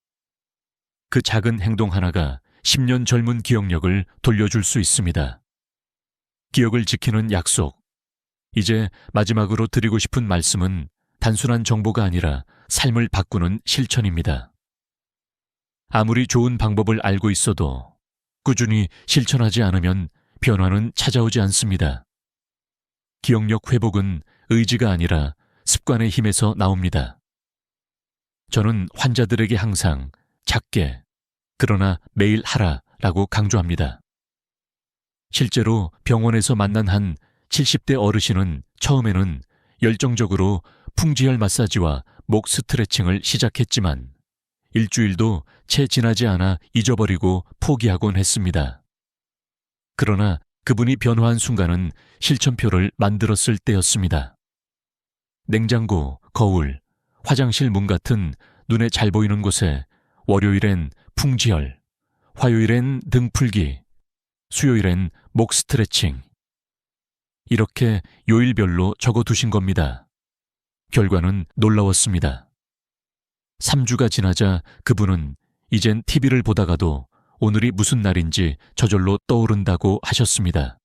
그 작은 행동 하나가 10년 젊은 기억력을 돌려줄 수 있습니다. 기억을 지키는 약속. 이제 마지막으로 드리고 싶은 말씀은 단순한 정보가 아니라 삶을 바꾸는 실천입니다. 아무리 좋은 방법을 알고 있어도 꾸준히 실천하지 않으면 변화는 찾아오지 않습니다. 기억력 회복은 의지가 아니라 습관의 힘에서 나옵니다. 저는 환자들에게 항상 작게, 그러나 매일 하라라고 강조합니다. 실제로 병원에서 만난 한 70대 어르신은 처음에는 열정적으로 풍지혈 마사지와 목 스트레칭을 시작했지만 일주일도 채 지나지 않아 잊어버리고 포기하곤 했습니다. 그러나 그분이 변화한 순간은 실천표를 만들었을 때였습니다. 냉장고, 거울, 화장실 문 같은 눈에 잘 보이는 곳에 월요일엔 풍지혈, 화요일엔 등 풀기, 수요일엔 목 스트레칭. 이렇게 요일별로 적어두신 겁니다. 결과는 놀라웠습니다. 3주가 지나자 그분은 이젠 TV를 보다가도 오늘이 무슨 날인지 저절로 떠오른다고 하셨습니다.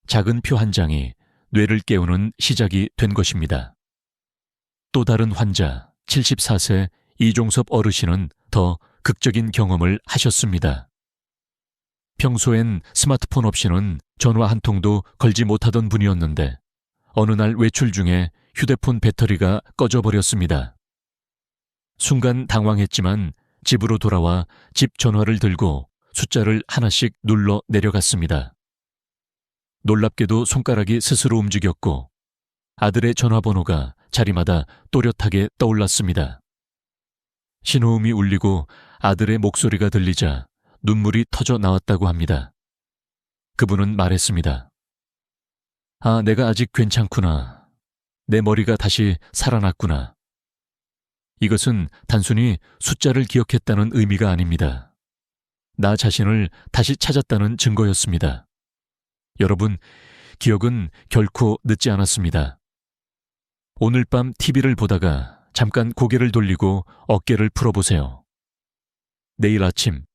작은 표 한 장이 뇌를 깨우는 시작이 된 것입니다. 또 다른 환자 74세 이종섭 어르신은 더 극적인 경험을 하셨습니다. 평소엔 스마트폰 없이는 전화 한 통도 걸지 못하던 분이었는데 어느 날 외출 중에 휴대폰 배터리가 꺼져버렸습니다. 순간 당황했지만 집으로 돌아와 집 전화를 들고 숫자를 하나씩 눌러 내려갔습니다. 놀랍게도 손가락이 스스로 움직였고 아들의 전화번호가 자리마다 또렷하게 떠올랐습니다. 신호음이 울리고 아들의 목소리가 들리자 눈물이 터져 나왔다고 합니다. 그분은 말했습니다. 아, 내가 아직 괜찮구나. 내 머리가 다시 살아났구나. 이것은 단순히 숫자를 기억했다는 의미가 아닙니다. 나 자신을 다시 찾았다는 증거였습니다. 여러분, 기억은 결코 늦지 않았습니다. 오늘 밤 TV를 보다가 잠깐 고개를 돌리고 어깨를 풀어보세요. 내일 아침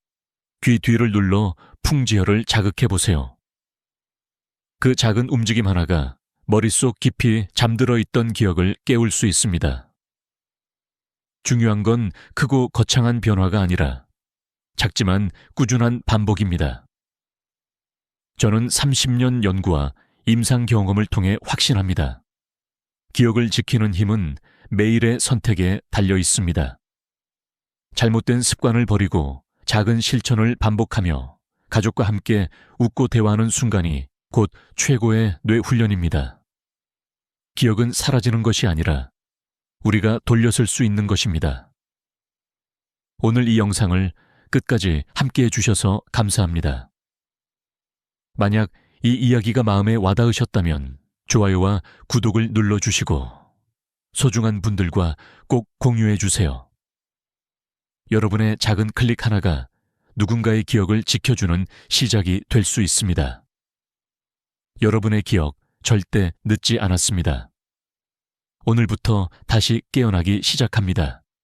귀 뒤를 눌러 풍지혈을 자극해보세요. 그 작은 움직임 하나가 머릿속 깊이 잠들어 있던 기억을 깨울 수 있습니다. 중요한 건 크고 거창한 변화가 아니라 작지만 꾸준한 반복입니다. 저는 30년 연구와 임상 경험을 통해 확신합니다. 기억을 지키는 힘은 매일의 선택에 달려 있습니다. 잘못된 습관을 버리고 작은 실천을 반복하며 가족과 함께 웃고 대화하는 순간이 곧 최고의 뇌 훈련입니다. 기억은 사라지는 것이 아니라 우리가 돌려쓸 수 있는 것입니다. 오늘 이 영상을 끝까지 함께 해주셔서 감사합니다. 만약 이 이야기가 마음에 와닿으셨다면 좋아요와 구독을 눌러주시고 소중한 분들과 꼭 공유해주세요. 여러분의 작은 클릭 하나가 누군가의 기억을 지켜주는 시작이 될 수 있습니다. 여러분의 기억 절대 늦지 않았습니다. 오늘부터 다시 깨어나기 시작합니다.